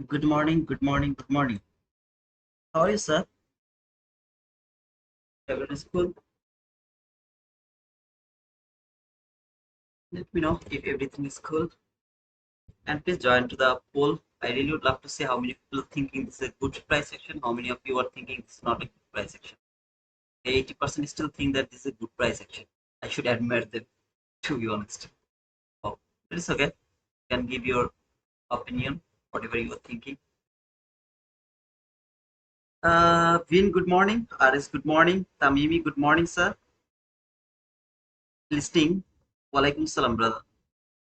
Good morning, good morning, good morning. How are you, sir? Everything is cool. Let me know if everything is cool. And please join to the poll. I really would love to see how many people thinking this is a good price action, how many of you are thinking this is not a good price action. 80% still think that this is a good price action. I should admire them, to be honest. Oh, it is okay. You can give your opinion, whatever you are thinking. Vin, good morning. Aris, good morning. Tamimi, good morning, sir. Listening. Walaikum salam, brother.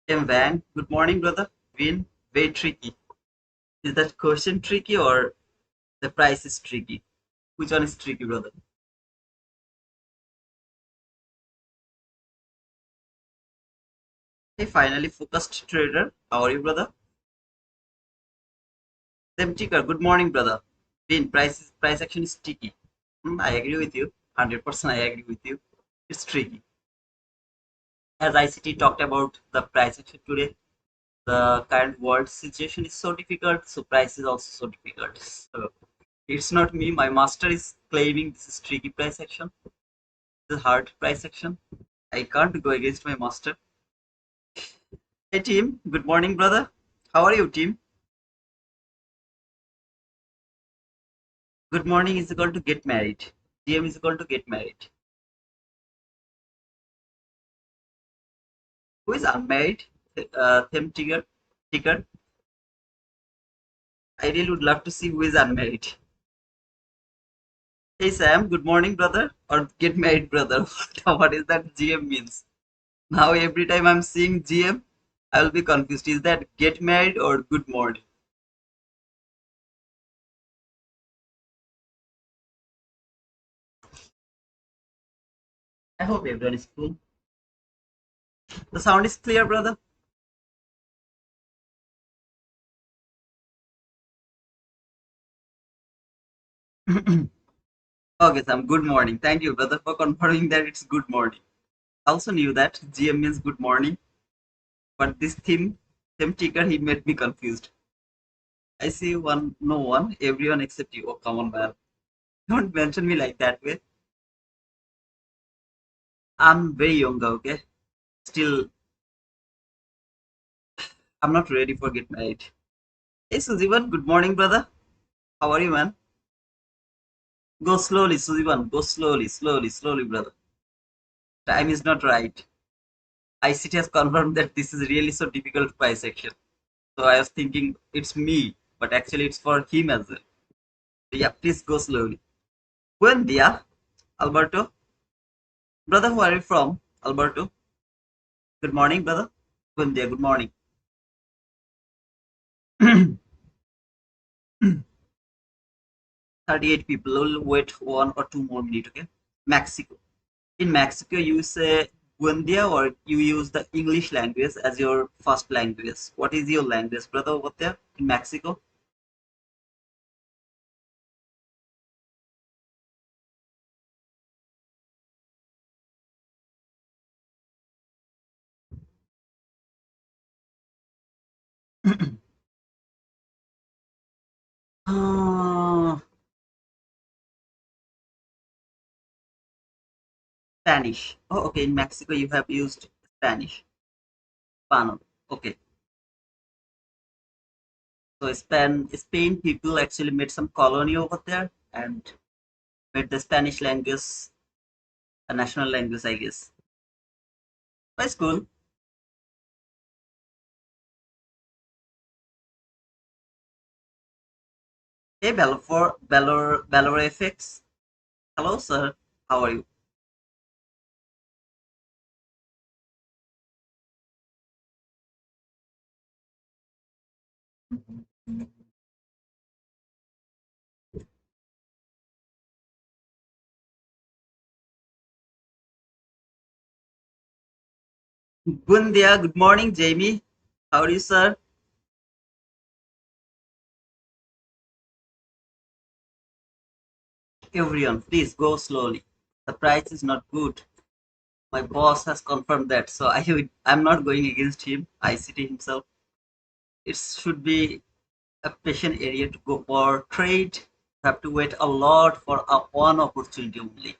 Van, good morning, brother. Vin, very tricky. Is that question tricky or the price is tricky? Which one is tricky, brother? Hey, finally focused trader. How are you, brother? Them ticker. Good morning, brother. Vin, price action is tricky. I agree with you. 100% I agree with you. It's tricky. As ICT talked about the price action today, the current world situation is so difficult, so price is also so difficult. So it's not me. My master is claiming this is tricky price action. This is hard price action. I can't go against my master. Hey team, good morning, brother. How are you, team? Good morning is equal to get married. GM is equal to get married. Who is unmarried? Them ticker. I really would love to see who is unmarried. Hey Sam, good morning, brother. Or get married, brother. What is that GM means? Now every time I'm seeing GM, I will be confused. Is that get married or good morning? I hope everyone is cool. The sound is clear, brother. Okay, Sam. Good morning. Thank you, brother, for confirming that it's good morning. I also knew that GM means good morning, but this theme ticker, he made me confused. I see one, no one, everyone except you. Oh, come on, man. Don't mention me like that way. I'm very young, okay? Still, I'm not ready for get married. Hey, Sujivan, good morning, brother. How are you, man? Go slowly, Sujivan. Go slowly, slowly, slowly, brother. Time is not right. ICT has confirmed that this is really so difficult price action. So I was thinking it's me, but actually it's for him as well. Yeah, please go slowly. Buen dia, Alberto. Brother, who are you from? Alberto. Good morning, brother. Buen dia, good morning. 38 people. We'll wait 1 or 2 more minutes, okay? Mexico. In Mexico, you say buen dia or you use the English language as your first language. What is your language, brother, over there in Mexico? Ah, Spanish. Oh, okay. In Mexico, you have used Spanish. Spano. Okay. So Spain people actually made some colony over there and made the Spanish language a national language, I guess. That's cool. Hey, Valor FX. Hello, sir. How are you? Good day. Good morning, Jamie. How are you, sir? Everyone, please go slowly. The price is not good. My boss has confirmed that, so I'm not going against him. ICT himself. It should be. a patient area to go for trade. You have to wait a lot for a one opportunity only.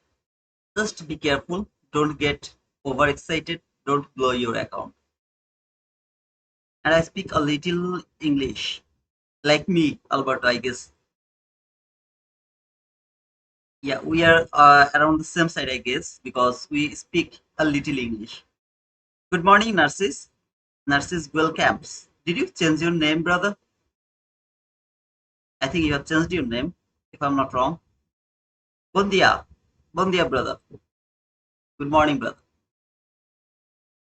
Just be careful. Don't get overexcited. Don't blow your account. And I speak a little English, like me, Alberto, I guess. Yeah, we are around the same side, I guess, because we speak a little English. Good morning, Narcis. Narcis Camps. Did you change your name, brother? I think you have changed your name, if I'm not wrong. Bon dia. Bon dia, brother. Good morning, brother.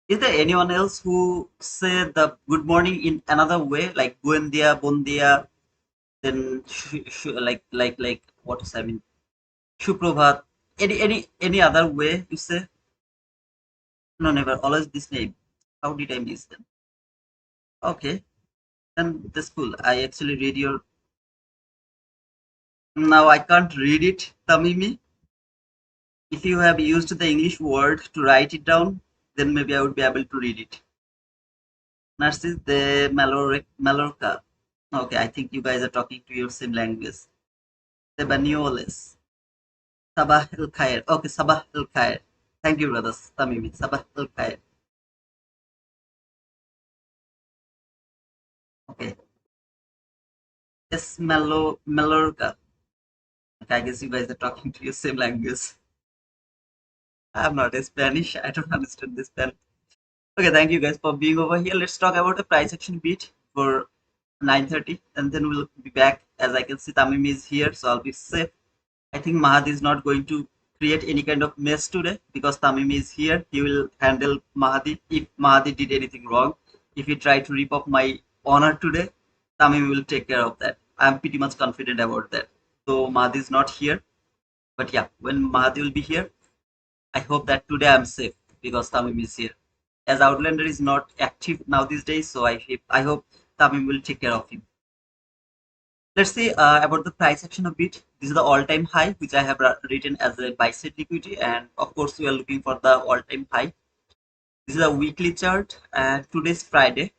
Is there anyone else who say the good morning in another way, like bon dia, then what is I mean, shuprabhat? Any other way you say? No, never. Always this name. How did I miss them? Okay, then that's cool. I actually read your. Now I can't read it, Tamimi. If you have used the English word to write it down, then maybe I would be able to read it. Narcis de Mallorca. Okay, I think you guys are talking to your same language. The Banioles. Sabah el Khair. Okay, Sabah el Khair. Thank you, brothers. Tamimi. Sabah el Khair. Okay. Yes, Mallorca. Okay, I guess you guys are talking to your same language. I'm not a Spanish. I don't understand this Spanish. Okay, thank you guys for being over here. Let's talk about the price action beat for 9:30, and then we'll be back. As I can see, Tamim is here, so I'll be safe. I think Mahadi is not going to create any kind of mess today because Tamim is here. He will handle Mahadi if Mahadi did anything wrong. If he tried to rip off my honor today, Tamim will take care of that. I'm pretty much confident about that. So Mahadi is not here, but yeah, when Mahadi will be here, I hope that today I'm safe because Tamim is here. As Outlander is not active now these days, so I hope Tamim will take care of him. Let's see about the price action a bit. This is the all-time high, which I have written as a buy side liquidity, and of course we are looking for the all-time high. This is a weekly chart, and today's Friday.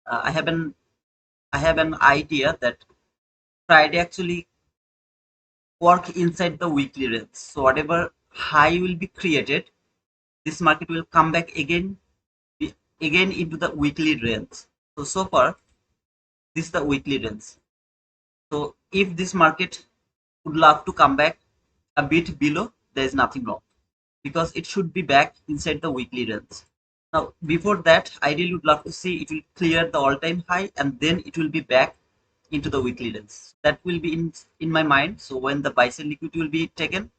Uh, I have an I have an idea that Friday actually work inside the weekly range. So whatever high will be created, this market will come back again into the weekly range. So far this is the weekly range. So if this market would love to come back a bit below, there is nothing wrong because it should be back inside the weekly range. Now before that, ideally would love to see it will clear the all-time high and then it will be back into the weekly range. That will be in my mind. So when the buy side liquidity will be taken,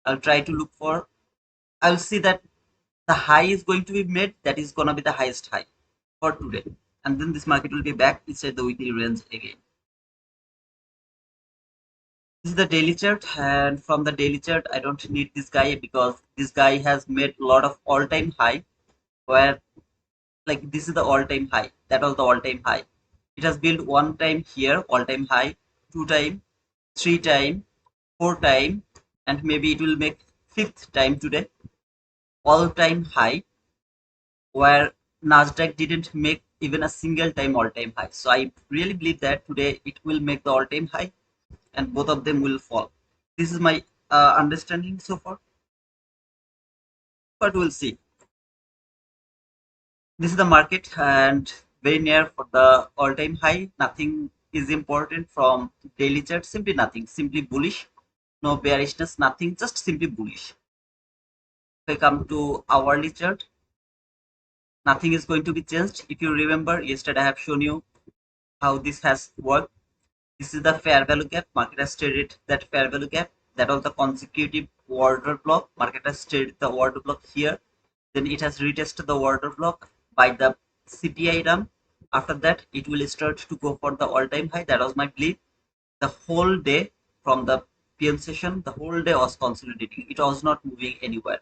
I'll try to look for. I'll see that the high is going to be made. That is gonna be the highest high for today, and then this market will be back inside the weekly range again. This is the daily chart, and from the daily chart I don't need this guy because this guy has made a lot of all-time high where like this is the all-time high, that was the all-time high. It has built one time here all-time high, two time, three time, four time, and maybe it will make fifth time today all-time high where Nasdaq didn't make even a single time all-time high. So I really believe that today it will make the all-time high and both of them will fall. This is my understanding so far, but we'll see. This is the market and very near for the all-time high. Nothing is important from daily chart, simply nothing, simply bullish, no bearishness, nothing, just simply bullish. If I come to hourly chart, nothing is going to be changed. If you remember, yesterday I have shown you how this has worked. This is the fair value gap. Market has traded that fair value gap. That was the consecutive order block. Market has traded the order block here. Then it has retested the order block by the CPI run. After that, it will start to go for the all-time high. That was my belief. The whole day from the PM session, the whole day was consolidating. It was not moving anywhere.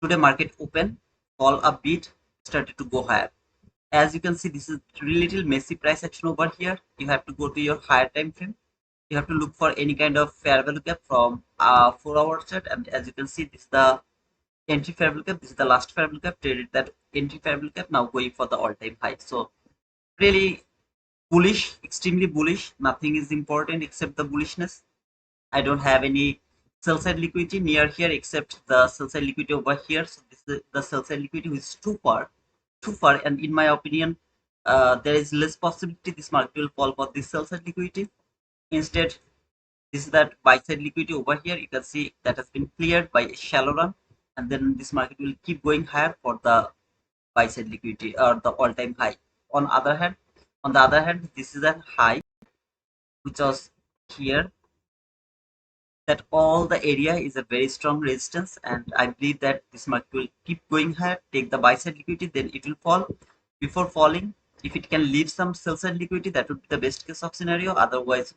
Today, market open, fall a bit, started to go higher. As you can see, this is little messy price action over here. You have to go to your higher time frame. You have to look for any kind of fair value gap from 4-hour chart, and as you can see, this is the entry fair value gap. This is the last fair value gap, traded that entry fair value gap, now going for the all-time high. So really bullish, extremely bullish. Nothing is important except the bullishness. I don't have any sell side liquidity near here except the sell side liquidity over here. So this is the sell side liquidity which is too far, and in my opinion, there is less possibility this market will fall for this sell side liquidity. Instead, this is that buy side liquidity over here. You can see that has been cleared by a shallow run, and then this market will keep going higher for the buy side liquidity or the all-time high. On the other hand, this is a high which was here, that all the area is a very strong resistance, and I believe that this market will keep going higher, take the buy side liquidity, then it will fall. Before falling, if it can leave some sell side liquidity, that would be the best case of scenario. Otherwise,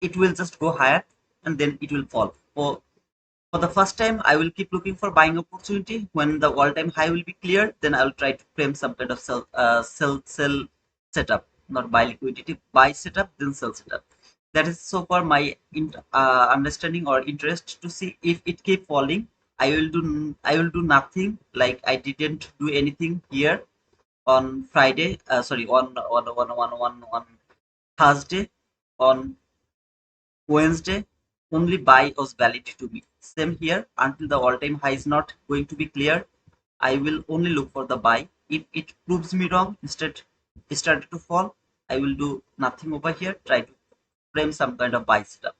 it will just go higher and then it will fall. For the first time, I will keep looking for buying opportunity. When the all-time high will be cleared, then I will try to frame some kind of sell setup, not buy liquidity, buy setup, then sell setup. That is so far my understanding or interest to see if it keep falling. I will do nothing, like I didn't do anything here on Friday. Sorry, on Thursday, on Wednesday, only buy was valid to me. Same here, until the all-time high is not going to be cleared, I will only look for the buy. If it proves me wrong, instead it started to fall, I will do nothing over here, try to frame some kind of buy setup.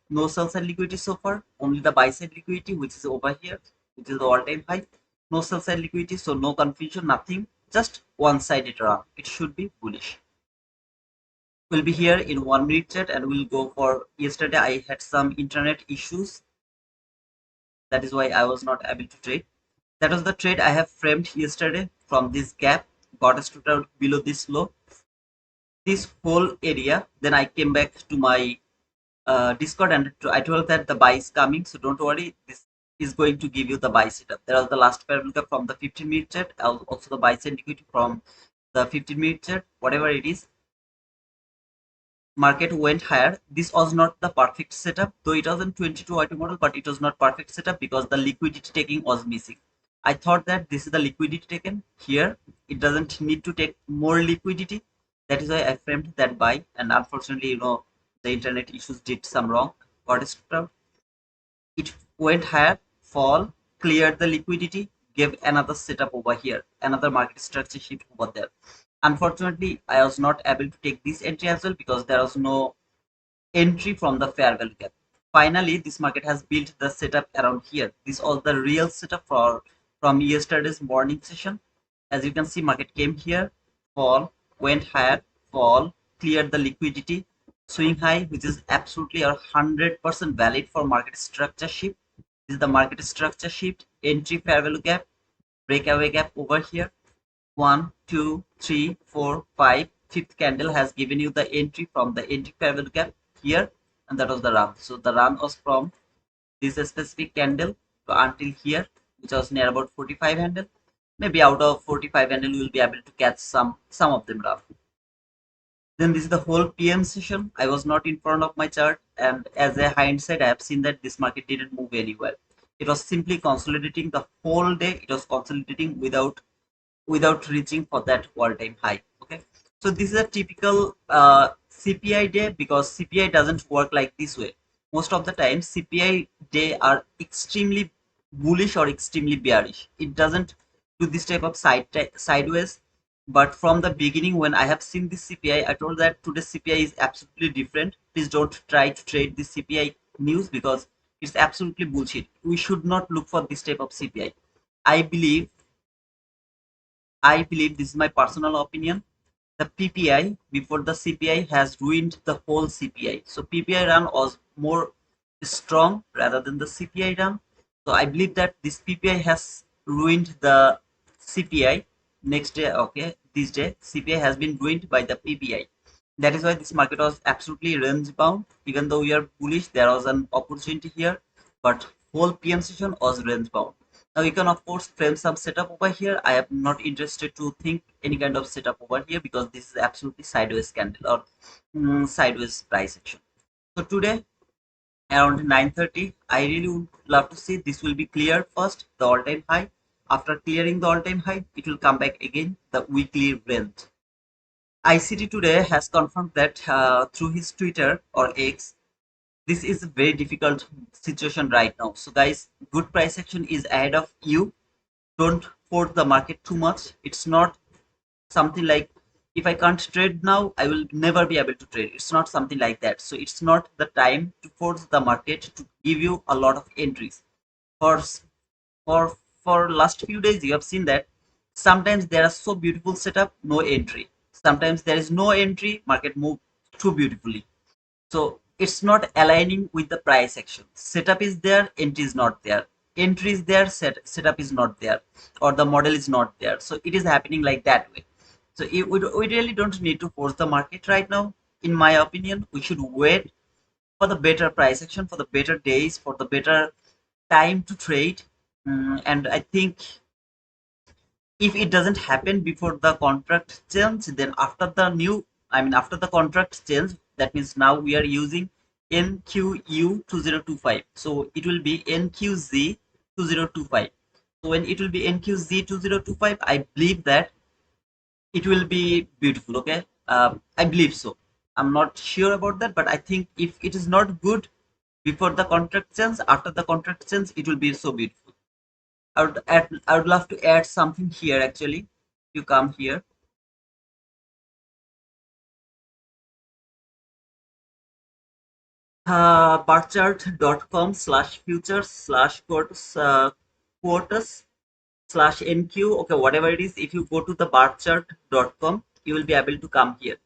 No sell side liquidity so far, only the buy side liquidity which is over here, which is the all-time high. No sell side liquidity, so no confusion, nothing, just one-sided run. It should be bullish. We'll be here in 1 minute chat, and we'll go for yesterday. I had some internet issues, that is why I was not able to trade. That was the trade I have framed yesterday. From this gap, got stood out below this low, this whole area. Then I came back to my Discord, and I told that the buy is coming, so don't worry, this is going to give you the buy setup. There was the last parameter from the 15-minute chart, also the buy side from the 15-minute chart, whatever it is. Market went higher. This was not the perfect setup, though it was in 22 auto model, but it was not perfect setup because the liquidity taking was missing. I thought that this is the liquidity taken here. It doesn't need to take more liquidity. That is why I framed that buy. And unfortunately, the internet issues did some wrong. Got it. It went higher, fall, cleared the liquidity, gave another setup over here, another market structure shift over there. Unfortunately, I was not able to take this entry as well because there was no entry from the fair value gap. Finally, this market has built the setup around here. This was the real setup from yesterday's morning session. As you can see, market came here, fall, went higher, fall, cleared the liquidity, swing high, which is absolutely 100% valid for market structure shift. This is the market structure shift, entry fair value gap, breakaway gap over here. 1, 2, 3, 4, 5. Fifth candle has given you the entry from the entry fair value gap here, and that was the run. So the run was from this specific candle to until here, which was near about 45 handle. Maybe out of 45 handle, you will be able to catch some of them run. Then this is the whole PM session. I was not in front of my chart, and as a hindsight, I have seen that this market didn't move anywhere. It was simply consolidating the whole day. It was consolidating without reaching for that all-time high. Okay, so this is a typical CPI day, because CPI doesn't work like this way. Most of the time CPI day are extremely bullish or extremely bearish. It doesn't do this type of sideways. But from the beginning, when I have seen this CPI, I told that today's CPI is absolutely different. Please don't try to trade this CPI news because it's absolutely bullshit. We should not look for this type of CPI. I believe this is my personal opinion. The PPI before the CPI has ruined the whole CPI. So PPI run was more strong rather than the CPI run. So I believe that this PPI has ruined the CPI. Next day, okay, this day CPI has been ruined by the PPI. That is why this market was absolutely range bound. Even though we are bullish, there was an opportunity here, but whole PM session was range bound. Now you can of course frame some setup over here. I am not interested to think any kind of setup over here because this is absolutely sideways candle or sideways price action. So today around 9:30, I really would love to see this will be cleared first, the all-time high. After clearing the all-time high, it will come back again, the weekly range. ICT today has confirmed that through his Twitter or X, this is a very difficult situation right now. So guys, good price action is ahead of you. Don't force the market too much. It's not something like if I can't trade now, I will never be able to trade. It's not something like that. So it's not the time to force the market to give you a lot of entries. For for for last few days, you have seen that sometimes there are so beautiful setup, no entry. Sometimes there is no entry, market move too beautifully. So it's not aligning with the price action. Setup is there, entry is not there. Entry is there, setup is not there, or the model is not there. So it is happening like that way. So we really don't need to force the market right now. In my opinion, we should wait for the better price action, for the better days, for the better time to trade. And I think if it doesn't happen before the contract change, then after the new, I mean, after the contract change, that means now we are using NQU 2025. So it will be NQZ 2025. So when it will be NQZ 2025, I believe that it will be beautiful. Okay. I believe so. I'm not sure about that, but I think if it is not good before the contract change, after the contract change, it will be so beautiful. I would love to add something here actually. You come here. Barchart.com/futures slash quotas slash NQ. Okay, whatever it is, if you go to the barchart.com, you will be able to come here.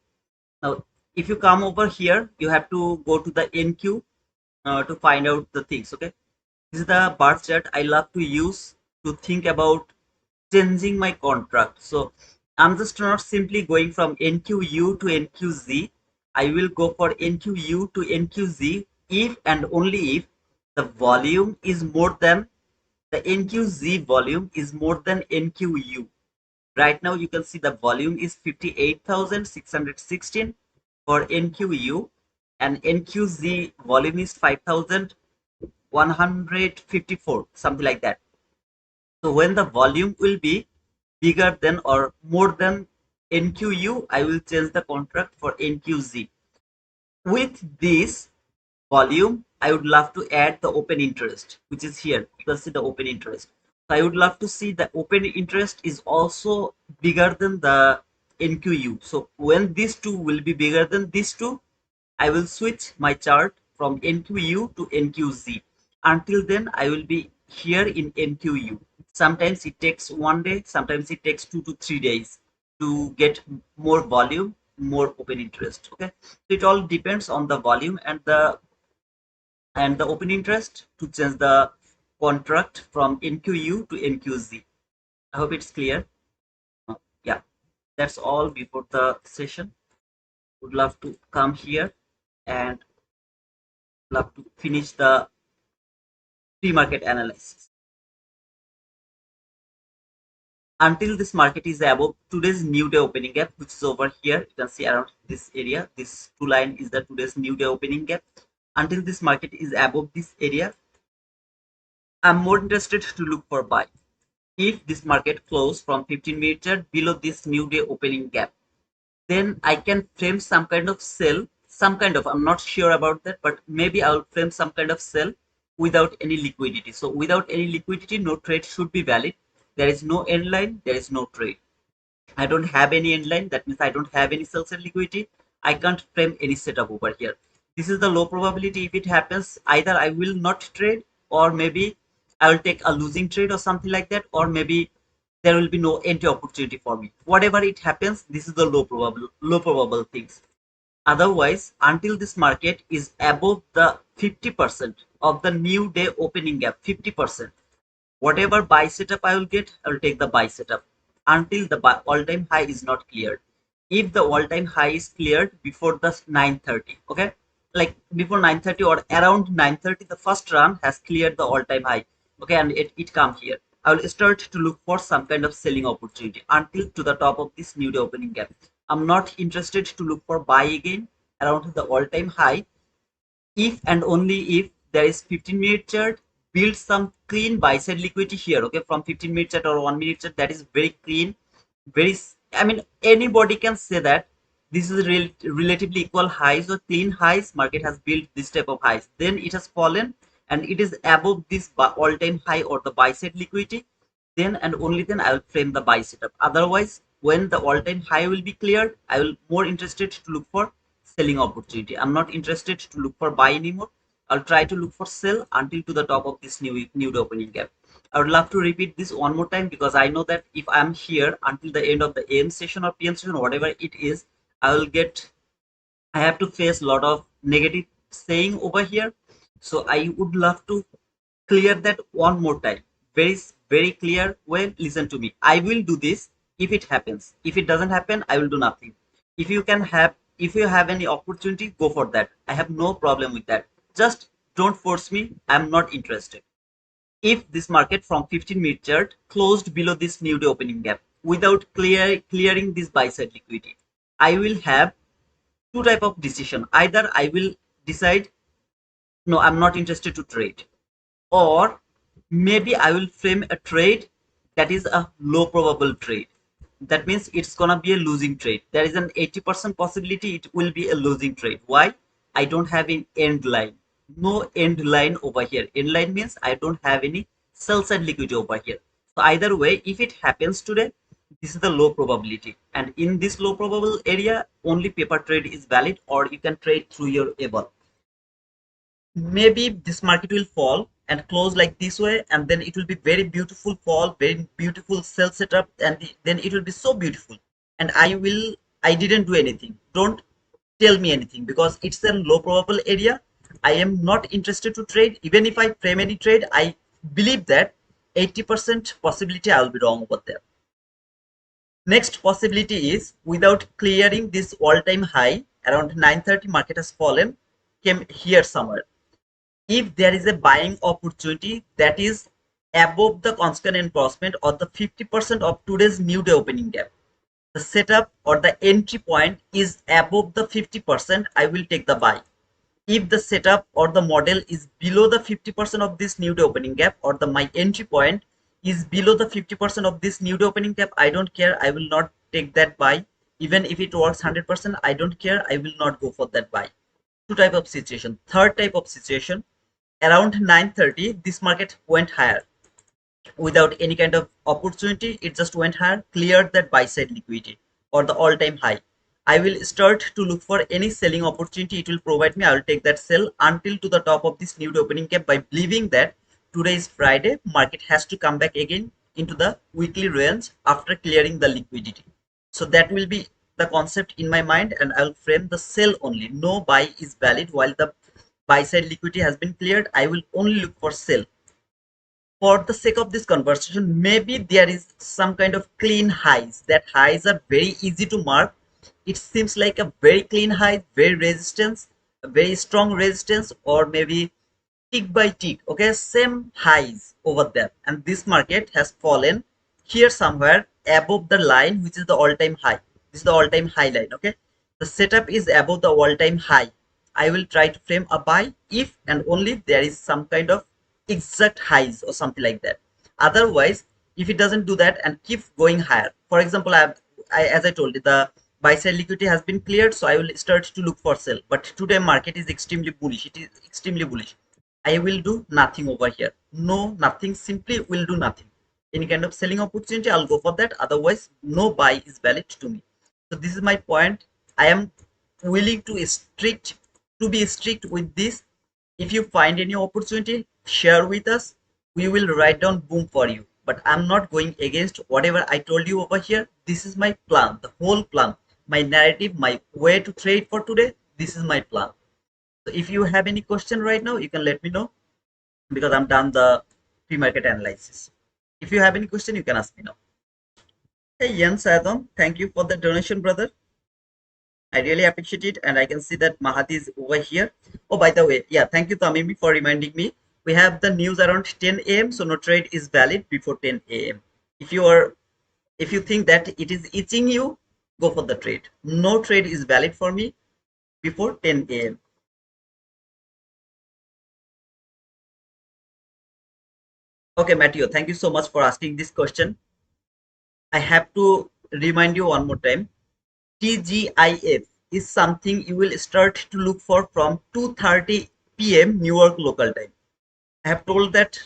Now, if you come over here, you have to go to the NQ to find out the things. Okay, this is the bar chart I love to use to think about changing my contract. So I'm just not simply going from NQU to NQZ. I will go for NQU to NQZ if and only if the volume is more than the NQZ volume is more than NQU. Right now you can see the volume is 58,616 for NQU and NQZ volume is 5,154, something like that. So when the volume will be bigger than or more than NQU, I will change the contract for NQZ. With this volume, I would love to add the open interest, which is here. You can see the open interest. So I would love to see the open interest is also bigger than the NQU. So when these two will be bigger than these two, I will switch my chart from NQU to NQZ. Until then, I will be here in NQU. Sometimes it takes one day, sometimes it takes 2 to 3 days to get more volume, more open interest. Okay, so it all depends on the volume and the open interest to change the contract from NQU to NQZ. I hope it's clear. Yeah, that's all before the session. Would love to come here and love to finish the pre-market analysis. Until this market is above today's new day opening gap, which is over here, you can see around this area. This two line is the today's new day opening gap. Until this market is above this area, I'm more interested to look for buy. If this market close from 15-minute chart below this new day opening gap, then I can frame some kind of sell, some kind of, I'm not sure about that, but maybe I'll frame some kind of sell without any liquidity. So without any liquidity, no trade should be valid. There is no end line, there is no trade. I don't have any end line. That means I don't have any sell side liquidity. I can't frame any setup over here. This is the low probability. If it happens, either I will not trade or maybe I will take a losing trade or something like that, or maybe there will be no entry opportunity for me. Whatever it happens, this is the low probable things. Otherwise, until this market is above the 50% of the new day opening gap, 50%, whatever buy setup I will get, I will take the buy setup until the all-time high is not cleared. If the all-time high is cleared before the 9:30, okay, like before 9:30 or around 9:30, the first run has cleared the all-time high, okay, and it come here. I will start to look for some kind of selling opportunity until to the top of this new day opening gap. I'm not interested to look for buy again around the all-time high if and only if there is 15-minute chart, build some clean buy side liquidity here, okay, from 15-minute chart or 1 minute chart, that is very clean, very, I mean, anybody can say that this is relatively equal highs or clean highs. Market has built this type of highs. Then it has fallen and it is above this all-time high or the buy side liquidity. Then and only then I will frame the buy setup. Otherwise, when the all-time high will be cleared, I will more interested to look for selling opportunity. I'm not interested to look for buy anymore. I'll try to look for sell until to the top of this new opening gap. I would love to repeat this one more time because I know that if I'm here until the end of the AM session or PM session, whatever it is, I will get, I have to face a lot of negative saying over here. So I would love to clear that one more time. Very clear. Well, listen to me. I will do this if it happens. If it doesn't happen, I will do nothing. If you have any opportunity, go for that. I have no problem with that. Just don't force me. I'm not interested. If this market from 15-minute chart closed below this new day opening gap without clearing this buy side liquidity, I will have two type of decision. Either I will decide, no, I'm not interested to trade, or maybe I will frame a trade that is a low probable trade. That means it's gonna be a losing trade. There is an 80% possibility it will be a losing trade. Why? I don't have an end line. No end line over here. End line means I don't have any sell side liquidity over here. So either way, if it happens today, this is the low probability. And in this low probable area, only paper trade is valid, or you can trade through your able. Maybe this market will fall and close like this way, and then it will be very beautiful fall, very beautiful sell setup, and then it will be so beautiful, and I didn't do anything. Don't tell me anything because it's a low probable area. I am not interested to trade. Even if I frame any trade, I believe that 80% possibility I will be wrong over there. Next possibility is without clearing this all-time high around 9:30, market has fallen, came here somewhere. If there is a buying opportunity that is above the constant enforcement or the 50% of today's new day opening gap, the setup or the entry point is above the 50%, I will take the buy. If the setup or the model is below the 50% of this new day opening gap, or the my entry point is below the 50% of this new day opening gap, I don't care, I will not take that buy. Even if it works 100%, I don't care, I will not go for that buy. Two type of situation. Third type of situation, around 9:30 this market went higher without any kind of opportunity. It just went higher, cleared that buy side liquidity or the all-time high. I will start to look for any selling opportunity it will provide me. I will take that sell until to the top of this new opening gap by believing that today is Friday, market has to come back again into the weekly range after clearing the liquidity. So that will be the concept in my mind, and I will frame the sell only. No buy is valid while the buy side liquidity has been cleared. I will only look for sell. For the sake of this conversation, maybe there is some kind of clean highs. That highs are very easy to mark. It seems like a very clean high, very resistance, a very strong resistance, or maybe tick by tick. Okay, same highs over there, and this market has fallen here somewhere above the line, which is the all-time high. This is the all-time high line. Okay, the setup is above the all-time high. I will try to frame a buy if and only if there is some kind of exact highs or something like that. Otherwise, if it doesn't do that and keep going higher, for example, as I told you, the buy side liquidity has been cleared, so I will start to look for sell. But today market is extremely bullish. It is extremely bullish. I will do nothing over here. No, nothing. Simply will do nothing. Any kind of selling opportunity, I'll go for that. Otherwise, no buy is valid to me. So this is my point. I am willing to be strict with this. If you find any opportunity, share with us. We will write down boom for you. But I'm not going against whatever I told you over here. This is my plan, the whole plan, my narrative, my way to trade for today. This is my plan. So if you have any question right now, you can let me know because I'm done the pre-market analysis. If you have any question, you can ask me now. Hey Jens Adam, thank you for the donation, brother. I really appreciate it, and I can see that Mahati is over here. Oh, by the way, yeah, thank you Tamimi for reminding me. We have the news around 10 a.m. so no trade is valid before 10 a.m. If you think that it is itching you, go for the trade. No trade is valid for me before 10 a.m. Okay, Matteo, thank you so much for asking this question. I have to remind you one more time. TGIF is something you will start to look for from 2:30 p.m. Newark local time. I have told that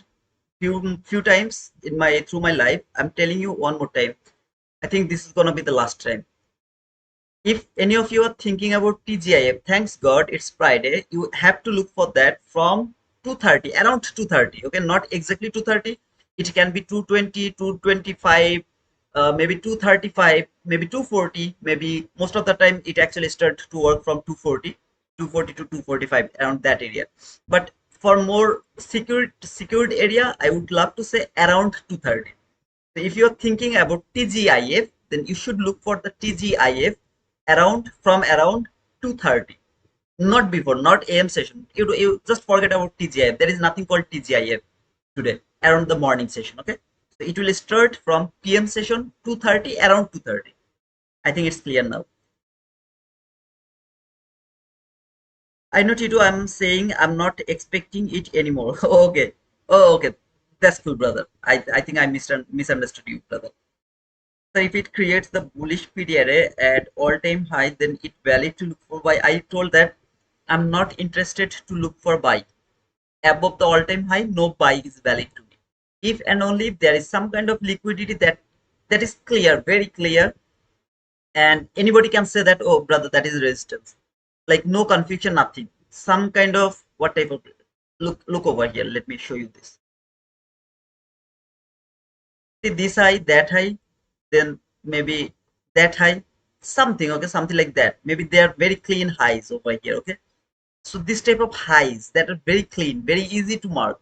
few times in my through my life. I'm telling you one more time. I think this is gonna be the last time. If any of you are thinking about TGIF, thanks God it's Friday. You have to look for that from 2:30, around 2:30. Okay, not exactly 2:30. It can be 2:20, 2:25, maybe 2:35, maybe 2:40. Maybe most of the time it actually starts to work from 2:40, 2:40 to 2:45 around that area. But for more secured area, I would love to say around 2:30. So if you're thinking about TGIF, then you should look for the TGIF around 2:30, not before, not AM session. You just forget about TGIF. There is nothing called TGIF today around the morning session. Okay, so it will start from PM session 2:30 around 2:30. I think it's clear now. I know Tito. I'm saying I'm not expecting it anymore. Okay. Oh, okay. That's cool, brother. I think I misunderstood you, brother. So if it creates the bullish PD array at all-time high, then it's valid to look for buy. I told that I'm not interested to look for buy. Above the all-time high, no buy is valid to me. If and only if there is some kind of liquidity that is clear, very clear, and anybody can say that, oh brother, that is resistance. Like no confusion, nothing. Some kind of what type of look over here. Let me show you this. See this high, that high, then maybe that high, something, okay, something like that. Maybe they are very clean highs over here, okay. So this type of highs that are very clean, very easy to mark,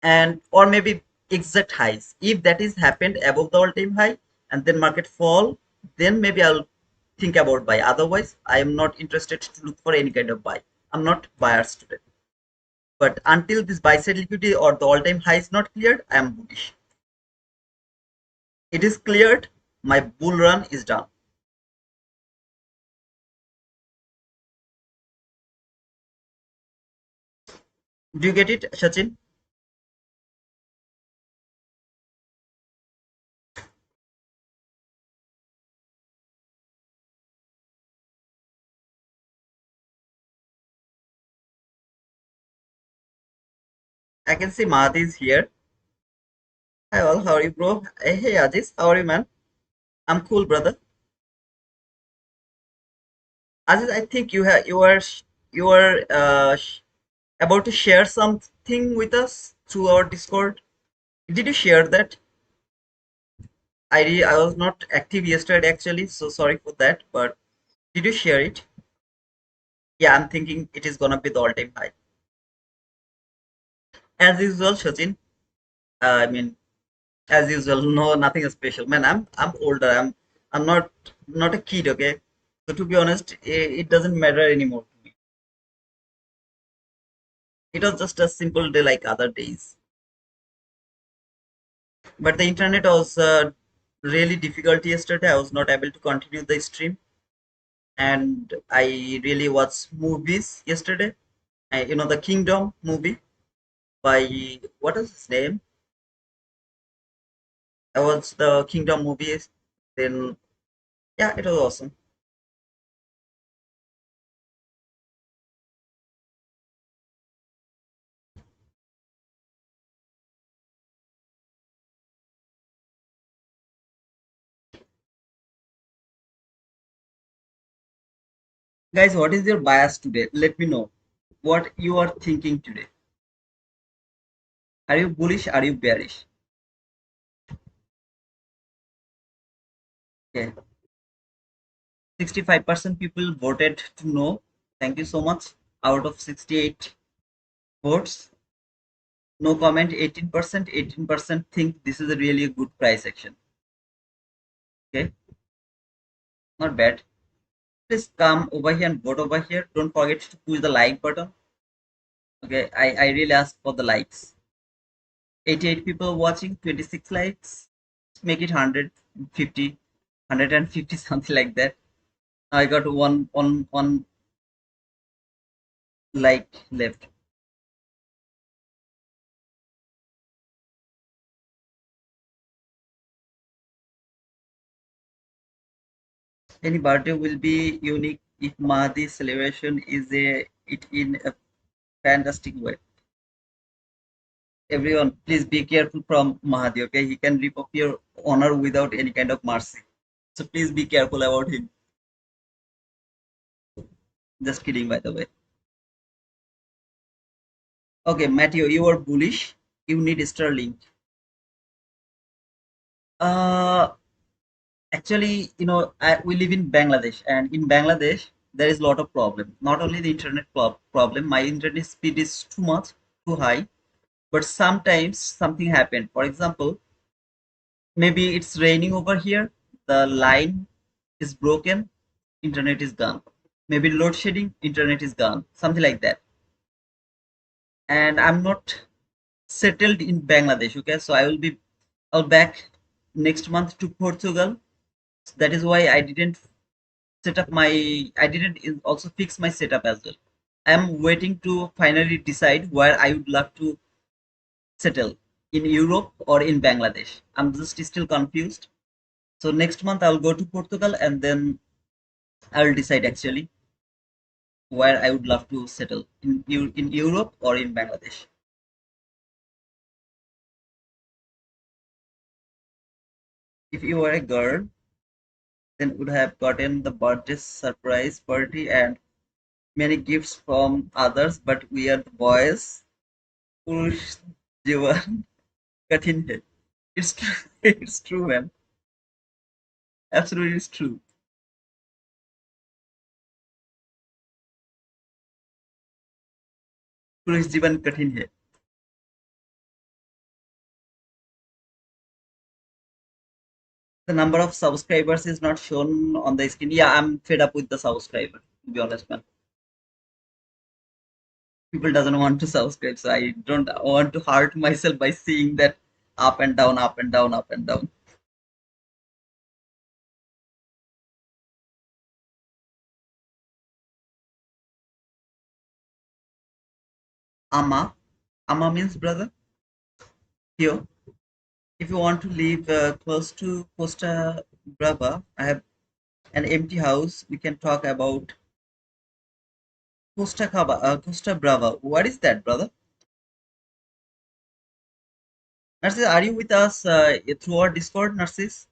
and or maybe exact highs. If that is happened above the all-time high and then market fall, then maybe I'll think about buy. Otherwise, I am not interested to look for any kind of buy. I'm not buyers today. But until this buy side liquidity or the all-time high is not cleared, I am bullish. It is cleared, my bull run is done. Do you get it, Sachin? I can see Mahati is here. Hi all, how are you, bro? Hey Aziz, how are you, man? I'm cool, brother. Aziz, I think you are about to share something with us through our Discord. Did you share that? I was not active yesterday actually, so sorry for that. But did you share it? Yeah, I'm thinking it is gonna be the all-time high. As usual, Sachin. I mean, as usual, no, nothing special. Man, I'm older. I'm not a kid. Okay, so to be honest, it doesn't matter anymore to me. It was just a simple day like other days. But the internet was really difficult yesterday. I was not able to continue the stream, and I really watched movies yesterday. The Kingdom movie by what is his name? I watched the Kingdom movies. Then yeah, it was awesome. Guys, what is your bias today? Let me know what you are thinking today. Are you bullish? Are you bearish? Okay, 65% people voted to no. Thank you so much. Out of 68 votes, no comment. 18%. 18% think this is a really good price action. Okay, not bad. Please come over here and vote over here. Don't forget to push the like button. Okay, I really ask for the likes. 88 people watching, 26 likes. Make it 150, 150 something like that. I got one like left. Any birthday will be unique if Mahdi's celebration is it in a fantastic way. Everyone, please be careful from Mahdi, okay? He can rip off your honor without any kind of mercy. So please be careful about him. Just kidding, by the way. Okay, Matthew, you are bullish. You need Sterling. Uh, Actually, we live in Bangladesh, and in Bangladesh, there is a lot of problem. Not only the internet problem, my internet speed is too much, too high. But sometimes something happened. For example, maybe it's raining over here, the line is broken, internet is gone. Maybe load shedding, internet is gone, something like that. And I'm not settled in Bangladesh, okay? So I'll back next month to Portugal. That is why I didn't also fix my setup as well. I'm waiting to finally decide where I would love to settle, in Europe or in Bangladesh. I'm just still confused. So next month I'll go to Portugal and then I'll decide actually where I would love to settle, in Europe or in Bangladesh. If you were a girl, then would have gotten the birthday surprise party and many gifts from others, but we are the boys. पुरुष जीवन कठिन है. It's true. It's true, man. Absolutely, it's true. पुरुष जीवन कठिन है. The number of subscribers is not shown on the screen. Yeah, I'm fed up with the subscriber. To be honest, man. People doesn't want to subscribe, so I don't want to hurt myself by seeing that up and down, up and down, up and down. Ama, Ama means brother. Here, if you want to live close to Costa Brava, I have an empty house. We can talk about Costa Brava. What is that, brother? Narcis, are you with us through our Discord, Narcis?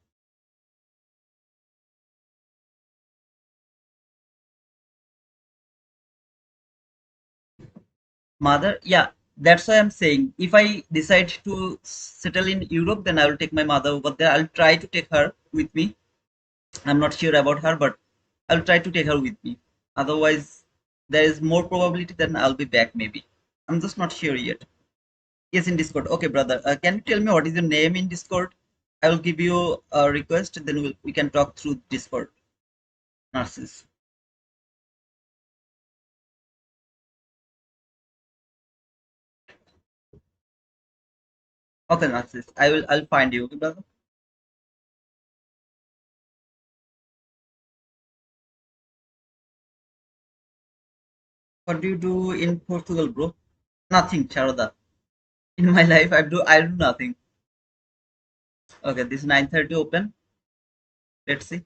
Mother, yeah, that's why I'm saying if I decide to settle in Europe, then I will take my mother over there. I'll try to take her with me. I'm not sure about her, but I'll try to take her with me. Otherwise, there is more probability that I'll be back maybe. I'm just not sure yet. Yes, in Discord. Okay, brother. Can you tell me what is your name in Discord? I will give you a request, then we can talk through Discord. Narcis. Okay, Narcis. I'll find you. Okay, brother. What do you do in Portugal, bro? Nothing, Charada. In my life, I do nothing. Okay, this is 9:30 open. Let's see.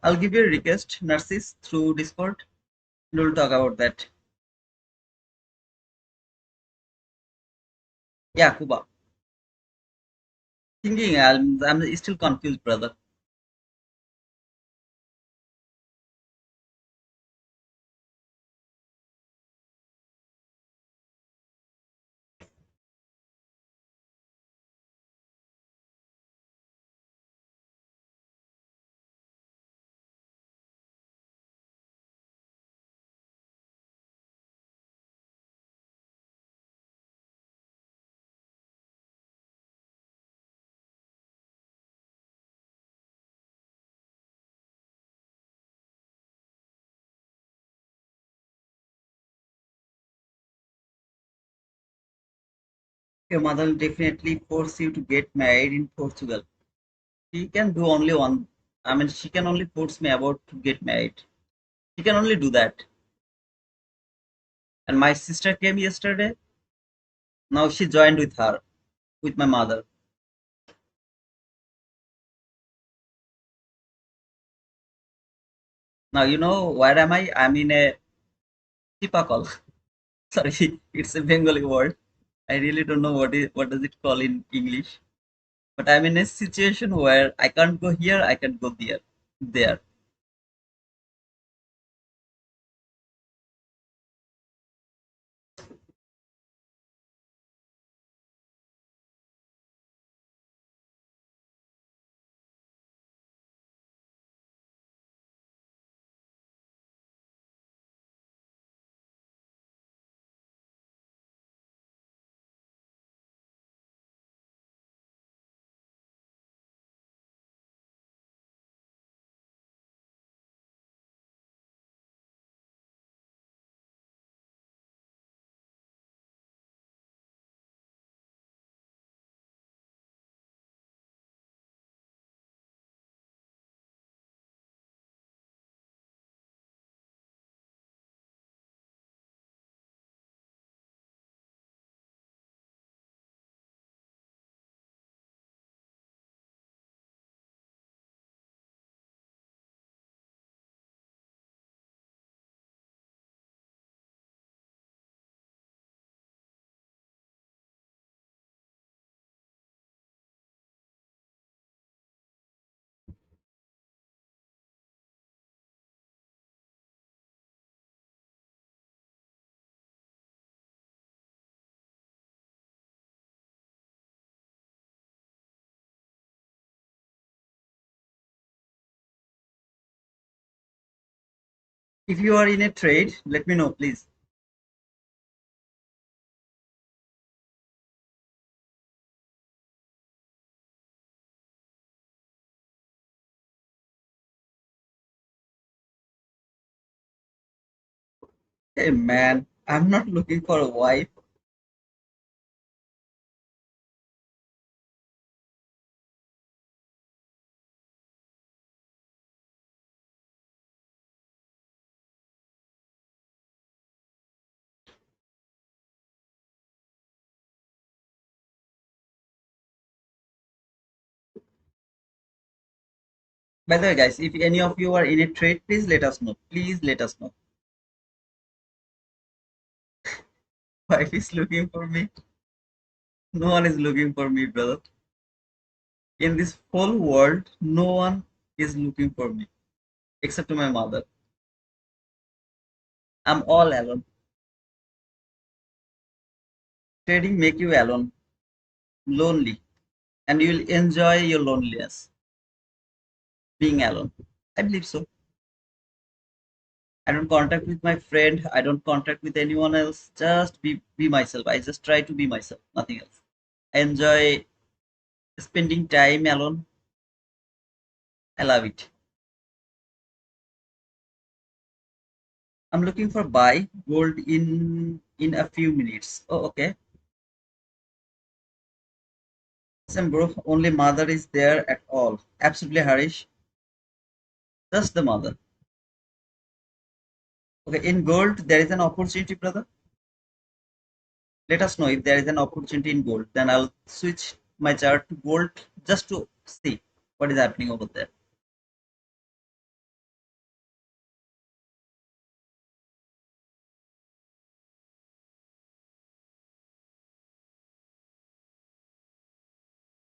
I'll give you a request, Narcis, through Discord. We'll talk about that. Yeah, Kuba. Thinking I'm still confused, brother. Your mother will definitely force you to get married in Portugal. She can do only one. I mean, she can only force me about to get married. She can only do that. And my sister came yesterday. Now she joined with her, with my mother. Now you know where am I? I'm in a tipakol. Sorry, it's a Bengali word. I really don't know what does it call in English. But I'm in a situation where I can't go here, I can go there. There. If you are in a trade, let me know, please. Hey man, I'm not looking for a wife. By the way, guys, if any of you are in a trade, please let us know. Please let us know. Wife is looking for me. No one is looking for me, brother. In this whole world, no one is looking for me except my mother. I'm all alone. Trading make you alone, lonely, and you'll enjoy your loneliness being alone. I believe so. I don't contact with my friend. I don't contact with anyone else. Just be myself. I just try to be myself. Nothing else. I enjoy spending time alone. I love it. I'm looking for buy gold in a few minutes. Oh, okay. Listen, bro. Only mother is there at all. Absolutely, Harish. Just the mother. Okay. In gold, there is an opportunity, brother. Let us know if there is an opportunity in gold. Then I'll switch my chart to gold just to see what is happening over there.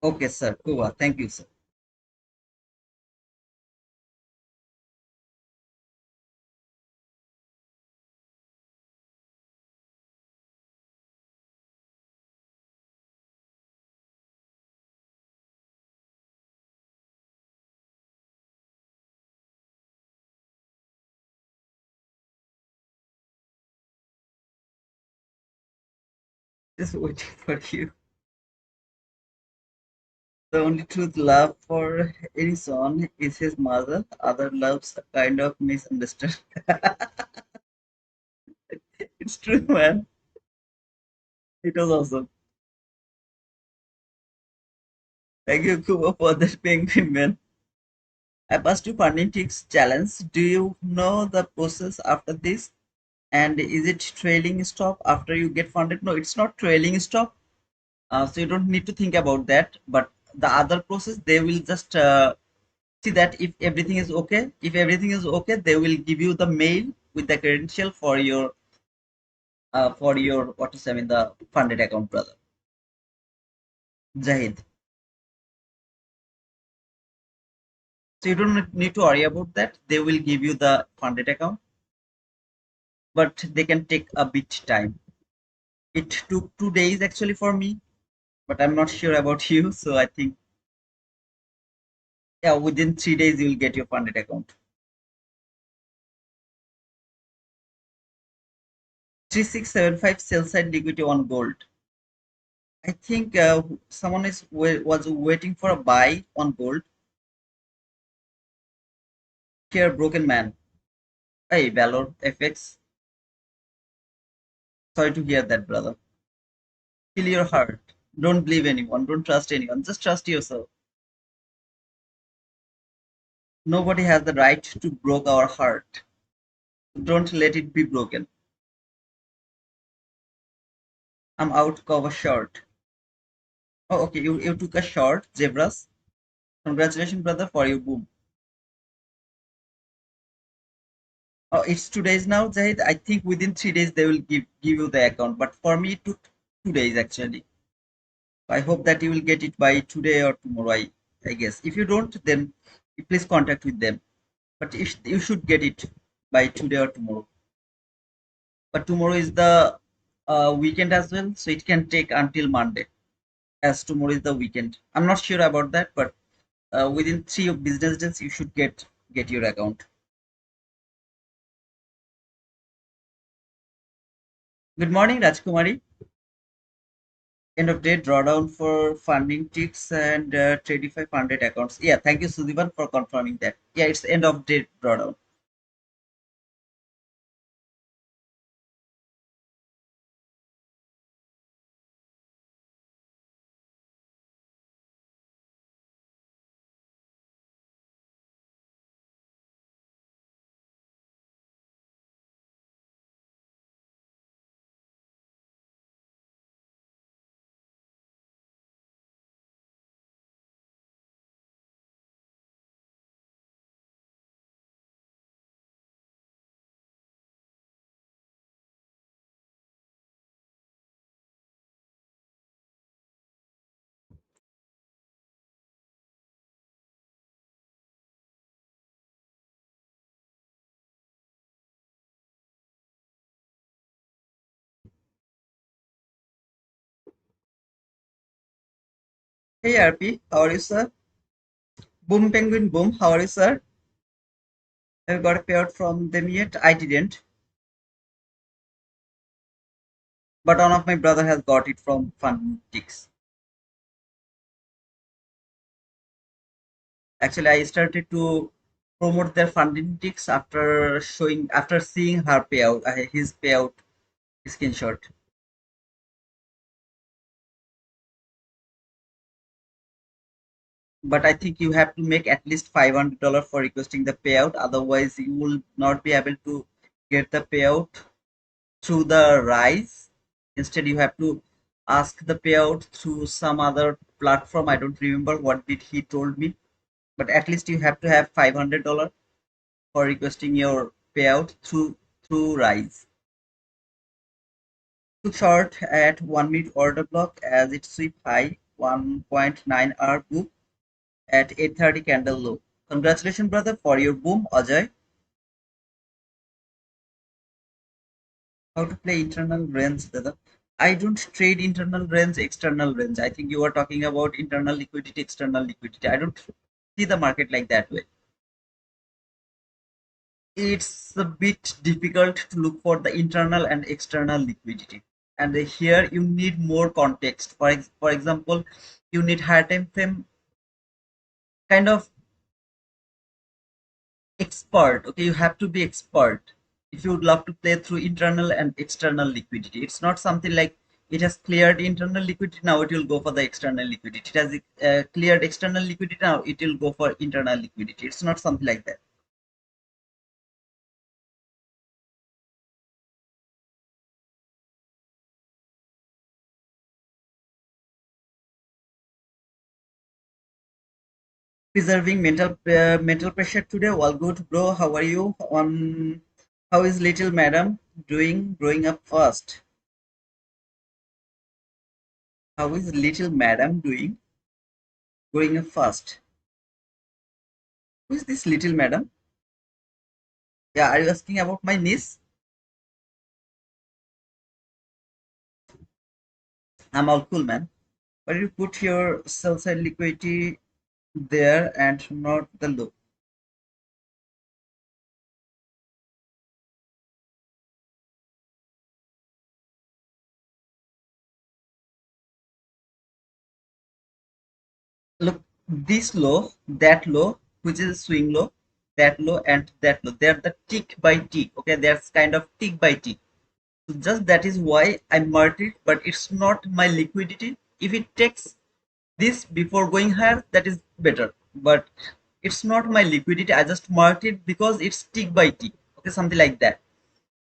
Okay, sir. Kuva. Thank you, sir. Just waiting for you. The only truth love for any son is his mother. Other loves are kind of misunderstood. It's true, man. It was awesome. Thank you, Kuba, for that penguin, man. I passed you funding ticks challenge. Do you know the process after this? And is it trailing stop after you get funded? No, it's not trailing stop. So you don't need to think about that. But the other process, they will just See that if everything is okay, they will give you the mail with the credential for your what to say, I mean the funded account, brother. Jahid. So you don't need to worry about that. They will give you the funded account, but they can take a bit time. It took 2 days actually for me, but I'm not sure about you. So I think, yeah, within 3 days you will get your funded account. 3675 sell side liquidity on gold. I think someone was waiting for a buy on gold. Here, broken man. Hey, Valor FX. Sorry to hear that, brother. Feel your heart. Don't believe anyone. Don't trust anyone. Just trust yourself. Nobody has the right to break our heart. Don't let it be broken. I'm out cover short. Oh, okay. You took a short, Zebras. Congratulations, brother, for your boom. Oh, it's 2 days now, Zahid. I think within 3 days they will give you the account. But for me, it took 2 days actually. I hope that you will get it by today or tomorrow. I guess. If you don't, then please contact with them. But you should get it by today or tomorrow. But tomorrow is the weekend as well, so it can take until Monday, as tomorrow is the weekend. I'm not sure about that, but within 3 business days you should get your account. Good morning, Rajkumari. End of day drawdown for funding ticks and Tradify funded accounts. Yeah, thank you, Sudivan, for confirming that. Yeah, it's end of day drawdown. Hey RP, how are you, sir? Boom Penguin Boom, how are you, sir? Have you got a payout from them yet? I didn't, but one of my brother has got it from funding ticks. Actually, I started to promote their funding ticks after seeing her payout, his payout screenshot. But I think you have to make at least $500 for requesting the payout. Otherwise, you will not be able to get the payout through the rise. Instead, you have to ask the payout through some other platform. I don't remember what did he told me, but at least you have to have $500 for requesting your payout through rise. Took short at 1 minute order block as it sweep high 1.9 hour book at 8:30 candle low. Congratulations, brother, for your boom, Ajay. How to play internal range, brother? I don't trade internal range, external range. I think you are talking about internal liquidity, external liquidity. I don't see the market like that way. It's a bit difficult to look for the internal and external liquidity. And here you need more context. For example, you need higher time frame kind of expert. Okay, you have to be expert if you would love to play through internal and external liquidity. It's not something like it has cleared internal liquidity, now it will go for the external liquidity. It has cleared external liquidity, now it will go for internal liquidity. It's not something like that. preserving mental pressure today. All good, bro. How are you? On how is little madam doing? Growing up fast. How is little madam doing? Growing up fast. Who is this little madam? Yeah, are you asking about my niece? I'm all cool, man. But you put your sell side liquidity there and not the low. Look, this low, that low, which is swing low, that low, and that low. They're the tick by tick. Okay, that's kind of tick by tick. So just that is why I marked it, but it's not my liquidity. If it takes this before going higher, that is better. But it's not my liquidity. I just marked it because it's tick by tick. Okay, something like that.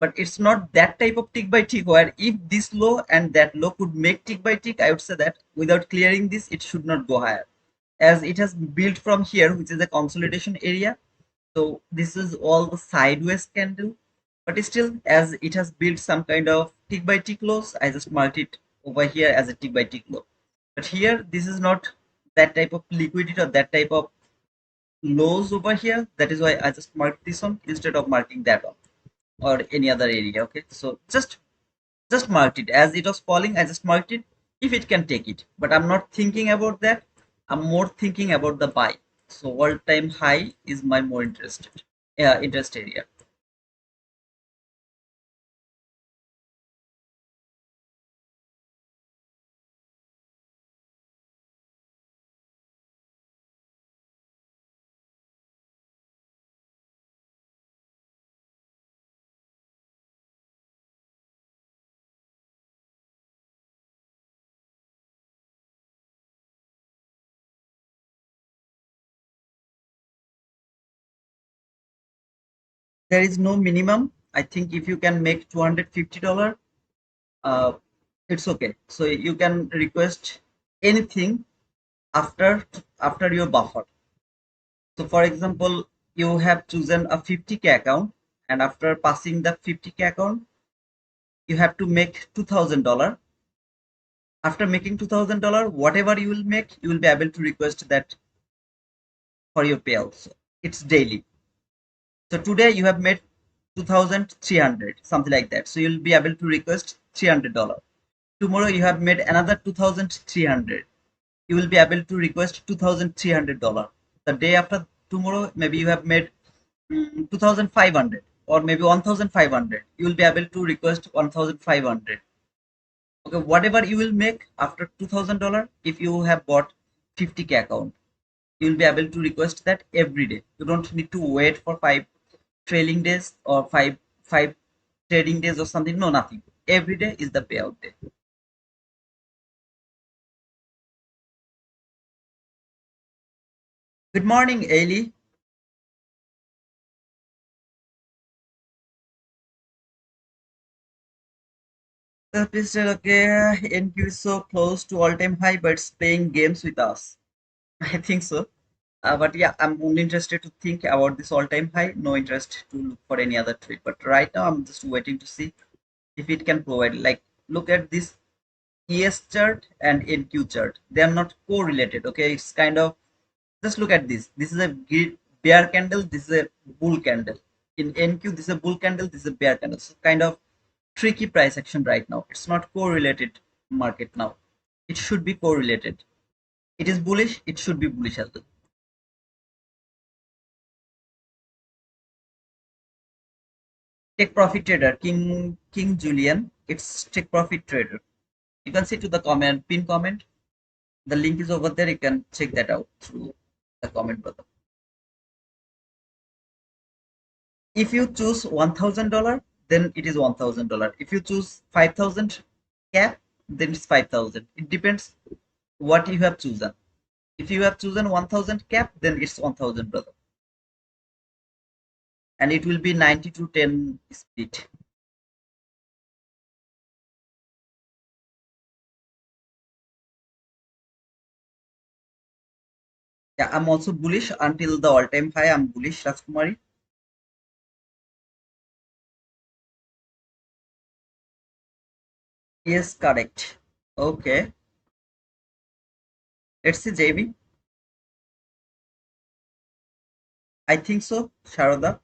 But it's not that type of tick by tick where if this low and that low could make tick by tick, I would say that without clearing this, it should not go higher. As it has built from here, which is the consolidation area, so this is all the sideways candle, but still as it has built some kind of tick by tick lows, I just marked it over here as a tick by tick low. But here this is not that type of liquidity or that type of lows over here. That is why I just marked this one instead of marking that one or any other area. Okay, so just marked it as it was falling. I just marked it if it can take it, but I'm not thinking about that. I'm more thinking about the buy. So all time high is my more interested interest area. There is no minimum. I think if you can make $250, uh, it's okay. So you can request anything after after your buffer. So for example, you have chosen a 50K account, and after passing the 50K account, you have to make $2,000. After making $2,000, whatever you will make, you will be able to request that for your payouts. It's daily. So today you have made 2,300, something like that. So you'll be able to request $300. Tomorrow you have made another 2,300. You will be able to request $2,300. The day after tomorrow, maybe you have made 2,500 or maybe 1,500. You will be able to request 1,500. Okay, whatever you will make after $2,000, if you have bought 50K account, you will be able to request that every day. You don't need to wait for five trailing days or five trading days or something. No, nothing. Every day is the payout day. Good morning, Ailey. The pistol, okay, NQ is so close to all-time high, but it's playing games with us. I think so. But yeah, I'm only interested to think about this all-time high. No interest to look for any other trade. But right now, I'm just waiting to see if it can provide. Like, look at this ES chart and NQ chart. They are not correlated. Okay, it's kind of, just look at this. This is a bear candle. This is a bull candle. In NQ, this is a bull candle. This is a bear candle. So kind of tricky price action right now. It's not correlated market now. It should be correlated. It is bullish. It should be bullish as well. Take profit trader King Julian. It's take profit trader. You can see to the comment pin comment. The link is over there. You can check that out through the comment button. If you choose $1,000, then it is $1,000. If you choose 5,000 cap, then it's 5,000. It depends what you have chosen. If you have chosen 1,000 cap, then it's 1,000, brother, and it will be 90 to 10 split. Yeah, I'm also bullish until the all-time high. I'm bullish, Rajkumari. Yes, correct. Okay. Let's see, JB. I think so, Sharada.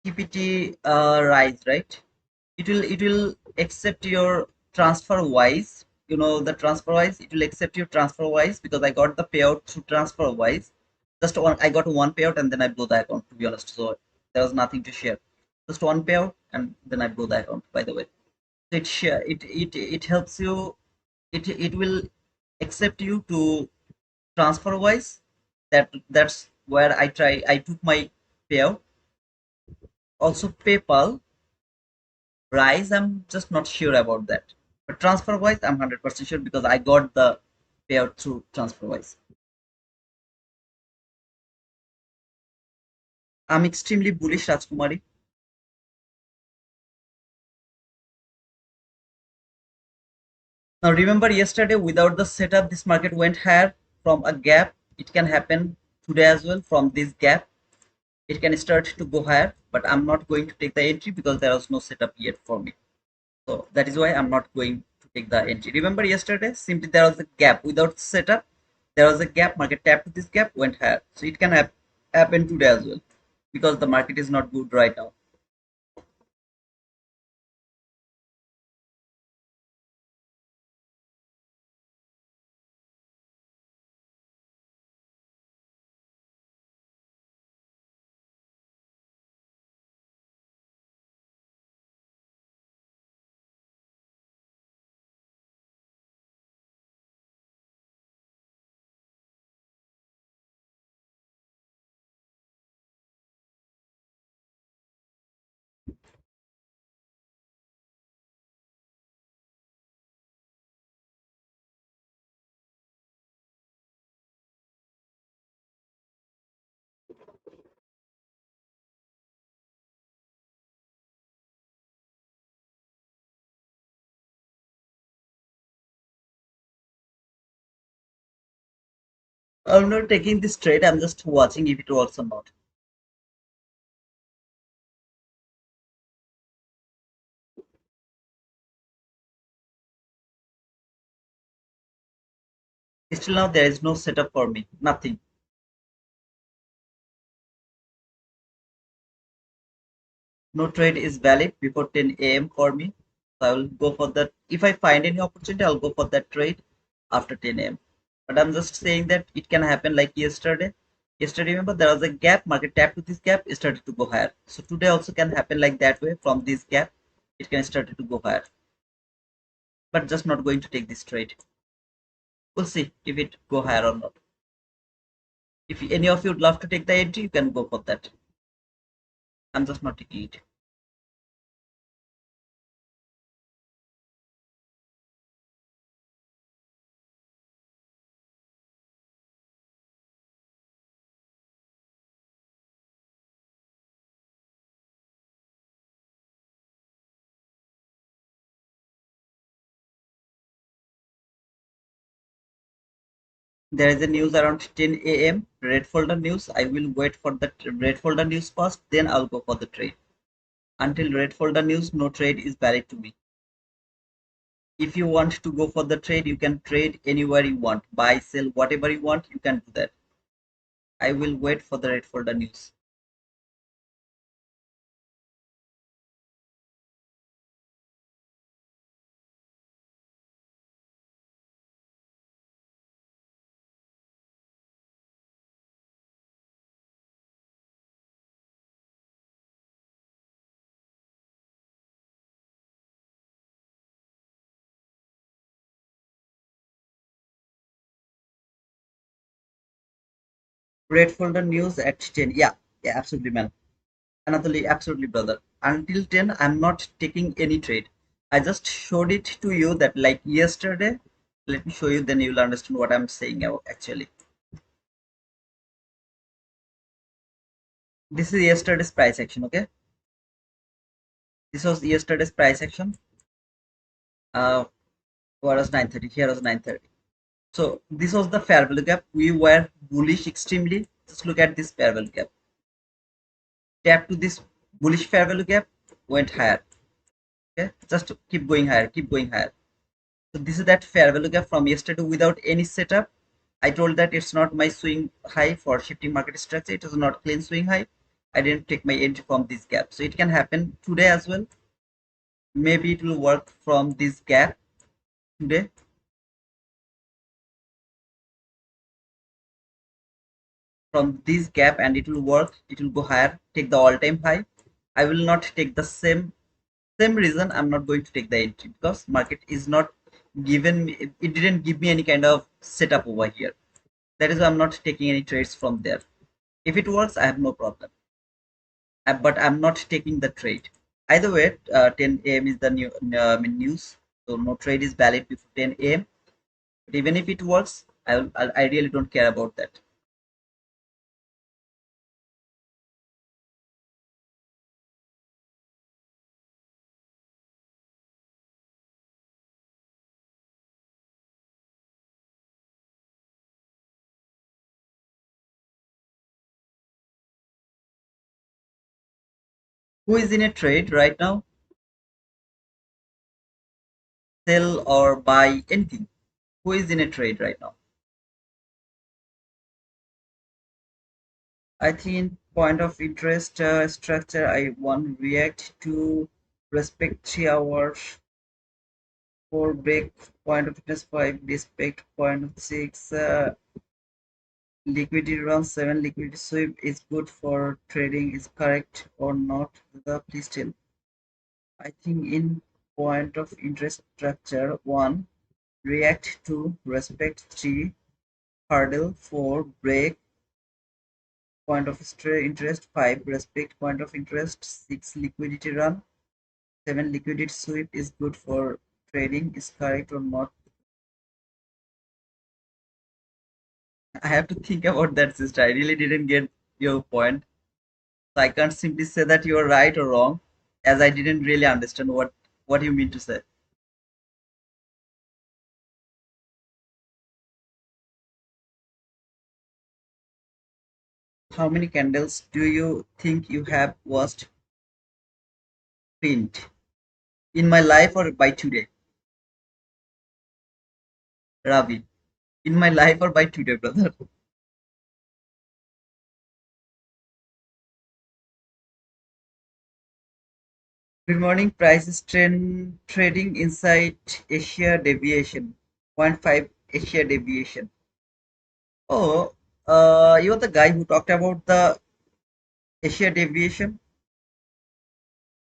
TPT rise, right? It will accept your transfer wise. You know the transfer wise. It will accept your transfer wise because I got the payout through transfer wise. Just one, I got one payout and then I blew the account. To be honest, so there was nothing to share. Just one payout and then I blew the account. By the way, so it helps you. It will accept you to transfer wise. That's where I took my payout. Also PayPal rise, I'm just not sure about that. But transfer wise, I'm 100% sure because I got the payout through transfer wise. I'm extremely bullish, Rajkumari. Now remember yesterday without the setup, this market went higher from a gap. It can happen today as well from this gap. It can start to go higher, but I'm not going to take the entry because there was no setup yet for me. So that is why I'm not going to take the entry. Remember yesterday, simply there was a gap without setup. There was a gap, market tapped to this gap, went higher. So it can happen today as well because the market is not good right now. I'm not taking this trade, I'm just watching if it works or not. Still now there is no setup for me, nothing. No trade is valid before 10 a.m. for me. So I will go for that. If I find any opportunity, I'll go for that trade after 10 a.m. But I'm just saying that it can happen like yesterday. Yesterday, remember, there was a gap, market tapped to this gap, it started to go higher. So today also can happen like that way from this gap, it can start to go higher. But just not going to take this trade. We'll see if it go higher or not. If any of you would love to take the entry, you can go for that. I'm just not taking it. There is a news around 10 a.m. red folder news. I will wait for the red folder news first, then I'll go for the trade. Until red folder news, no trade is valid to me. If you want to go for the trade, you can trade anywhere you want, buy, sell, whatever you want, you can do that. I will wait for the red folder news. Red folder news at 10. Yeah, yeah, absolutely, man. Anatoli, absolutely, brother. Until 10, I'm not taking any trade. I just showed it to you that like yesterday. Let me show you, then you'll understand what I'm saying actually. This is yesterday's price action, okay? This was yesterday's price action. Uh, what was 930? Here was 930. So this was the fair value gap. We were bullish extremely. Just look at this fair value gap. Tap to this bullish fair value gap, went higher. Okay, just keep going higher, keep going higher. So this is that fair value gap from yesterday without any setup. I told that it's not my swing high for shifting market structure. It is not clean swing high. I didn't take my entry from this gap. So it can happen today as well. Maybe it will work from this gap today. From this gap and it will work. It will go higher. Take the all-time high. I will not take the same reason I'm not going to take the entry because market is not given me, it didn't give me any kind of setup over here. That is why I'm not taking any trades from there. If it works, I have no problem. But I'm not taking the trade. Either way, 10 a.m. is the new news, so no trade is valid before 10 a.m. But even if it works, I really don't care about that. Who is in a trade right now? Sell or buy anything? Who is in a trade right now? I think point of interest structure I want react to respect 3 hours for break point of interest 5 respect point of 6 liquidity run 7 liquidity sweep is good for trading is correct or not the please tell. I think in point of interest structure 1 react to respect 3 hurdle 4 break point of interest 5 respect point of interest 6 liquidity run 7 liquidity sweep is good for trading is correct or not. I have to think about that, sister. I really didn't get your point, so I can't simply say that you're right or wrong as I didn't really understand what you mean to say. How many candles do you think you have watched print in my life or by today? Ravi, in my life or by today, brother? Good morning. Prices trend trading inside Asia deviation. 0.5 Asia deviation. Oh, you're the guy who talked about the Asia deviation.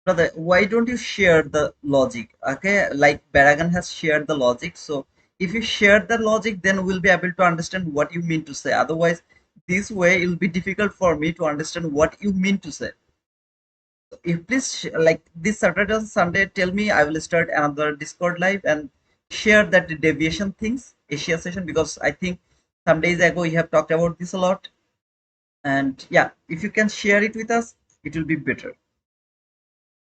Brother, why don't you share the logic? Okay, like Baragan has shared the logic. So if you share the logic, then we'll be able to understand what you mean to say. Otherwise, this way it will be difficult for me to understand what you mean to say. If please like this Saturday or Sunday, tell me I will start another Discord live and share that deviation things, Asia session, because I think some days ago you have talked about this a lot. And yeah, if you can share it with us, it will be better.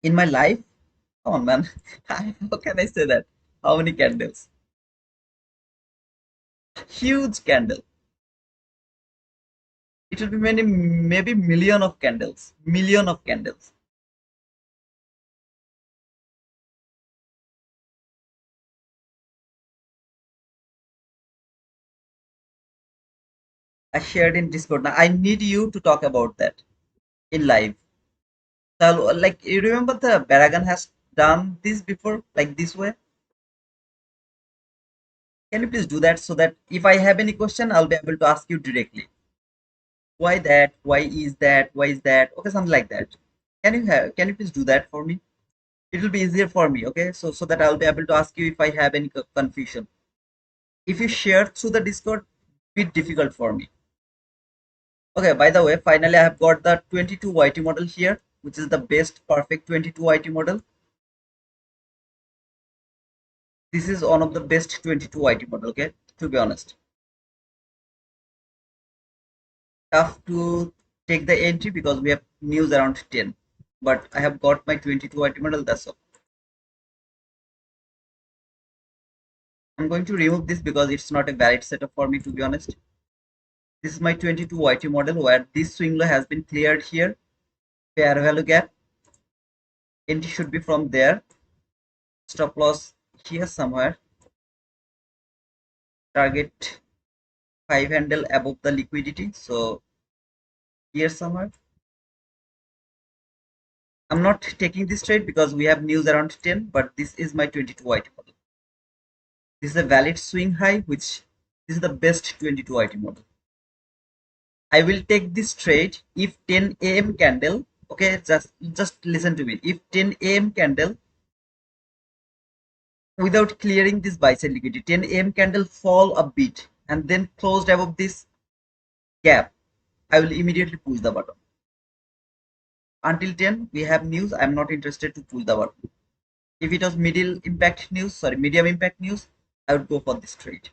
In my life, come on, man. How can I say that? How many candles? Huge candle. It will be many, maybe million of candles. Million of candles. I shared in Discord. Now I need you to talk about that in live. So, like you remember the Baragan has done this before, like this way. Can you please do that so that if I have any question, I'll be able to ask you directly. Why that? Why is that? Why is that? Okay, something like that. Can you please do that for me? It will be easier for me, okay? So that I'll be able to ask you if I have any confusion. If you share through the Discord, bit difficult for me. Okay, by the way, finally I have got the 22 YT model here, which is the best perfect 22 YT model. This is one of the best 22 YT model, okay? To be honest. Tough to take the entry because we have news around 10. But I have got my 22 YT model, that's all. I'm going to remove this because it's not a valid setup for me, to be honest. This is my 22 YT model where this swing low has been cleared here. Fair value gap. Entry should be from there. Stop loss here somewhere. Target 5 handle above the liquidity. So here somewhere. I'm not taking this trade because we have news around 10, but this is my 22 YT model. This is a valid swing high, which this is the best 22 YT model. I will take this trade if 10 a.m. candle. Okay, just listen to me. If 10 a.m. candle without clearing this buy side liquidity, 10 a.m. candle fall a bit and then closed above this gap, I will immediately push the button. Until 10, we have news. I'm not interested to push the button. If it was medium impact news, I would go for this trade.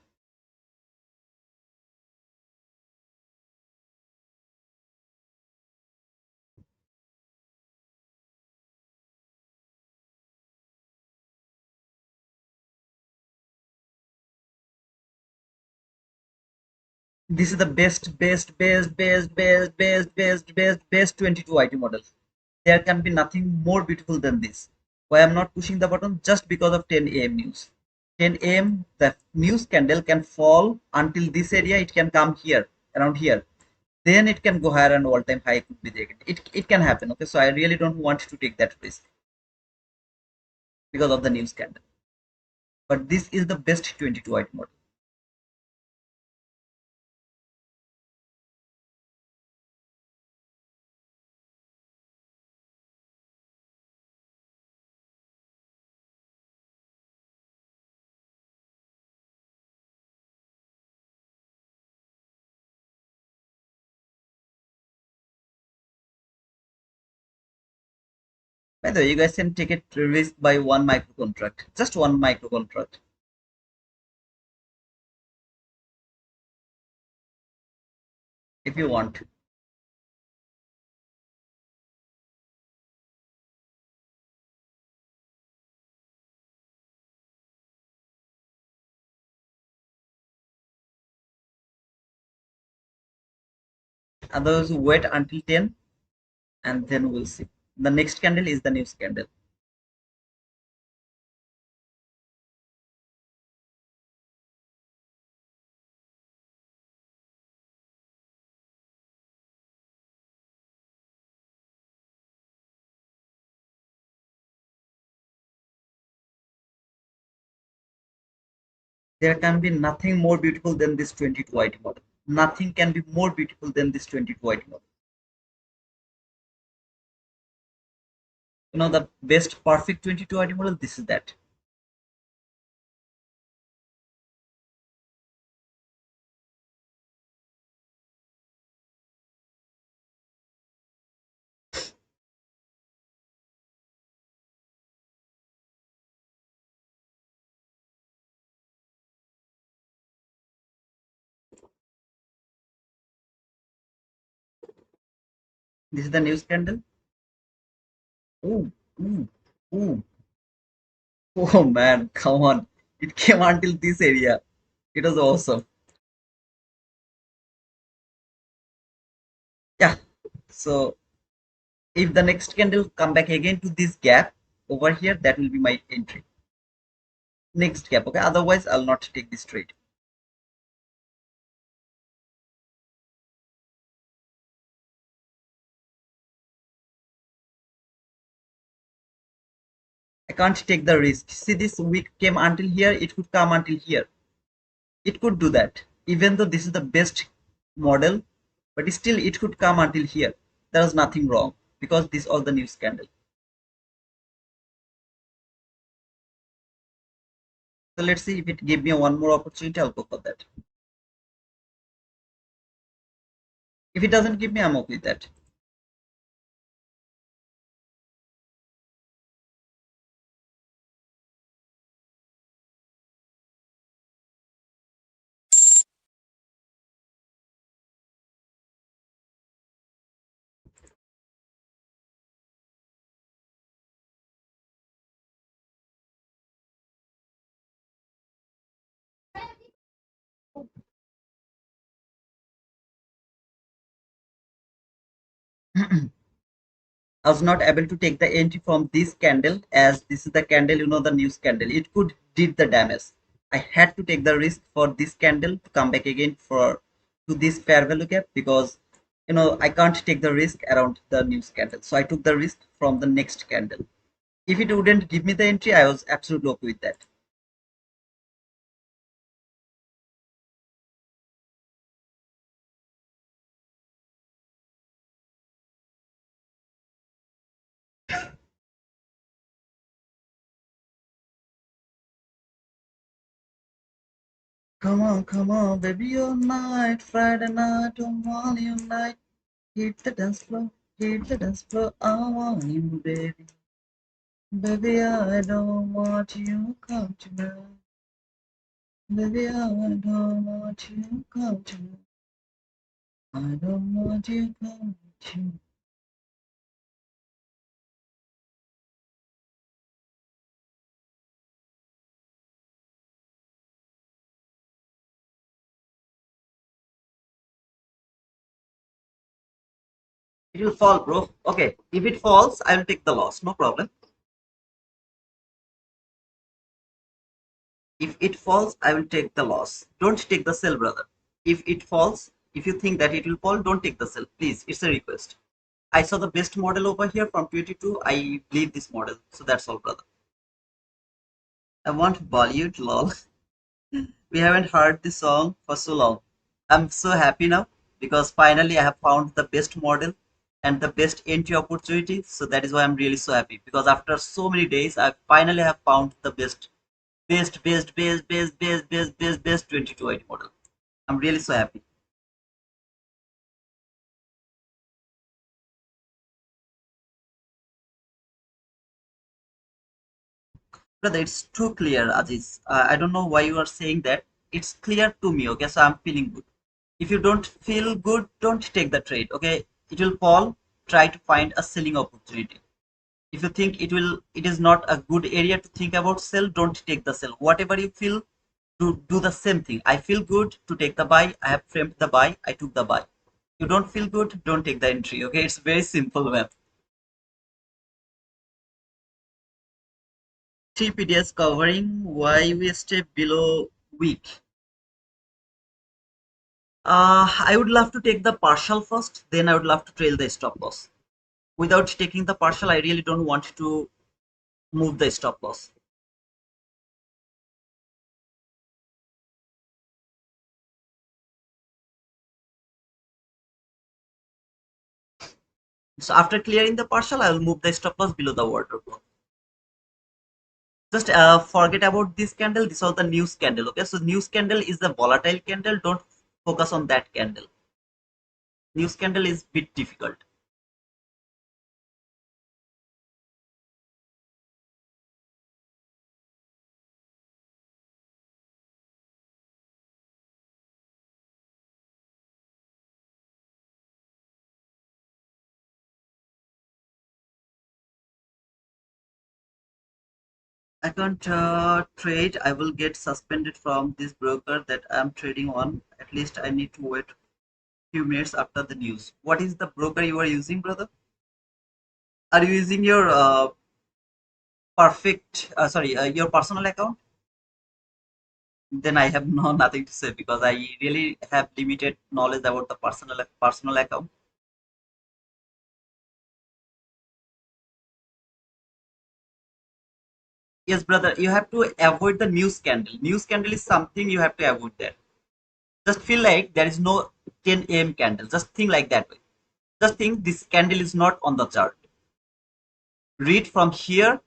This is the best 22 IT model. There can be nothing more beautiful than this. Why I'm not pushing the button? Just because of 10 a.m. news. 10 a.m. the news candle can fall until this area. It can come here, around here. Then it can go higher and all-time high could be there. It can happen. Okay, so I really don't want to take that risk because of the news candle. But this is the best 22 IT model. By the way, you guys can take it risk by one micro contract, just one micro contract, if you want. Others wait until 10 and then we'll see. The next candle is the news candle. There can be nothing more beautiful than this 22 IT model. Nothing can be more beautiful than this 22 IT model. You know the best perfect 22 IT model? This is that. This is the news candle. Ooh, ooh, ooh. Oh man, come on. It came until this area. It was awesome. Yeah. So if the next candle come back again to this gap over here, that will be my entry. Next gap, okay? Otherwise, I'll not take this trade. I can't take the risk. See, this wick came until here, it could come until here. It could do that. Even though this is the best model, but still it could come until here. There was nothing wrong because this was the news scandal. So let's see if it gave me one more opportunity, I'll go for that. If it doesn't give me, I'm okay with that. I was not able to take the entry from this candle, as this is the candle, the news candle. It could did the damage. I had to take the risk for this candle to come back again for to this fair value gap, because I can't take the risk around the news candle. So I took the risk from the next candle. If it wouldn't give me the entry, I was absolutely okay with that. Come on, baby, all night, Friday night, on volume night. Hit the dance floor, hit the dance floor. I want you, baby. Baby, I don't want you come tonight. Baby, I don't want you come tonight. I don't want you come tonight. It will fall, bro. Okay, if it falls, I will take the loss. No problem. If it falls, I will take the loss. Don't take the sell, brother. If it falls, if you think that it will fall, don't take the sell. Please, it's a request. I saw the best model over here from 22. I believe this model. So that's all, brother. I want Bollywood, lol. We haven't heard this song for so long. I'm so happy now because finally I have found the best model and the best entry opportunity. So that is why I'm really so happy, because after so many days, I finally have found the best 2280 model. I'm really so happy. Brother, it's too clear, Aziz. I don't know why you are saying that. It's clear to me, okay? So I'm feeling good. If you don't feel good, don't take the trade, okay? It will fall. Try to find a selling opportunity. If you think it is not a good area to think about sell, don't take the sell. Whatever you feel, do the same thing. I feel good to take the buy. I have framed the buy. I took the buy. You don't feel good, don't take the entry, okay? It's very simple, man. 3 PDS covering why we stay below week. I would love to take the partial first, then I would love to trail the stop loss. Without taking the partial, I really don't want to move the stop loss. So after clearing the partial, I will move the stop loss below the water. Just forget about this candle. This was the news candle. Okay, so news candle is the volatile candle. Don't focus on that candle. News candle is bit difficult. I can't trade. I will get suspended from this broker that I'm trading on. At least I need to wait few minutes after the news. What is the broker you are using, brother? Are you using your your personal account? Then I have no nothing to say, because I really have limited knowledge about the personal account. Yes, brother, you have to avoid the news scandal. News scandal is something you have to avoid that. Just feel like there is no 10 a.m. candle. Just think like that way. Just think this candle is not on the chart. Read from here,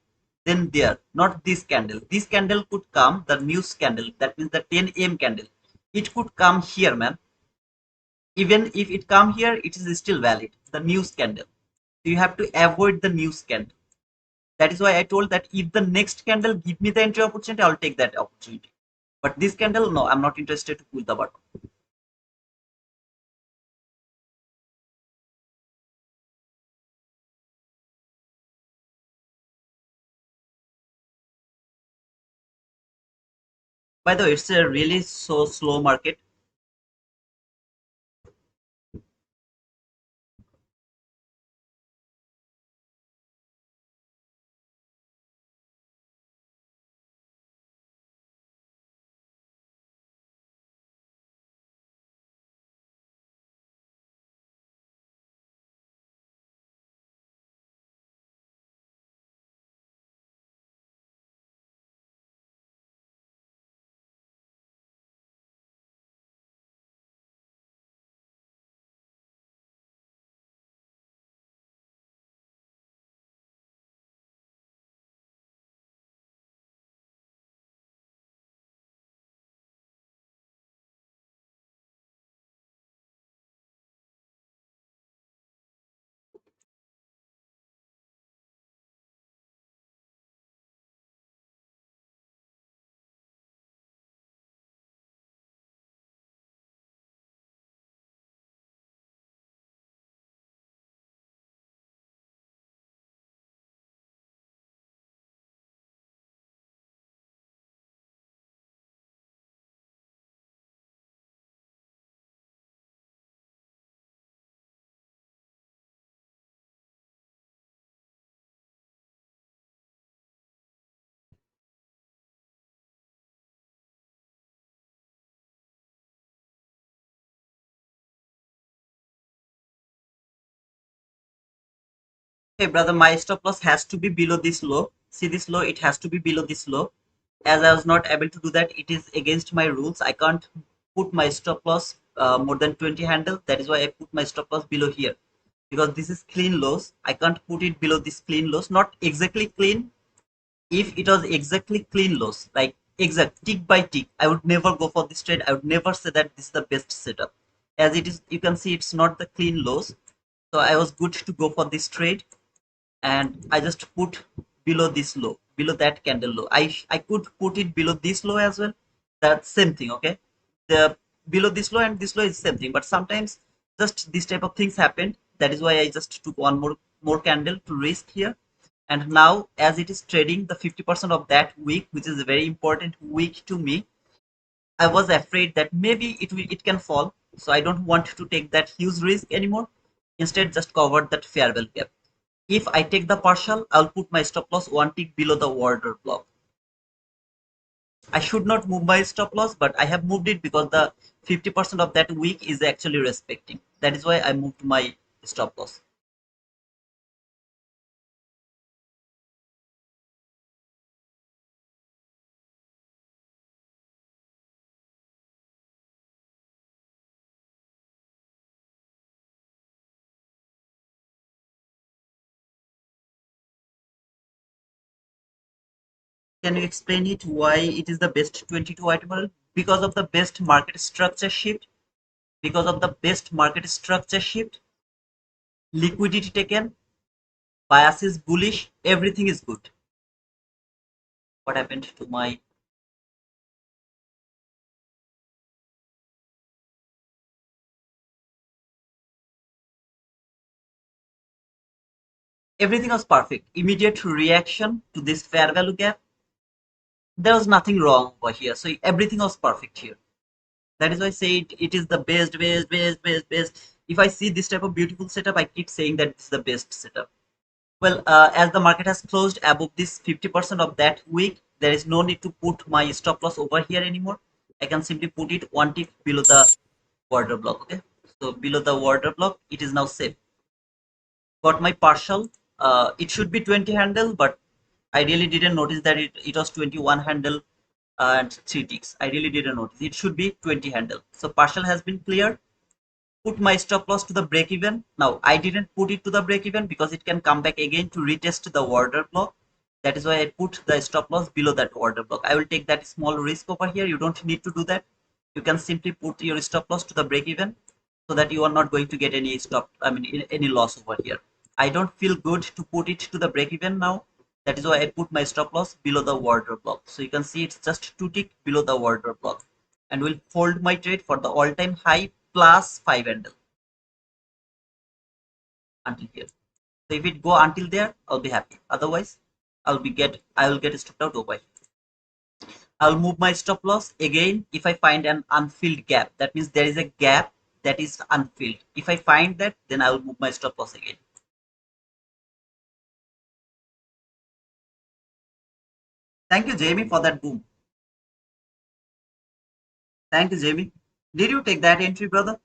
then there. Not this candle. This candle could come, the news candle, that means the 10 a.m. candle. It could come here, man. Even if it come here, it is still valid. The news candle. You have to avoid the news candle. That is why I told that if the next candle give me the entry opportunity, I'll take that opportunity. But this candle, no, I'm not interested to pull the button. By the way, it's a really so slow market. Hey brother, my stop loss has to be below this low. See this low, it has to be below this low. As I was not able to do that, it is against my rules. I can't put my stop loss more than 20 handle. That is why I put my stop loss below here. Because this is clean lows. I can't put it below this clean lows. Not exactly clean. If it was exactly clean lows, like exact tick by tick, I would never go for this trade. I would never say that this is the best setup. As it is, you can see it's not the clean lows. So I was good to go for this trade, and I just put below this low, below that candle low. I could put it below this low as well. That's same thing, okay? The below this low and this low is same thing, but sometimes just this type of things happen. That is why I just took one more candle to risk here. And now, as it is trading the 50% of that week, which is a very important week to me, I was afraid that maybe it can fall. So I don't want to take that huge risk anymore. Instead, just cover that fair value gap. If I take the partial, I'll put my stop loss one tick below the order block. I should not move my stop loss, but I have moved it because the 50% of that week is actually respecting. That is why I moved my stop loss. Can you explain it why it is the best 22 item? Because of the best market structure shift, because of the best market structure shift, liquidity taken, bias is bullish, everything is good. What happened to my, everything was perfect. Immediate reaction to this fair value gap. There was nothing wrong over here. So everything was perfect here. That is why I say it is the best. If I see this type of beautiful setup, I keep saying that it's the best setup. Well, as the market has closed above this 50% of that week, there is no need to put my stop loss over here anymore. I can simply put it one tick below the order block. Okay, so below the order block, it is now safe. Got my partial. It should be 20 handle, but I really didn't notice that it was 21 handle and 3 ticks. I really didn't notice. It should be 20 handle. So partial has been cleared. Put my stop loss to the break even. Now I didn't put it to the break even because it can come back again to retest the order block. That is why I put the stop loss below that order block. I will take that small risk over here. You don't need to do that. You can simply put your stop loss to the break even so that you are not going to get any any loss over here. I don't feel good to put it to the break even now. That is why I put my stop loss below the order block. So you can see it's just 2 tick below the order block, and will fold my trade for the all-time high plus 5 handle until here. So if it go until there, I'll be happy. Otherwise, I will get stopped out over here. I'll move my stop loss again if I find an unfilled gap. That means there is a gap that is unfilled. If I find that, then I will move my stop loss again. Thank you, Jamie, for that boom. Thank you, Jamie. Did you take that entry, brother?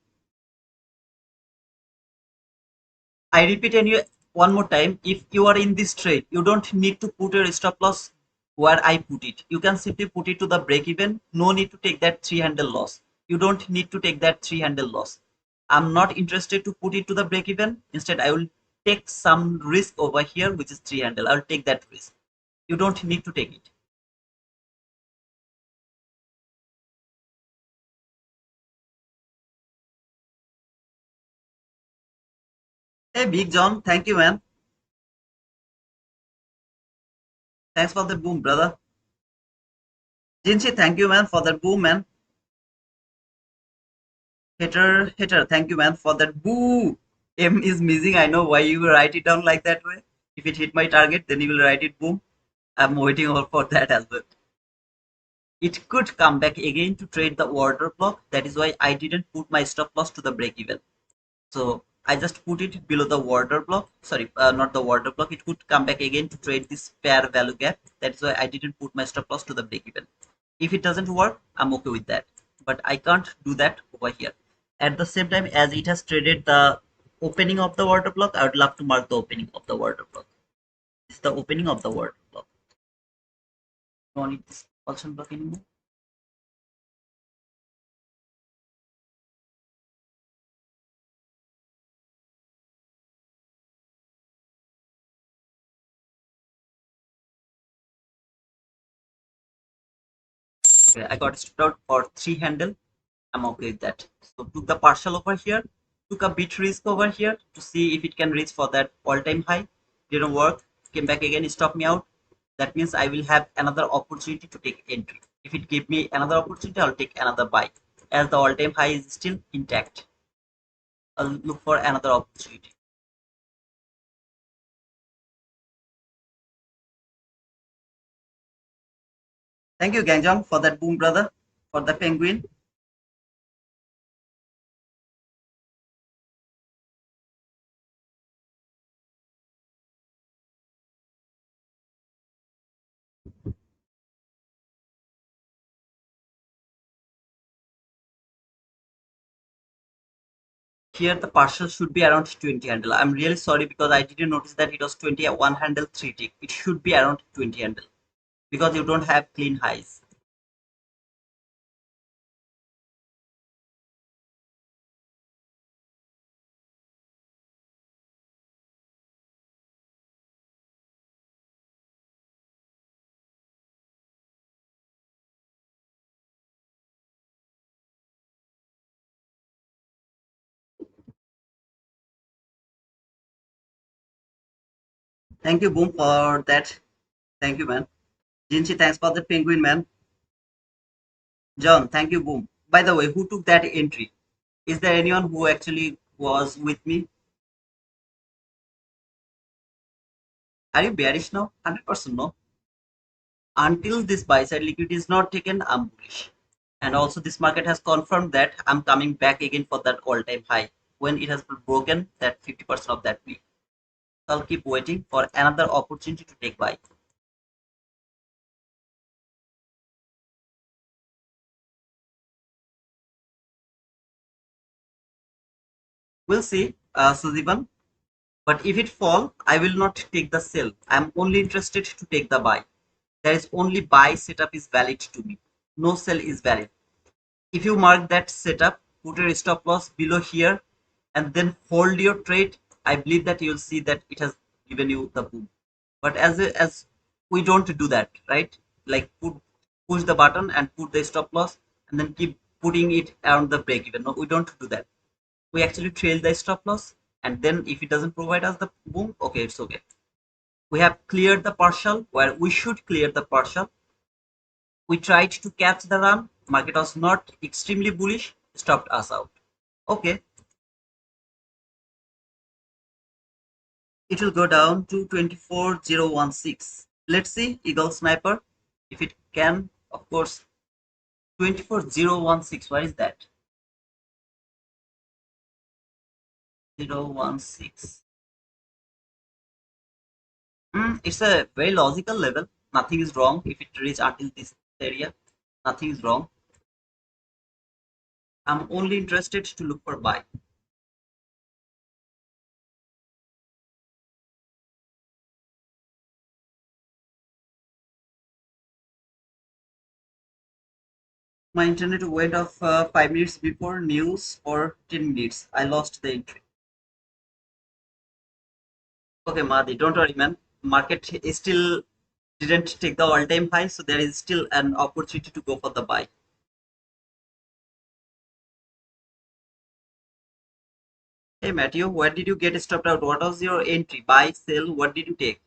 I repeat you one more time. If you are in this trade, you don't need to put your stop loss where I put it. You can simply put it to the break even. No need to take that 3 handle loss. You don't need to take that 3 handle loss. I'm not interested to put it to the break even. Instead, I will take some risk over here, which is 3 handle. I'll take that risk. You don't need to take it. Hey, Big John. Thank you, man. Thanks for the boom, brother. Jinchi, thank you, man, for the boom, man. Hater, thank you, man, for that. Boo! M is missing. I know why you will write it down like that way. If it hit my target, then you will write it boom. I'm waiting for that as well. It could come back again to trade the order block. That is why I didn't put my stop loss to the break even. So I just put it below the order block. Sorry, not the order block. It could come back again to trade this fair value gap. That is why I didn't put my stop loss to the break even. If it doesn't work, I'm okay with that. But I can't do that over here. At the same time, as it has traded the opening of the water block. I would love to mark the opening of the water block. This is the opening of the water block. Don't need this expulsion block anymore. Okay, I got stripped out for 3 handle. I'm okay with that. So took the partial over here, took a bit risk over here to see if it can reach for that all-time high. Didn't work. Came back again, stopped me out. That means I will have another opportunity to take entry. If it give me another opportunity, I'll take another buy. As the all-time high is still intact, I'll look for another opportunity. Thank you, Gangjong, for that boom, brother, for the penguin. Here the partial should be around 20 handle. I'm really sorry because I didn't notice that it was 20 at one handle, 3 tick. It should be around 20 handle because you don't have clean highs. Thank you, Boom, for that. Thank you, man. Jinchi, thanks for the penguin, man. John, thank you, Boom. By the way, who took that entry? Is there anyone who actually was with me? Are you bearish now? 100% no. Until this buy side liquidity is not taken, I'm bullish. And also, this market has confirmed that I'm coming back again for that all-time high when it has broken that 50% of that week. So I'll keep waiting for another opportunity to take buy. We'll see, Suziban. But if it fall, I will not take the sell. I'm only interested to take the buy. There is only buy setup is valid to me. No sell is valid. If you mark that setup, put your stop loss below here, and then hold your trade, I believe that you'll see that it has given you the boom. But as we don't do that, right? Like push the button and put the stop loss, and then keep putting it around the break even. No, we don't do that. We actually trail the stop loss, and then if it doesn't provide us the boom, okay, it's okay. We have cleared the partial where we should clear the partial. We tried to catch the run. Market was not extremely bullish, stopped us out. Okay, it will go down to 24016. Let's see, Eagle Sniper, if it can, of course. 24016, what is that? 016. It's a very logical level. Nothing is wrong if it reaches until this area. Nothing is wrong. I'm only interested to look for buy. My internet went off 5 minutes before news for 10 minutes. I lost the entry. Okay, Madi, don't worry, man. Market is still didn't take the all-time high, so there is still an opportunity to go for the buy. Hey, Matthew, where did you get stopped out? What was your entry? Buy, sell, what did you take?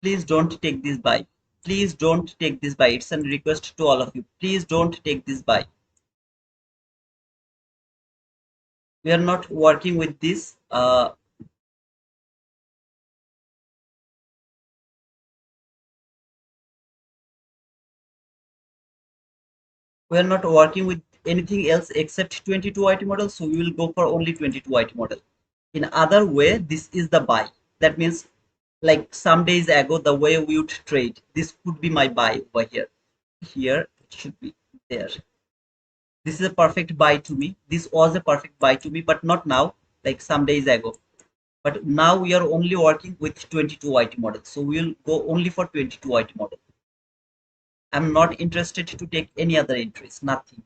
Please don't take this buy. Please don't take this buy. It's a request to all of you. Please don't take this buy. We are not working with this. We are not working with anything else except 22 IT model, so we will go for only 22 IT model. In other way, this is the buy. That means like some days ago, the way we would trade, this could be my buy over here. Here it should be there. This is a perfect buy to me. This was a perfect buy to me, but not now, like some days ago. But now we are only working with 22 IT model. So we will go only for 22 IT model. I'm not interested to take any other entries, nothing.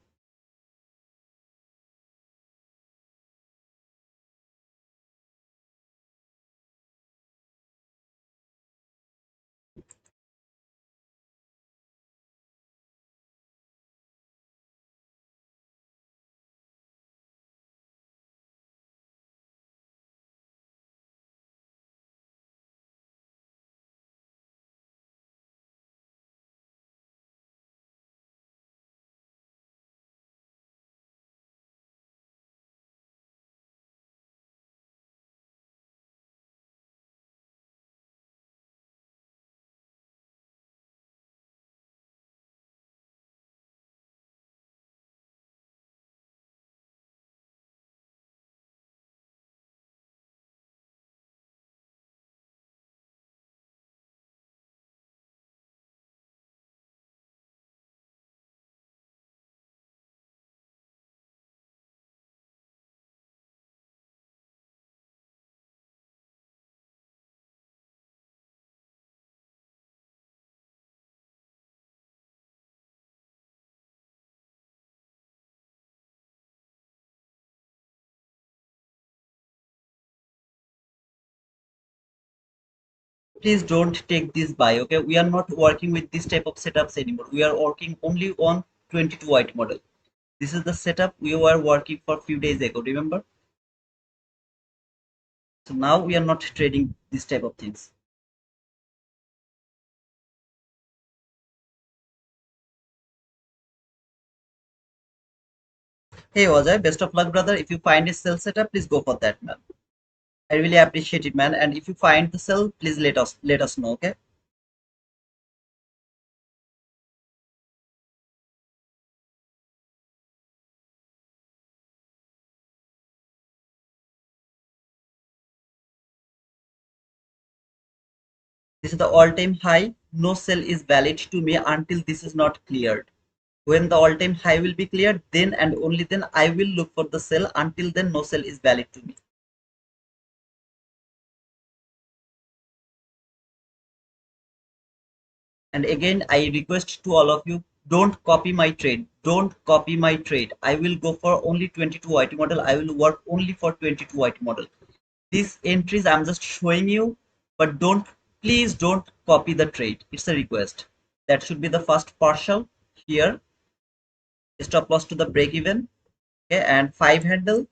Please don't take this buy, okay? We are not working with this type of setups anymore. We are working only on 22 white model. This is the setup we were working for a few days ago, remember? So now we are not trading this type of things. Hey Ojay, best of luck, brother. If you find a sell setup, please go for that, man. I really appreciate it, man. And if you find the sell, please let us know, okay? This is the all-time high. No sell is valid to me until this is not cleared. When the all-time high will be cleared, then and only then I will look for the sell. Until then, no sell is valid to me. And again, I request to all of you, don't copy my trade. Don't copy my trade. I will go for only 22 IT model. I will work only for 22 IT model. These entries I'm just showing you, but please don't copy the trade. It's a request. That should be the first partial here. Stop loss to the break even. Okay, and 5 handle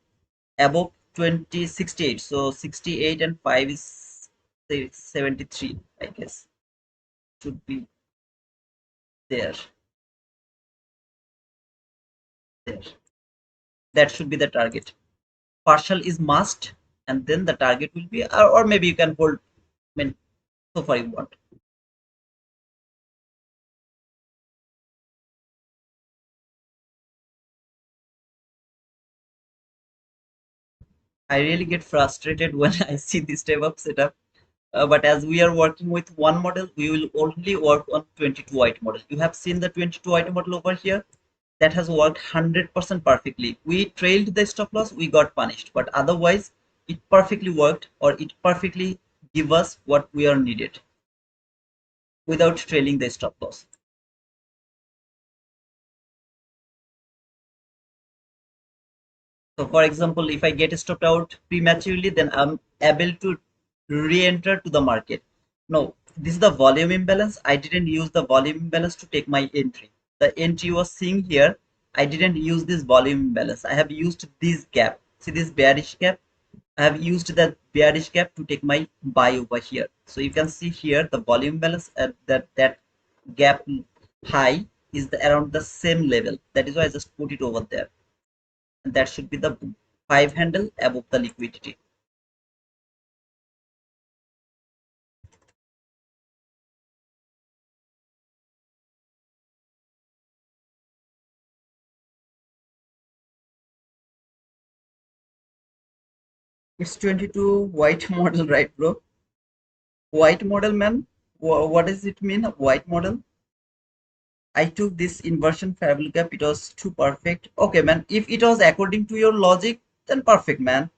above 2068. So 68 and 5 is 73, I guess. Should be there. There. That should be the target. Partial is must, and then the target will be, or maybe you can hold, I mean, so far you want. I really get frustrated when I see this type of setup. But as we are working with one model, we will only work on 22 white model. You have seen the 22 white model over here. That has worked 100% perfectly. We trailed the stop loss, we got punished, but otherwise it perfectly worked, or it perfectly give us what we are needed without trailing the stop loss. So for example, if I get stopped out prematurely, then I'm able to re-enter to the market. No, this is the volume imbalance. I didn't use the volume imbalance to take my entry. The entry you was seeing here, I didn't use this volume imbalance. I have used this gap. See this bearish gap? I have used that bearish gap to take my buy over here. So you can see here the volume balance at that gap high is around the same level. That is why I just put it over there. And that should be the 5 handle above the liquidity. It's 22 white model, right, bro? White model, man. What does it mean? A white model? I took this inversion parabolic gap. It was too perfect. Okay, man. If it was according to your logic, then perfect, man.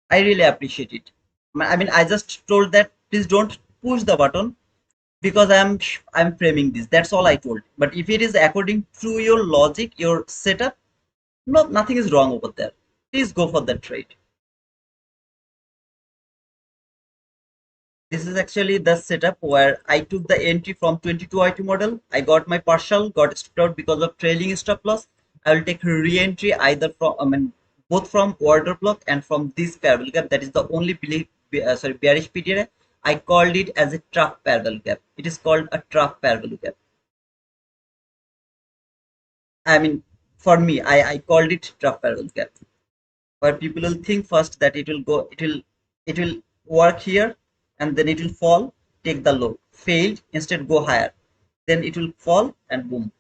I really appreciate it. I mean, I just told that please don't push the button because I'm framing this. That's all I told. But if it is according to your logic, your setup, no, nothing is wrong over there. Please go for that trade. This is actually the setup where I took the entry from 22 IT model. I got my partial, got stopped out because of trailing stop loss. I will take re-entry either from, I mean, both from order block and from this parallel gap. That is the only bearish PDA. I called it as a trough parallel gap. It is called a trough parallel gap. I mean, for me, I called it trough parallel gap. Where people will think first that it will work here and then it will fall, take the low, failed, instead go higher, then it will fall and boom.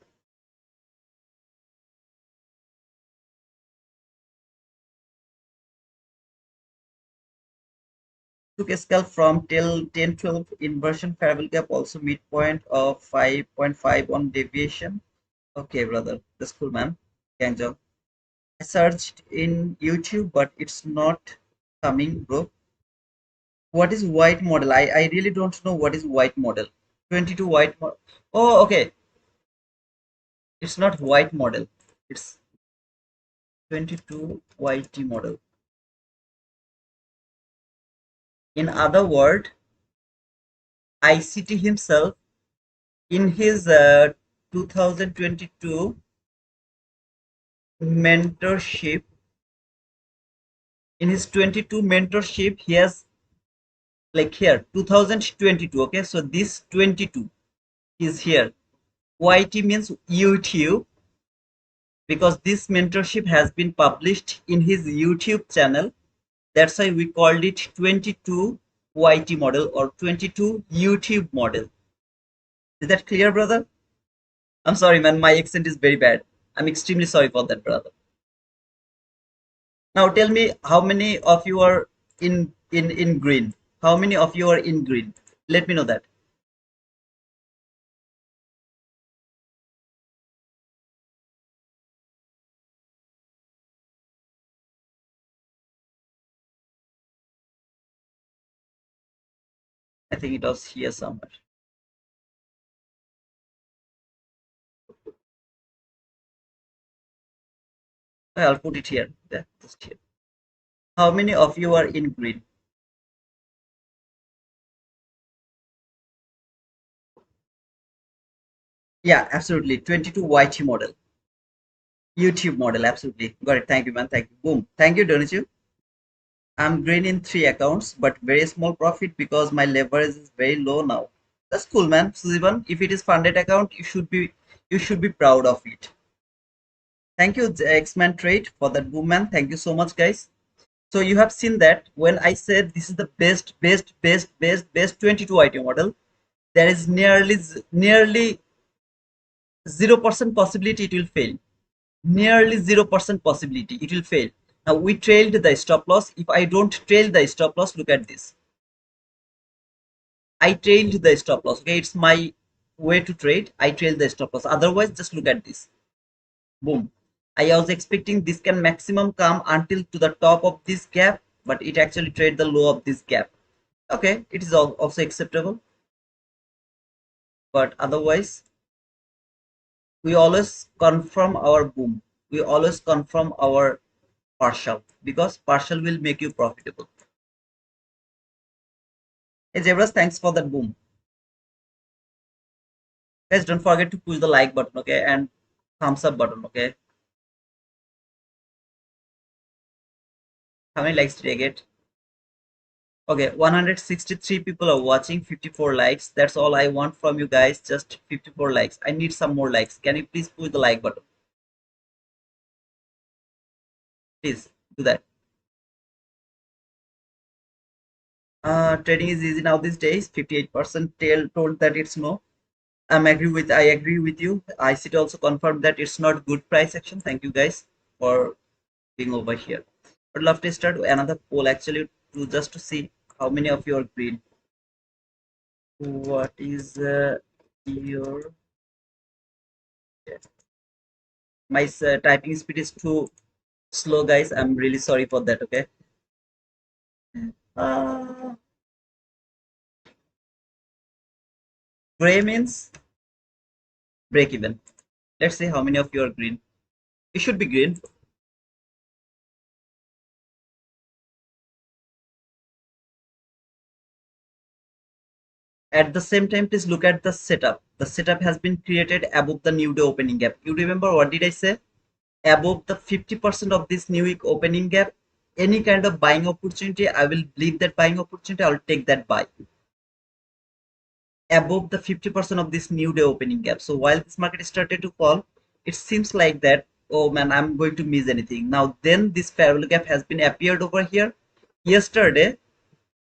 Took a scalp from till 10-12 inversion parallel gap, also midpoint of 5.5 on deviation. Okay, brother, that's cool, man. Gang job. I searched in YouTube, but it's not coming, bro. What is white model? I really don't know what is white model. 22 white model. Oh, okay. It's not white model. It's 22 YT model. In other word, ICT himself in his 2022 mentorship, in his 22 mentorship, he has like here 2022. Okay, so this 22 is here. YT means YouTube because this mentorship has been published in his YouTube channel. That's why we called it 22 YT model or 22 YouTube model. Is that clear, brother? I'm sorry, man. My accent is very bad. I'm extremely sorry for that, brother. Now tell me how many of you are in green? How many of you are in green? Let me know that. I think it was here somewhere. I'll put it here. Yeah, just here. How many of you are in green? Yeah, absolutely. 22 YT model. YouTube model, absolutely. Got it. Thank you, man. Thank you. Boom. Thank you, Donichu. I'm green in 3 accounts, but very small profit because my leverage is very low now. That's cool, man. Suzivan, if it is funded account, you should be proud of it. Thank you, X-Man Trade, for that boom, man. Thank you so much, guys. So you have seen that when I said this is the best 22 item model, there is nearly 0% possibility it will fail. Nearly 0% possibility it will fail. Now we trailed the stop loss. If I don't trail the stop loss, look at this. I trailed the stop loss. Okay, it's my way to trade. I trail the stop loss. Otherwise, just look at this. Boom. I was expecting this can maximum come until to the top of this gap, but it actually trade the low of this gap. Okay, it is also acceptable. But otherwise, we always confirm our boom. We always confirm our partial because partial will make you profitable. Hey Zebras, thanks for that boom. Guys, don't forget to push the like button, okay, and thumbs up button, okay. How many likes did I get? Okay, 163 people are watching, 54 likes. That's all I want from you guys, just 54 likes. I need some more likes. Can you please push the like button? Please do that. Trading is easy now these days. 58% told that it's no. I agree with you. ICT also confirmed that it's not good price action. Thank you guys for being over here. I'd love to start another poll actually to just to see how many of you are green. What is your my typing speed is too slow, guys. I'm really sorry for that. Okay. Uh, Gray means break even. Let's see how many of you are green. You should be green. At the same time, please look at the setup. The setup has been created above the new day opening gap. You remember what did I say? Above the 50% of this new week opening gap, any kind of buying opportunity, I will leave that buying opportunity. I'll take that buy above the 50% of this new day opening gap. So while this market started to fall, it seems like that, oh man, I'm going to miss anything. Now then this fair value gap has been appeared over here. Yesterday,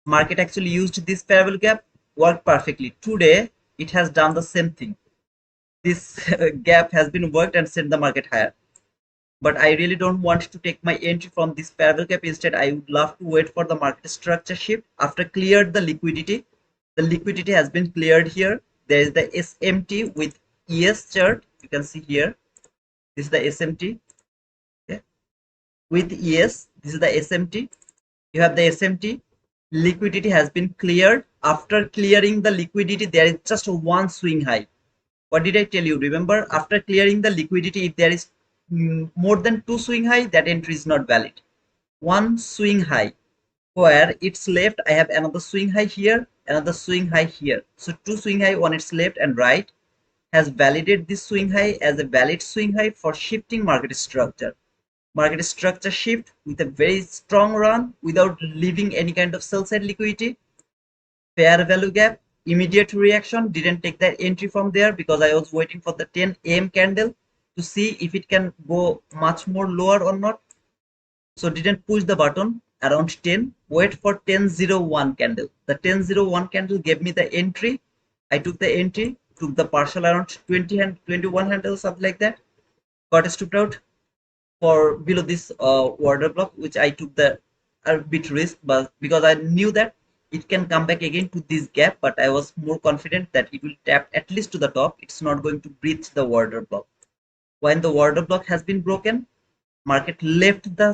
market actually used this fair value gap, worked perfectly. Today, it has done the same thing. This gap has been worked and sent the market higher. But I really don't want to take my entry from this parallel gap. Instead, I would love to wait for the market structure shift. After cleared the liquidity has been cleared here. There is the SMT with ES chart. You can see here. This is the SMT. Okay. With ES, this is the SMT. You have the SMT. Liquidity has been cleared. After clearing the liquidity, there is just one swing high. What did I tell you? Remember, after clearing the liquidity, if there is more than two swing high, that entry is not valid. One swing high where it's left, I have another swing high here, another swing high here. So two swing high on its left and right has validated this swing high as a valid swing high for shifting market structure. Market structure shift with a very strong run without leaving any kind of sell side liquidity. Fair value gap, immediate reaction, didn't take that entry from there because I was waiting for the 10 AM candle to see if it can go much more lower or not. So didn't push the button around 10, wait for 1001 candle. The 1001 candle gave me the entry. I took the entry, took the partial around 20 and 21 handle, something like that. Got stopped out for below this order block, which I took the a bit risk, but because I knew that it can come back again to this gap, but I was more confident that it will tap at least to the top. It's not going to breach the order block. When the order block has been broken, market left the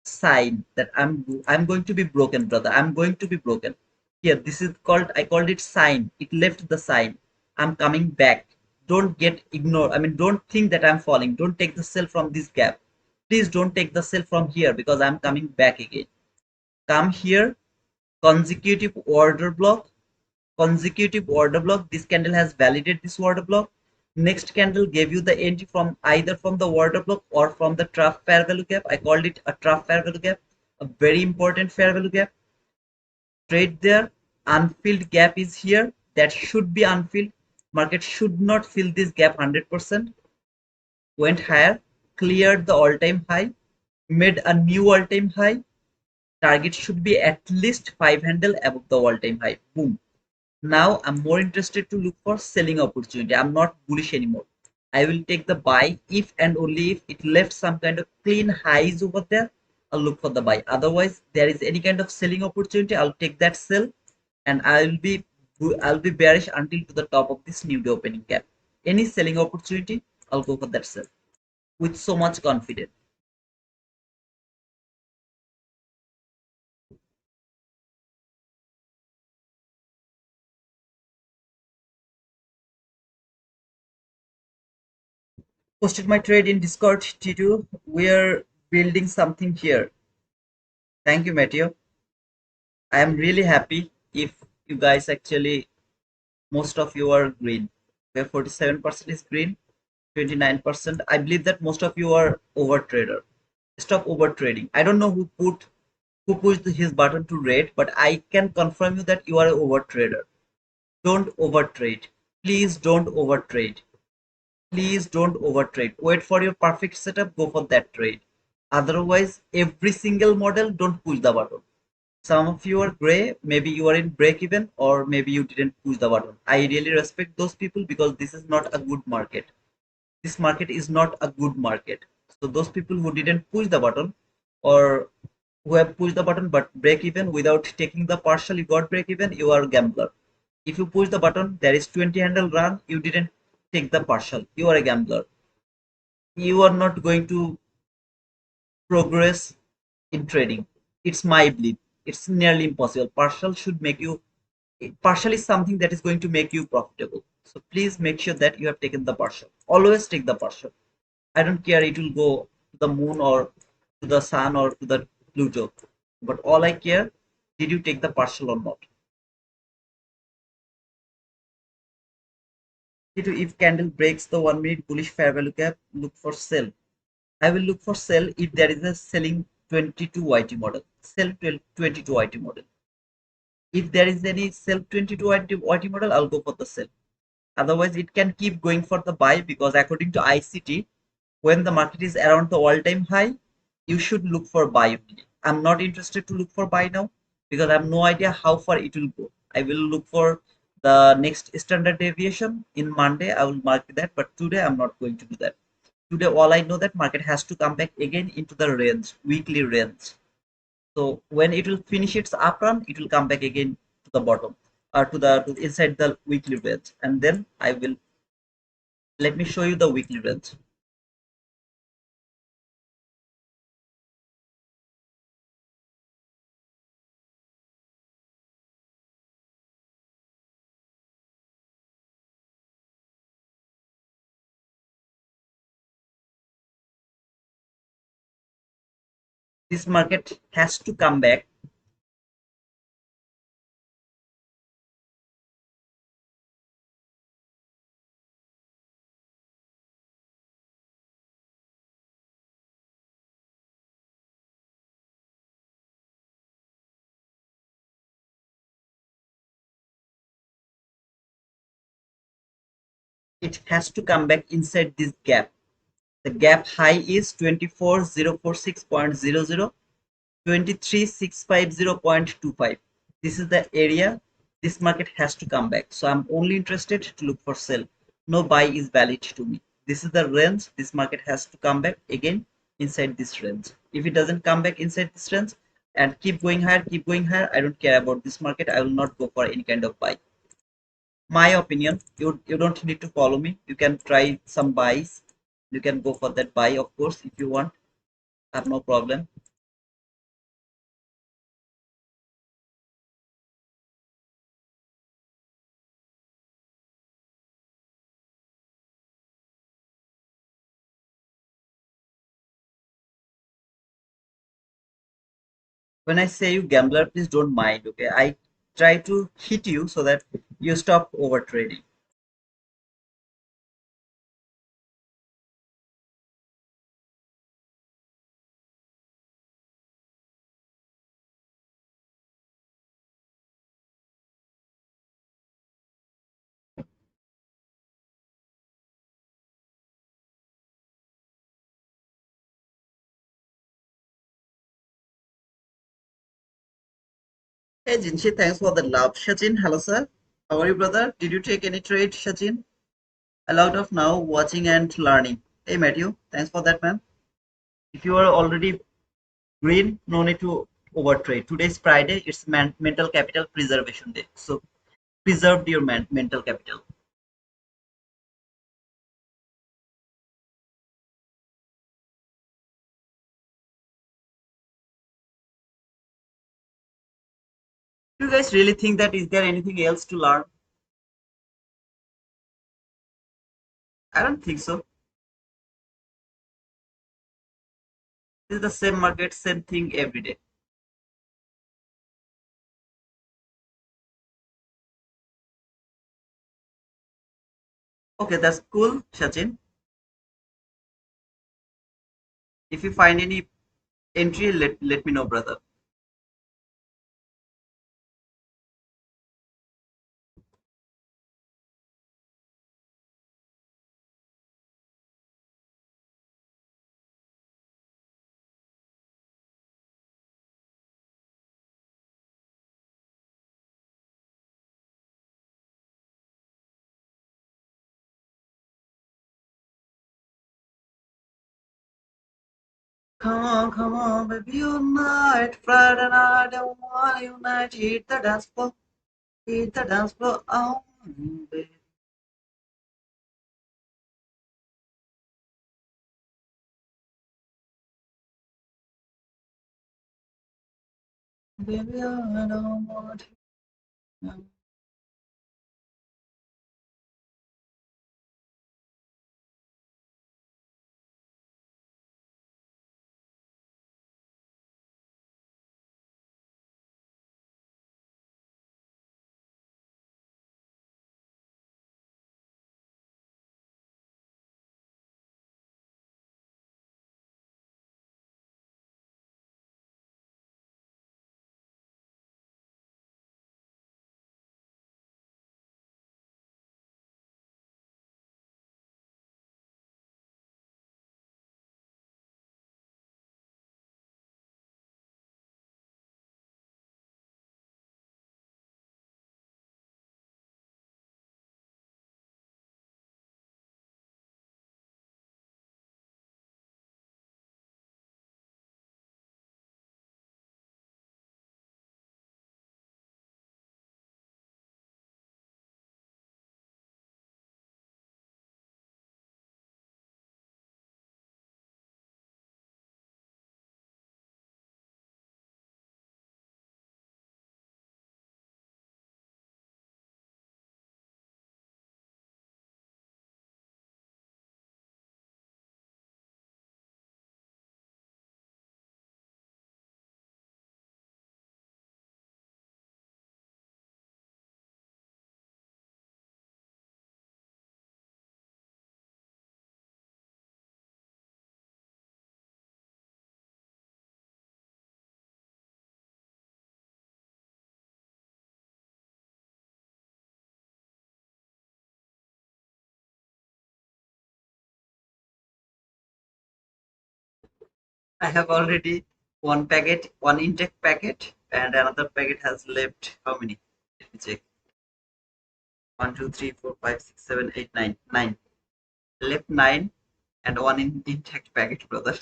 sign that I'm going to be broken, brother. I'm going to be broken. Here, this is called, I called it sign. It left the sign. I'm coming back. Don't get ignored. I mean, don't think that I'm falling. Don't take the sell from this gap. Please don't take the sell from here because I'm coming back again. Come here, consecutive order block, consecutive order block. This candle has validated this order block. Next candle gave you the entry from either from the order block or from the trough fair value gap. I called it a trough fair value gap, a very important fair value gap. Trade there. Unfilled gap is here. That should be unfilled. Market should not fill this gap 100%. Went higher, cleared the all-time high, made a new all-time high. Target should be at least 5 handle above the all-time high. Boom. Now I'm more interested to look for selling opportunity. I'm not bullish anymore. I will take the buy if and only if it left some kind of clean highs over there. I'll look for the buy. Otherwise, there is any kind of selling opportunity, I'll take that sell, and I'll be bearish until to the top of this new day opening gap. Any selling opportunity, I'll go for that sell with so much confidence. Posted my trade in Discord T2. We're building something here. Thank you, Matthew. I am really happy if you guys actually, most of you are green. Where 47% is green, 29%. I believe that most of you are over trader. Stop over trading. I don't know who pushed his button to red, but I can confirm you that you are an over trader. Don't over trade. Please don't over trade. Please don't over trade. Wait for your perfect setup, go for that trade. Otherwise, every single model, don't push the button. Some of you are gray, maybe you are in break even, or maybe you didn't push the button. I really respect those people because this is not a good market. This market is not a good market. So those people who didn't push the button, or who have pushed the button but break even without taking the partial, you got break even, you are a gambler. If you push the button, there is 20 handle run, you didn't take the partial, you are a gambler. You are not going to progress in trading. It's my belief. It's nearly impossible. Partial should make you, partial is something that is going to make you profitable. So please make sure that you have taken the partial. Always take the partial. I don't care it will go to the moon or to the sun or to the Pluto. But all I care, did you take the partial or not? If candle breaks the 1 minute bullish fair value gap, look for sell. I will look for sell if there is a selling 22 YT model. Sell 22 YT model. If there is any sell 22 YT model, I'll go for the sell. Otherwise, it can keep going for the buy because according to ICT, when the market is around the all-time high, you should look for buy only. I'm not interested to look for buy now because I have no idea how far it will go. I will look for the next standard deviation in Monday. I will mark that, but today I'm not going to do that. Today, all I know that market has to come back again into the range, weekly range. So when it will finish its up run, it will come back again to the bottom or to inside the weekly range, and then I will let me show you the weekly range. This market has to come back. It has to come back inside this gap. The gap high is 24046.00, 23650.25. This is the area this market has to come back. So I'm only interested to look for sell. No buy is valid to me. This is the range this market has to come back again inside this range. If it doesn't come back inside this range and keep going higher, I don't care about this market. I will not go for any kind of buy. My opinion, you don't need to follow me. You can try some buys. You can go for that buy, of course, if you want. I have no problem. When I say you gambler, please don't mind. Okay, I try to hit you so that you stop over trading. Hey Jinshi, thanks for the love. Shachin, hello sir. How are you, brother? Did you take any trade, Shachin? A lot of now watching and learning. Hey Matthew, thanks for that, man. If you are already green, no need to overtrade. Today is Friday. It's mental capital preservation day. So preserve your mental capital. Do you guys really think that is there anything else to learn? I don't think so. It's the same market, same thing every day. Okay, that's cool, Sachin. If you find any entry, let me know, brother. Come on, baby, unite. Friday night, I want you unite. Hit the dance floor, oh, baby. Baby, I don't want you. I have already one packet, one intake packet, and another packet has left. How many? Let me check. One, two, three, four, five, six, seven, eight, nine. Nine. Left nine and one in intact packet, brother.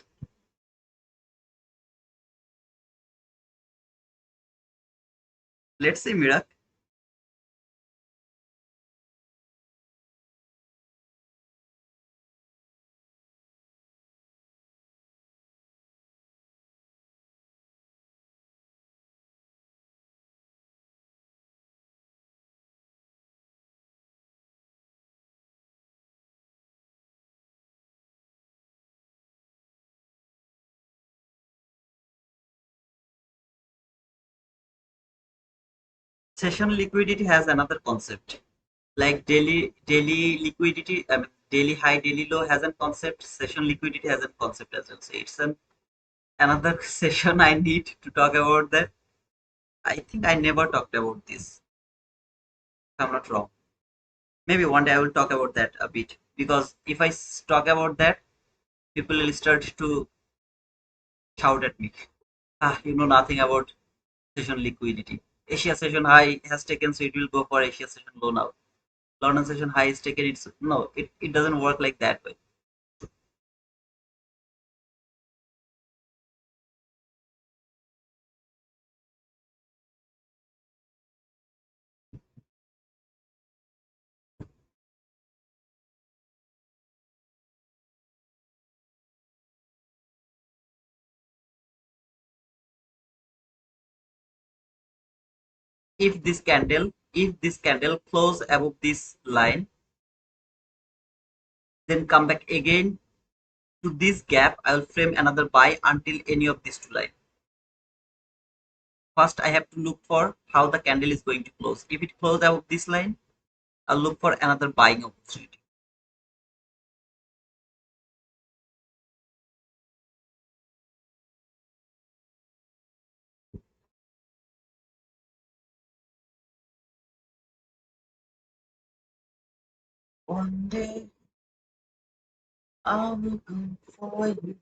Let's see, Mirak. Session liquidity has another concept. Like daily liquidity, I mean, daily high, daily low has a concept. Session liquidity has a concept as well. So it's another session I need to talk about that. I think I never talked about this. If I'm not wrong. Maybe one day I will talk about that a bit because if I talk about that, people will start to shout at me. Ah, you know nothing about session liquidity. Asia session high has taken, so it will go for Asia session low now. London session high is taken. It's no, it doesn't work like that way. If this candle close above this line, then come back again to this gap, I will frame another buy until any of these two lines. First, I have to look for how the candle is going to close. If it close above this line, I'll look for another buying opportunity. One day I will come for you.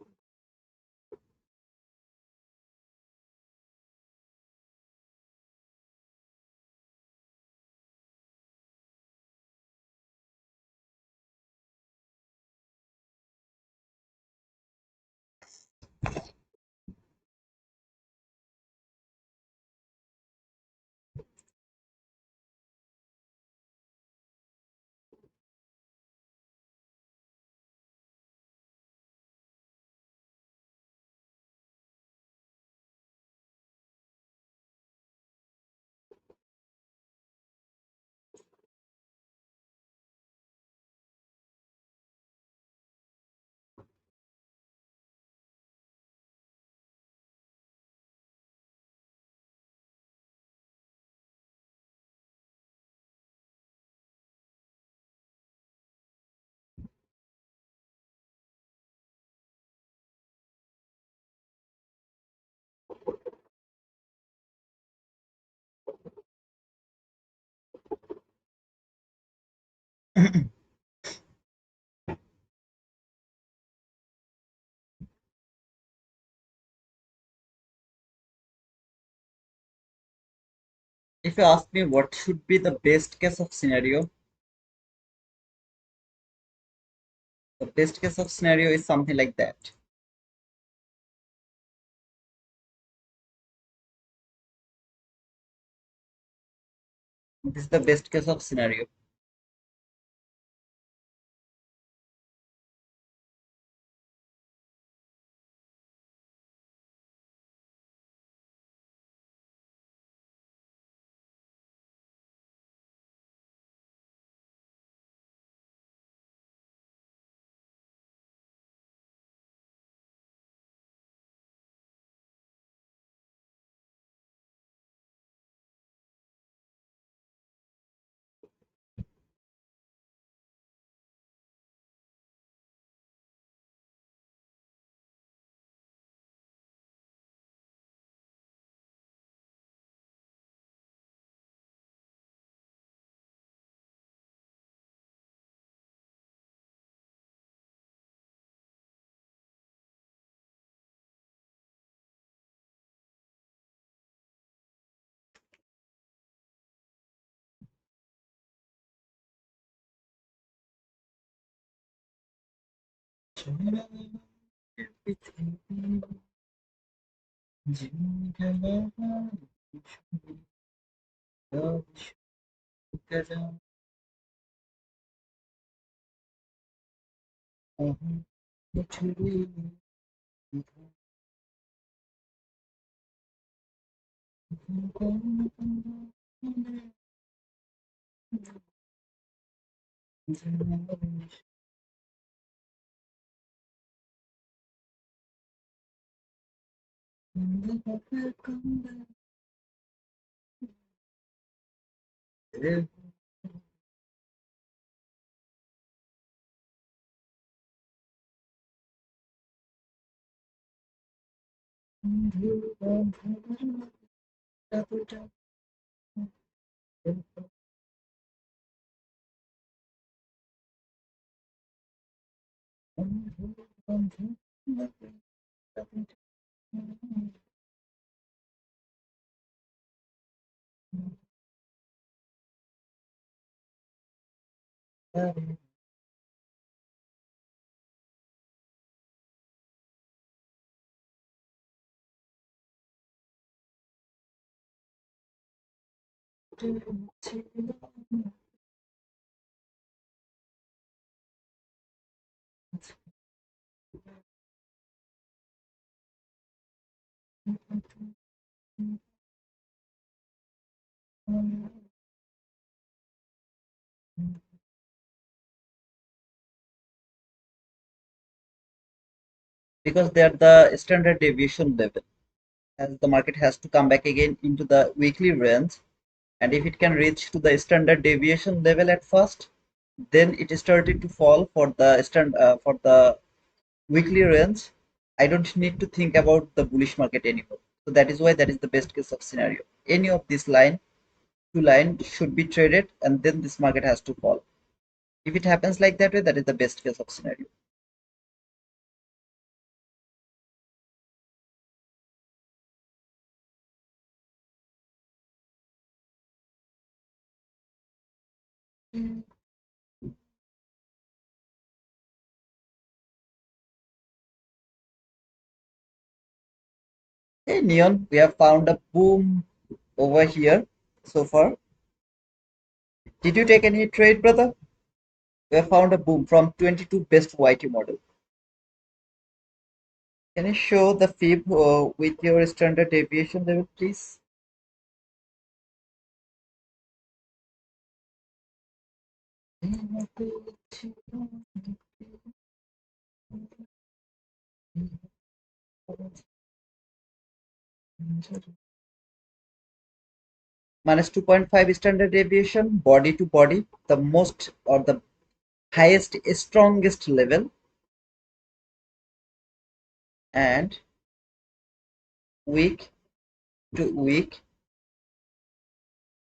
If you ask me what should be the best case of scenario, the best case of scenario is something like that. This is the best case of scenario. Because they are the standard deviation level, as the market has to come back again into the weekly range, and if it can reach to the standard deviation level at first, then it started to fall for the for the weekly range. I don't need to think about the bullish market anymore. So that is why that is the best case of scenario. Any of this line, two line should be traded, and then this market has to fall. If it happens like that way, that is the best case of scenario. Hey Neon, we have found a boom over here so far. Did you take any trade, brother? We have found a boom from 22 best YT model. Can you show the fib with your standard deviation level, please? Minus 2.5 standard deviation, body to body, the most or the highest, strongest level, and week to week,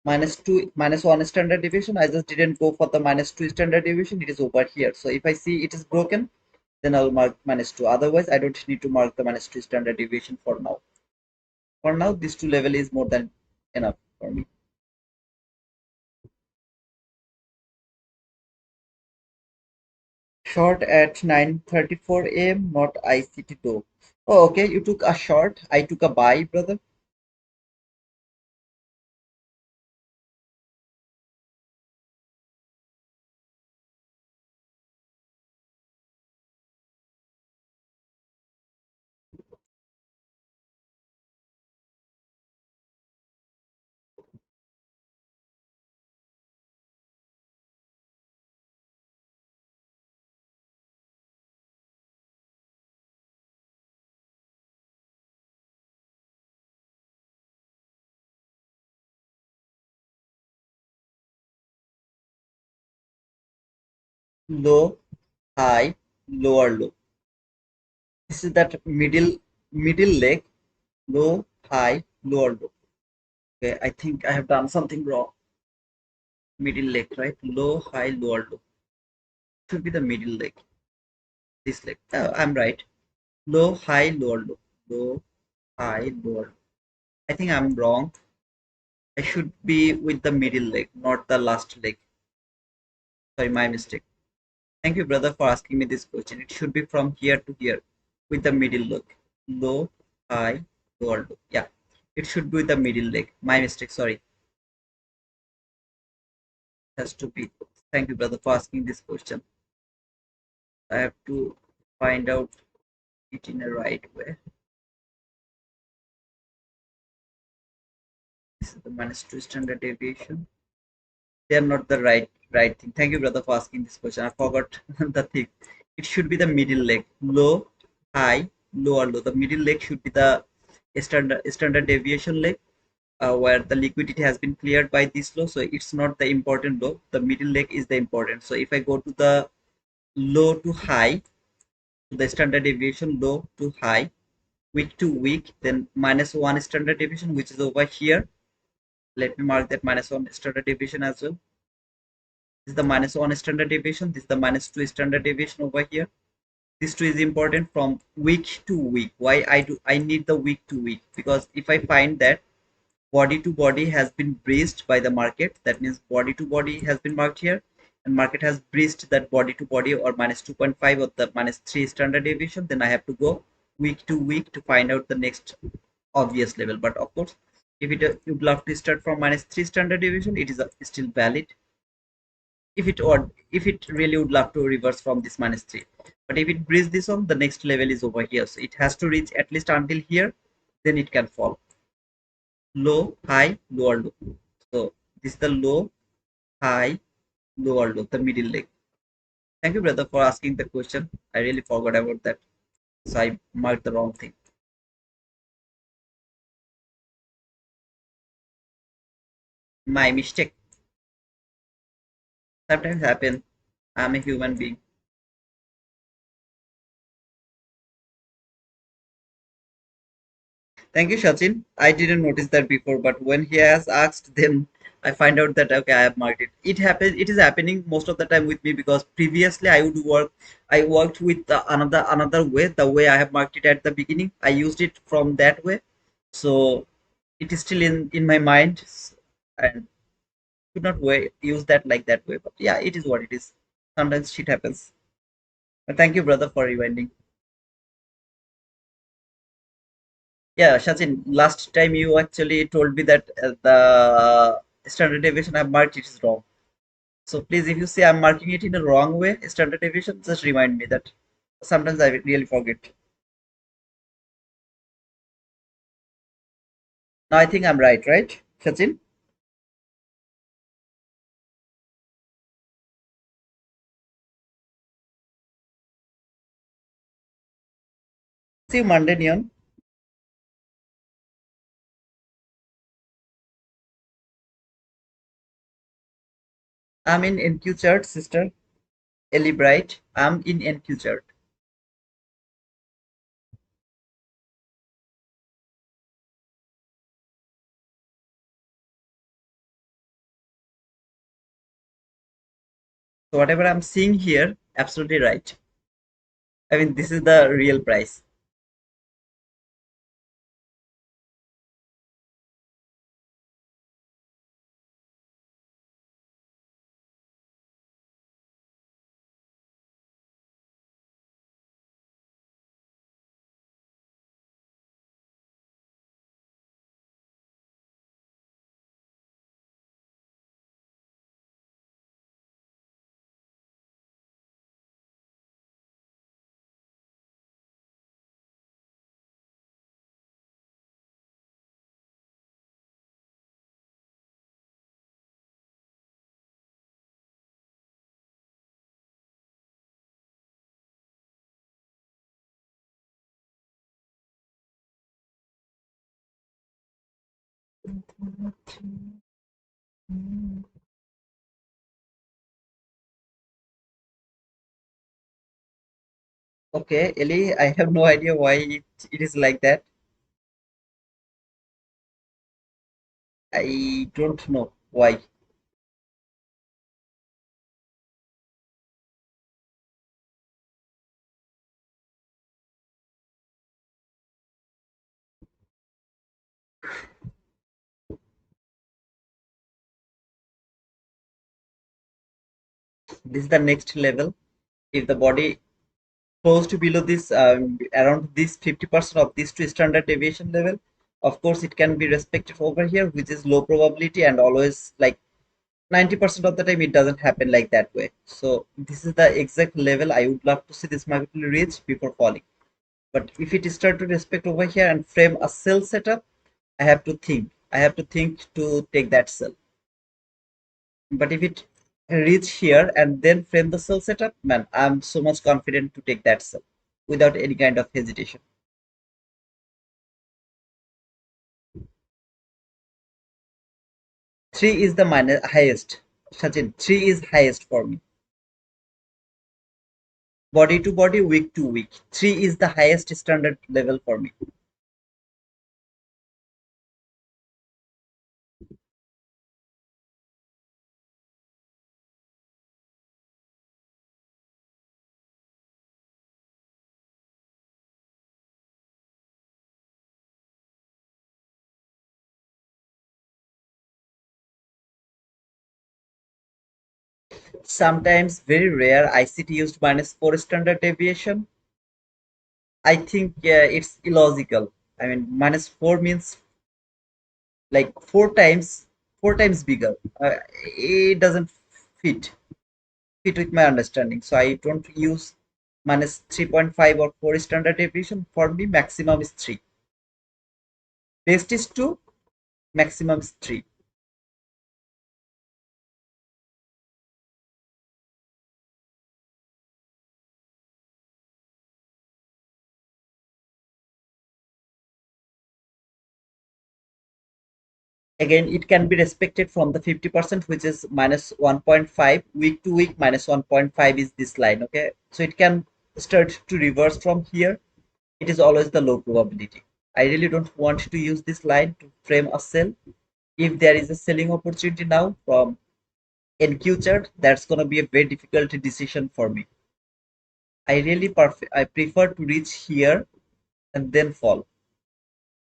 -2, -1 standard deviation. I just didn't go for the -2 standard deviation. It is over here. So if I see it is broken, then I'll mark -2. Otherwise, I don't need to mark the -2 standard deviation for now. For now, this two level is more than enough for me. Short at 9:34 a.m. Not ICT though. Oh, okay. You took a short. I took a buy, brother. Low, high, lower low. This is that middle leg. Low, high, lower low. Okay, I think I have done something wrong. Middle leg, right? Low, high, lower low. Should be the middle leg. This leg. Oh, I'm right. Low, high, lower low. Low, high, lower low. I think I'm wrong. I should be with the middle leg, not the last leg. Sorry, my mistake. Thank you, brother, for asking me this question. It should be from here to here with the middle leg. Low, high, lower low. Yeah, it should be with the middle leg. My mistake. Sorry. Has to be. Thank you, brother, for asking this question. I have to find out it in a right way. This is the -2 standard deviation. They are not the right thing. Thank you, brother, for asking this question. I forgot the thing. It should be the middle leg. Low, high, lower low. The middle leg should be the standard deviation leg, where the liquidity has been cleared by this low. So it's not the important low. The middle leg is the important. So if I go to the low to high, the standard deviation low to high, week to week, then -1 standard deviation, which is over here. Let me mark that -1 standard deviation as well. This is the -1 standard deviation. This is the -2 standard deviation over here. This two is important from week to week. Why I need the week to week? Because if I find that body to body has been breached by the market, that means body to body has been marked here, and market has breached that body to body or -2.5 or the -3 standard deviation, then I have to go week to week to find out the next obvious level. But of course, if it you'd love to start from -3 standard deviation, it is still valid. If it really would love to reverse from this -3, but if it breaks this one, the next level is over here, so it has to reach at least until here, then it can fall. Low, high, lower low. So this is the low, high, lower low, the middle leg. Thank you, brother, for asking the question. I really forgot about that, so I marked the wrong thing. My mistake. Sometimes happen. I'm a human being. Thank you, Sachin. I didn't notice that before, but when he has asked, then I find out that okay, I have marked it. It happens. It is happening most of the time with me because previously I would work. I worked with another way. The way I have marked it at the beginning, I used it from that way. So it is still in my mind, and could not use that like that way. But yeah, it is what it is. Sometimes shit happens. But thank you, brother, for reminding. Yeah, Sachin, last time you actually told me that the standard deviation I marked it is wrong. So please, if you say I'm marking it in a wrong way, standard deviation, just remind me that sometimes I really forget. Now I think I'm right, Sachin? See you Monday, Neon. I'm in NQ chart, sister. Ellie Bright. I'm in NQ chart. So whatever I'm seeing here, absolutely right. I mean, this is the real price. Okay, Ellie, I have no idea why it is like that. I don't know why. This is the next level. If the body close to below this, around this 50% of this to standard deviation level, of course, it can be respected over here, which is low probability and always like 90% of the time it doesn't happen like that way. So this is the exact level I would love to see this market will reach before falling. But if it start to respect over here and frame a sell setup, I have to think. I have to think to take that sell. But if it reach here and then frame the sell setup, man, I'm so much confident to take that sell without any kind of hesitation. Three is the minus highest. Sachin, three is highest for me. Body to body, week to week. Three is the highest standard level for me. Sometimes very rare ICT used minus four standard deviation. I think it's illogical. I mean, minus four means like four times bigger. It doesn't fit fit with my understanding. So I don't use minus 3.5 or 4 standard deviation. For me, maximum is 3. Best is 2, maximum is 3. Again, it can be respected from the 50%, which is minus 1.5. Week to week, minus 1.5 is this line. Okay. So it can start to reverse from here. It is always the low probability. I really don't want to use this line to frame a sell. If there is a selling opportunity now from NQ chart, that's gonna be a very difficult decision for me. I prefer to reach here and then fall.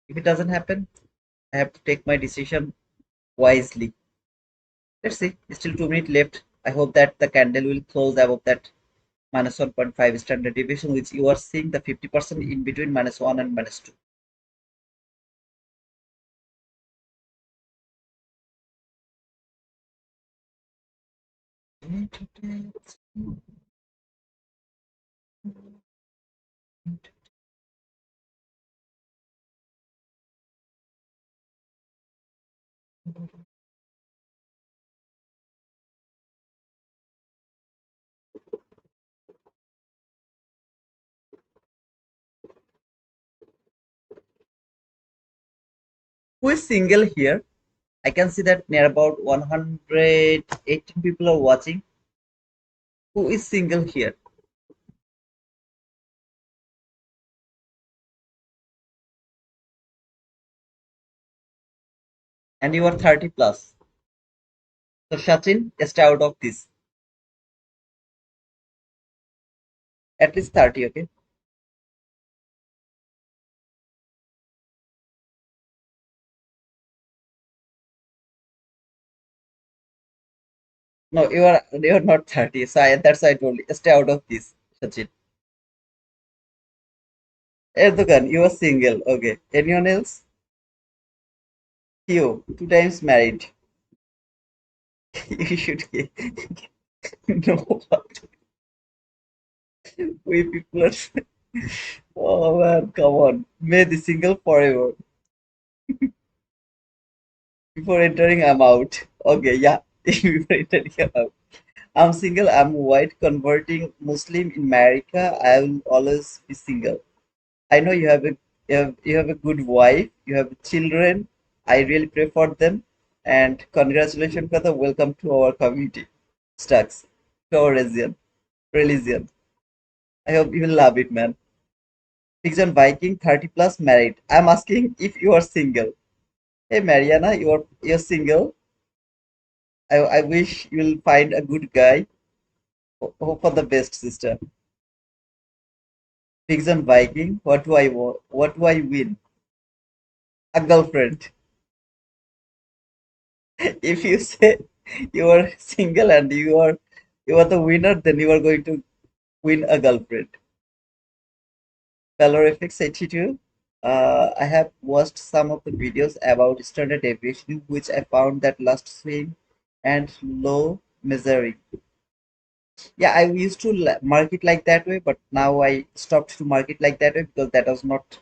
If it doesn't happen, I have to take my decision wisely. Let's see, still 2 minutes left. I hope that the candle will close above that minus 1.5 standard deviation, which you are seeing the 50% in between minus 1 and minus 2. Who is single here? I can see that near about 118 people are watching. Who is single here? And you are 30 plus. So Sachin, stay out of this. At least 30, okay? No, you're not 30. So that's why I told you. Stay out of this, Sachin. Erdogan, you are single. Okay. Anyone else? You, 2 times married. You should know what we people are. Oh man, come on. May the single forever. Before entering, I'm out. Okay, yeah. Before entering, I'm out. I'm single. I'm white, converting Muslim in America. I will always be single. I know you have a good wife. You have children. I really pray for them. And congratulations, brother. Welcome to our community. Stacks to our religion. Religion. I hope you will love it, man. Fiction Viking, 30 plus, married. I'm asking if you are single. Hey, Mariana, you're single. I wish you'll find a good guy. Hope for the best, sister. Fiction Viking, what do I want? What do I win? A girlfriend. If you say you are single and you are the winner, then you are going to win a girlfriend. Calorific 82. I have watched some of the videos about standard deviation, which I found that last swing and low measuring. Yeah, I used to mark it like that way, but now I stopped to mark it like that way because that was not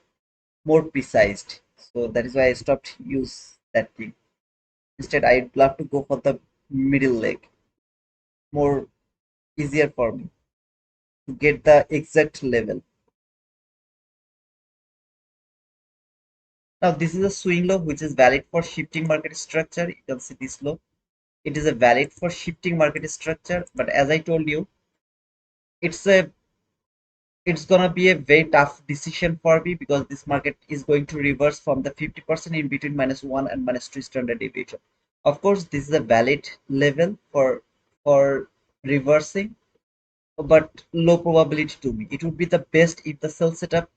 more precise. So that is why I stopped use that thing. Instead, I'd love to go for the middle leg, more easier for me to get the exact level. Now, this is a swing law which is valid for shifting market structure. You can see this law. It is a valid for shifting market structure, but as I told you, it's a it's gonna be a very tough decision for me because this market is going to reverse from the 50% in between -1 and -2 standard deviation. Of course, this is a valid level for reversing, but low probability to me. It would be the best if the sell setup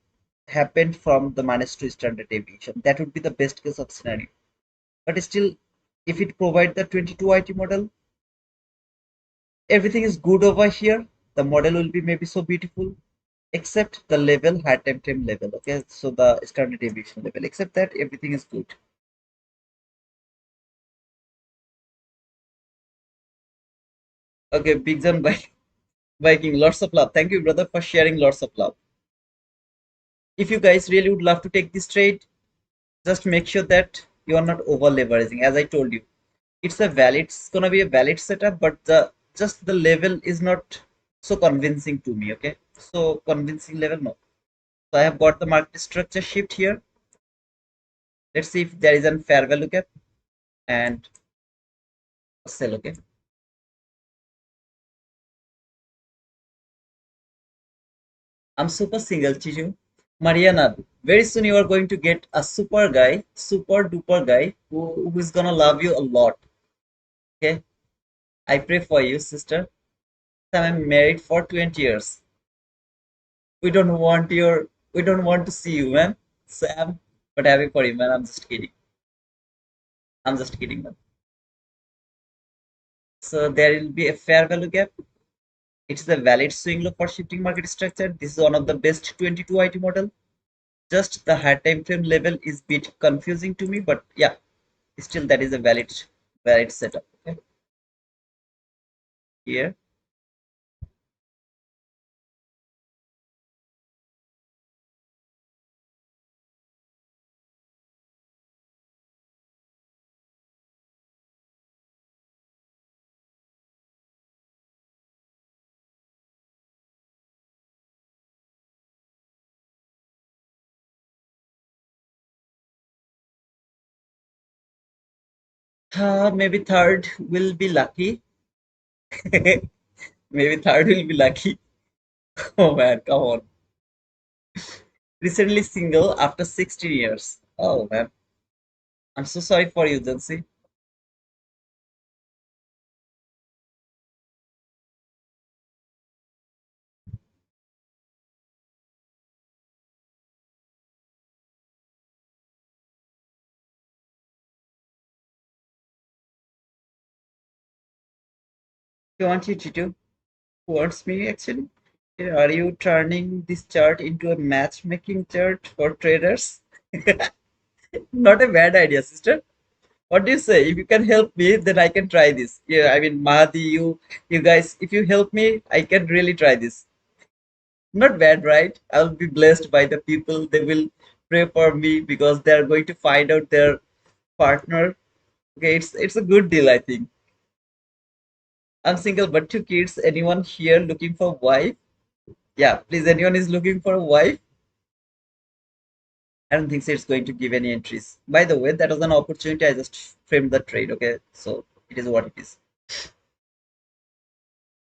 happened from the -2 standard deviation. That would be the best case of scenario. But still, if it provide the 22 IT model, everything is good over here. The model will be maybe so beautiful, except the level, high time frame level. Okay, so the standard deviation level. Except that, everything is good. Okay, Big John Viking, lots of love. Thank you, brother, for sharing lots of love. If you guys really would love to take this trade, just make sure that you are not over leveraging. As I told you, it's gonna be a valid setup, but the just the level is not so convincing to me. Okay, so convincing level, no. So I have got the market structure shift here. Let's see if there is a fair value gap and sell. Okay, I'm super single, Chichu. Mariana, very soon you are going to get a super guy, super duper guy who is gonna love you a lot. Okay, I pray for you, sister. I'm married for 20 years. We don't want to see you, man. Sam, but happy for you, man. I'm just kidding. I'm just kidding, man. So there will be a fair value gap. It's a valid swing low for shifting market structure. This is one of the best 22 IT model. Just the high time frame level is bit confusing to me, but yeah, still that is a valid setup. Okay, here. Maybe third will be lucky. Maybe third will be lucky. Oh man, come on. Recently single after 16 years. Oh man, I'm so sorry for you, Jansi. You want you to do towards me actually? Are you turning this chart into a matchmaking chart for traders? Not a bad idea, sister. What do you say? If you can help me, then I can try this. Yeah, I mean, Mahdi, you guys, if you help me, I can really try this. Not bad, right? I'll be blessed by the people. They will pray for me because they are going to find out their partner. Okay, it's a good deal, I think. I'm single, but two kids. Anyone here looking for wife? Yeah, please. Anyone is looking for a wife? I don't think so it's going to give any entries. By the way, that was an opportunity. I just framed the trade. Okay, so it is what it is.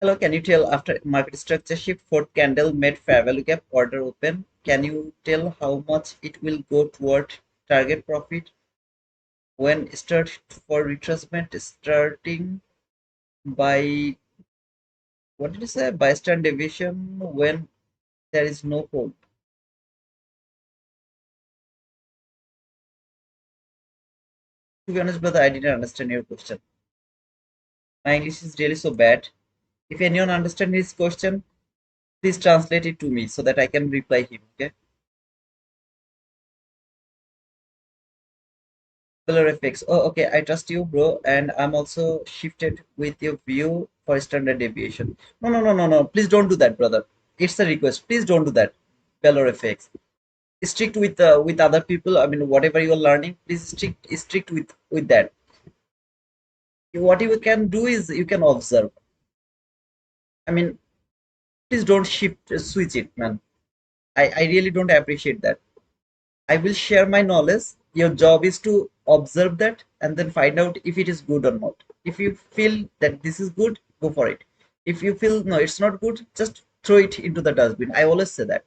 Hello, can you tell after market structure shift, fourth candle made fair value gap, order open? Can you tell how much it will go toward target profit when start for retracement starting by what did you say? By standard deviation when there is no hold. To be honest, brother, I didn't understand your question. My English is really so bad. If anyone understands his question, please translate it to me so that I can reply him. Okay. Color effects. Oh, okay. I trust you, bro. And I'm also shifted with your view for standard deviation. No, no, no, no, no. Please don't do that, brother. It's a request. Please don't do that. Color effects. Strict with other people. I mean, whatever you are learning, please strict with that. What you can do is you can observe. I mean, please don't switch it, man. I really don't appreciate that. I will share my knowledge. Your job is to observe that and then find out if it is good or not. If you feel that this is good, go for it. If you feel no, it's not good, just throw it into the dustbin. I always say that.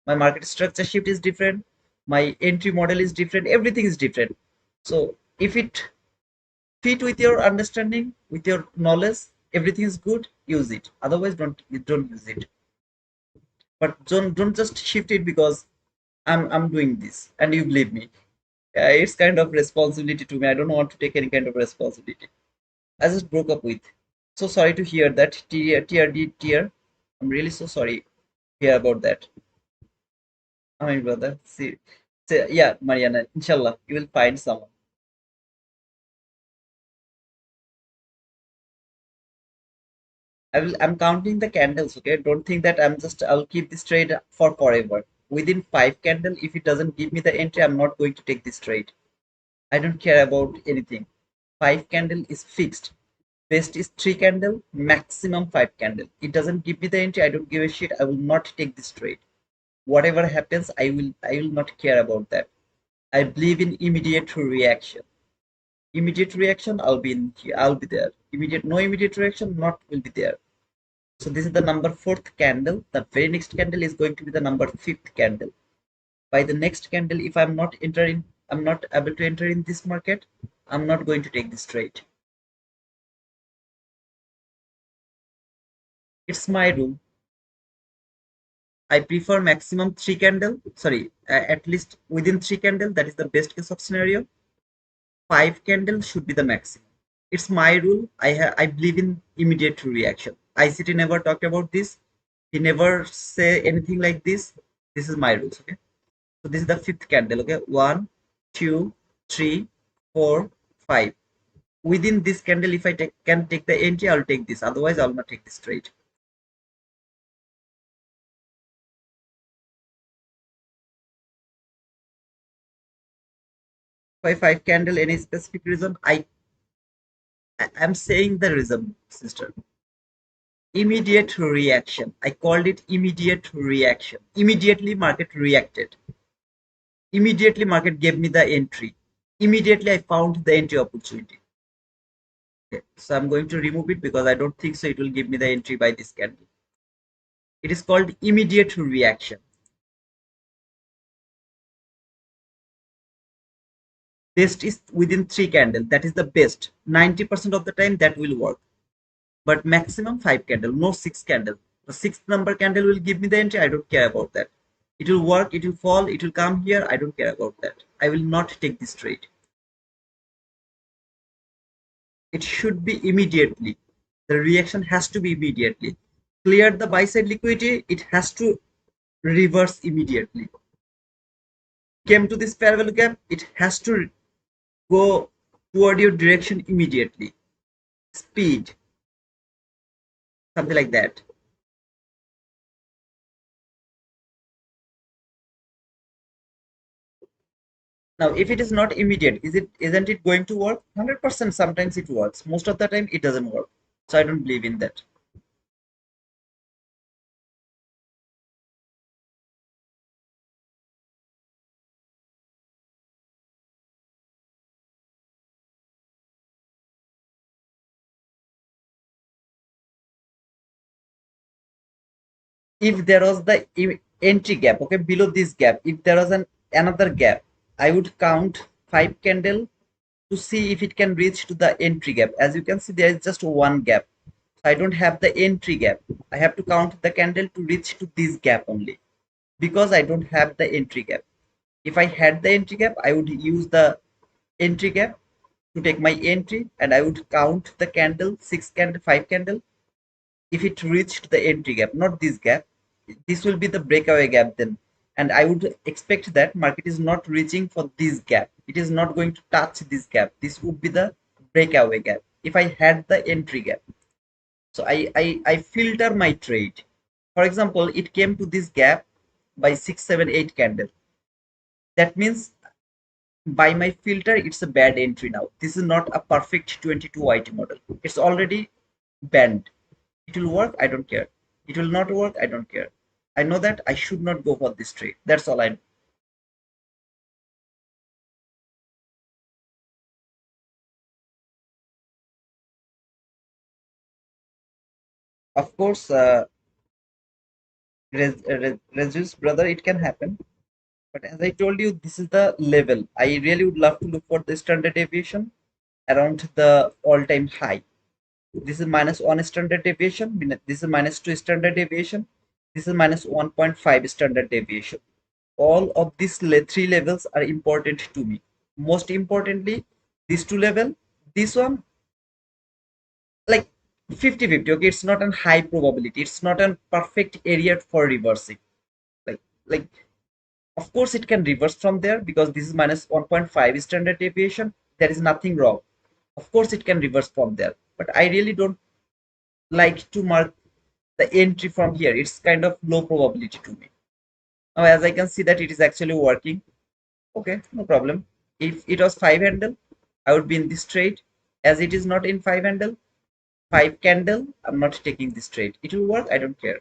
My market structure shift is different. My entry model is different. Everything is different. So if it fit with your understanding, with your knowledge, everything is good, use it. Otherwise, don't use it. But don't just shift it because I'm doing this and you believe me. Yeah, it's kind of responsibility to me. I don't want to take any kind of responsibility. I just broke up with. So sorry to hear that. TRD, tear. I'm really so sorry to hear about that. I mean, brother. See, yeah, Mariana. Inshallah, you will find someone. I'm counting the candles. Okay, don't think that I'll keep this trade for forever. Within five candle, if it doesn't give me the entry, I'm not going to take this trade. I don't care about anything. Five candle is fixed. Best is three candle, maximum five candle. It doesn't give me the entry. I don't give a shit. I will not take this trade. Whatever happens, I will not care about that. I believe in immediate reaction. Immediate reaction, I'll be in here. I'll be there. No immediate reaction, not will be there. So this is the number fourth candle. The very next candle is going to be the number fifth candle. By the next candle, if I'm not able to enter in this market, I'm not going to take this trade. It's my rule. I prefer maximum three candle. Sorry, at least within three candle. That is the best case of scenario. Five candle should be the maximum. It's my rule. I believe in immediate reaction. ICT never talked about this. He never say anything like this. This is my rules. Okay. So this is the fifth candle. Okay. One, two, three, four, five. Within this candle, if I can take the entry, I'll take this. Otherwise, I'll not take this trade. Five candle. Any specific reason? I'm saying the reason, sister. Immediate reaction. I called it immediate reaction. Immediately market reacted. Immediately market gave me the entry. Immediately I found the entry opportunity. Okay. So I'm going to remove it because I don't think so it will give me the entry by this candle. It is called immediate reaction. Best is within three candle. That is the best. 90% of the time that will work. But maximum five candle, no six candle. The sixth number candle will give me the entry. I don't care about that. It will work, it will fall, it will come here. I don't care about that. I will not take this trade. It should be immediately. The reaction has to be immediately. Cleared the buy side liquidity, it has to reverse immediately. Came to this fair value gap, it has to go toward your direction immediately. Speed, something like that. Now, if it is not immediate, isn't it going to work? 100% sometimes it works. Most of the time it doesn't work. So I don't believe in that. If there was the entry gap, okay, below this gap, if there was another gap, I would count 5 candle to see if it can reach to the entry gap. As you can see, there is just one gap. So I don't have the entry gap. I have to count the candle to reach to this gap only, because I don't have the entry gap. If I had the entry gap, I would use the entry gap to take my entry, and I would count the candle, 6 candle, 5 candle. If it reached the entry gap, not this gap, this will be the breakaway gap then. And I would expect that market is not reaching for this gap. It is not going to touch this gap. This would be the breakaway gap if I had the entry gap. So I filter my trade. For example, it came to this gap by 6, 7, 8 candle. That means by my filter, it's a bad entry now. This is not a perfect 22 IT model. It's already banned. It will work, I don't care. It will not work, I don't care. I know that I should not go for this trade. That's all I know. Of course, reduce brother, it can happen. But as I told you, this is the level. I really would love to look for the standard deviation around the all-time high. This is -1 standard deviation. This is -2 standard deviation. This is -1.5 standard deviation. All of these three levels are important to me. Most importantly, these two level, this one, like 50-50. Okay, it's not a high probability. It's not a perfect area for reversing. Like like of course it can reverse from there because this is -1.5 standard deviation. There is nothing wrong. Of course it can reverse from there, but I really don't like to mark the entry from here. It's kind of low probability to me. Now, as I can see that it is actually working. Okay, no problem. If it was 5 handle, I would be in this trade. As it is not in 5 handle, 5 candle, I'm not taking this trade. It will work, I don't care.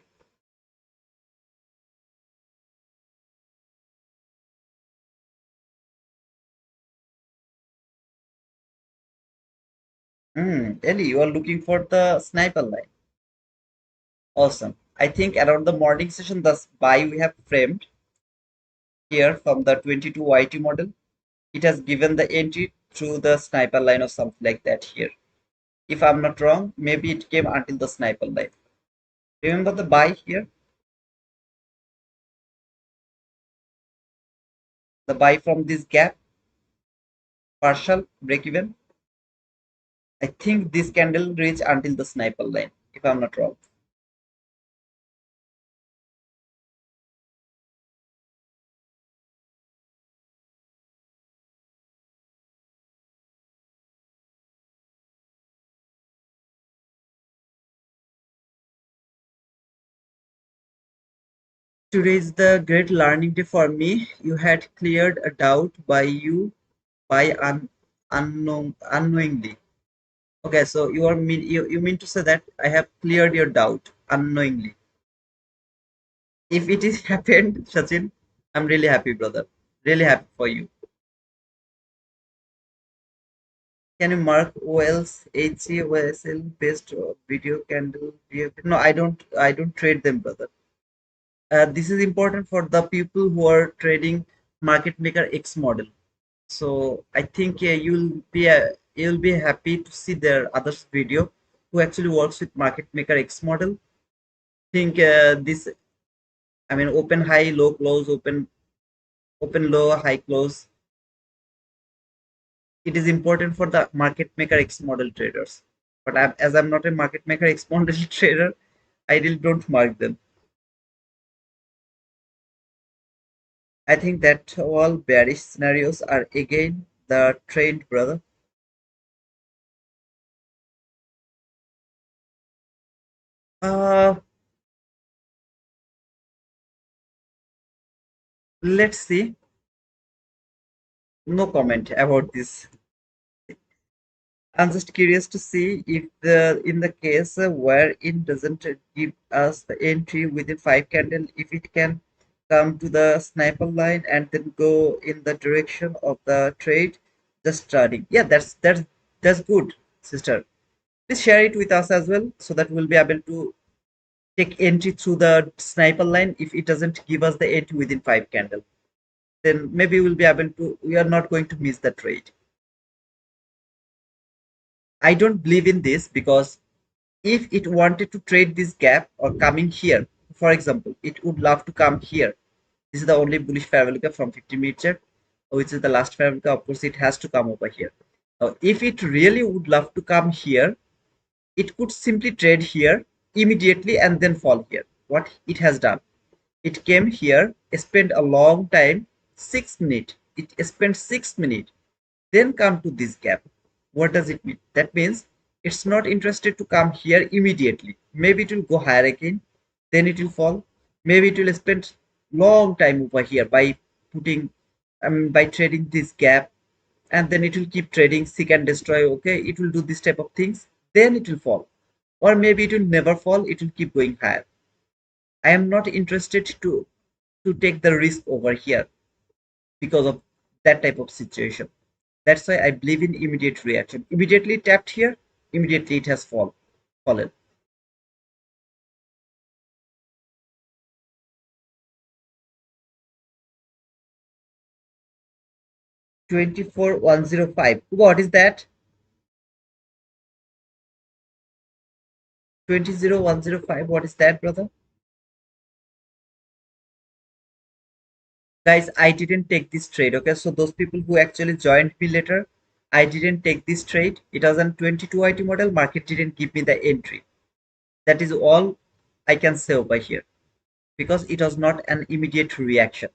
Ellie, you are looking for the sniper line. Awesome. I think around the morning session, the buy we have framed here from the 22 YT model, it has given the entry through the sniper line or something like that here. If I'm not wrong, maybe it came until the sniper line. Remember the buy here? The buy from this gap, partial break even. I think this candle reached until the sniper line, if I'm not wrong. Today is the great learning day for me. You had cleared a doubt by you by unknowingly. Okay, so you mean to say that I have cleared your doubt unknowingly. If it is happened, Sachin, I'm really happy, brother. Really happy for you. Can you mark OLs, HCOSL based video candle? No, I don't trade them, brother. This is important for the people who are trading market maker X model. So I think you'll be happy to see their others video who actually works with market maker X model. Think this, I mean, open high, low close, open low, high close. It is important for the market maker X model traders. But as I'm not a market maker exponential trader, I really don't mark them. I think that all bearish scenarios are again the trend, brother. Uh, let's see. No comment about this. I'm just curious to see if the in the case where it doesn't give us the entry within five candle, if it can come to the sniper line and then go in the direction of the trade, just starting. Yeah, that's good, sister. Please share it with us as well so that we'll be able to take entry through the sniper line. If it doesn't give us the entry within five candle, then maybe we'll be able to. We are not going to miss the trade. I don't believe in this because if it wanted to trade this gap or coming here, for example, it would love to come here. This is the only bullish parabolic from 50-minute chart, which is the last parabolic. Of course, it has to come over here. Now, if it really would love to come here, it could simply trade here immediately and then fall here. What it has done, it came here, spent a long time, 6 minutes. It spent 6 minutes, then come to this gap. What does it mean? That means it's not interested to come here immediately. Maybe it will go higher again, then it will fall. Maybe it will spend long time over here by putting, by trading this gap, and then it will keep trading, seek and destroy. Okay, it will do this type of things. Then it will fall, or maybe it will never fall. It will keep going higher. I am not interested to take the risk over here because of that type of situation. That's why I believe in immediate reaction. Immediately tapped here, immediately it has fallen. 24105. What is that? 20105. What is that, brother? Guys, I didn't take this trade. Okay, so those people who actually joined me later, I didn't take this trade. It was an 22 IT model. Market didn't give me the entry. That is all I can say over here because it was not an immediate reaction.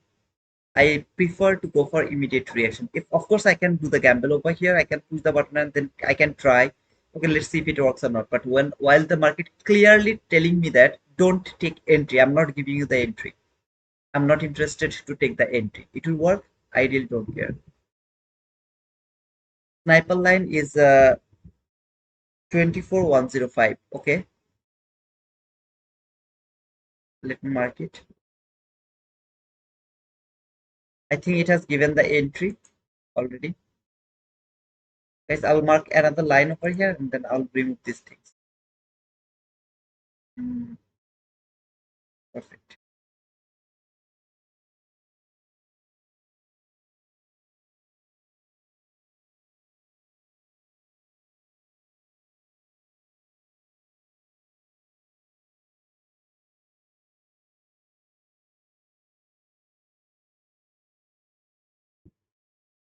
I prefer to go for immediate reaction. If of course I can do the gamble over here, I can push the button and then I can try. Okay, let's see if it works or not. But when while the market clearly telling me that don't take entry, I'm not giving you the entry. I'm not interested to take the entry. It will work. I really don't care. Sniper line is 24105. Okay, let me mark it. I think it has given the entry already. Guys, I'll mark another line over here and then I'll remove these things. Perfect.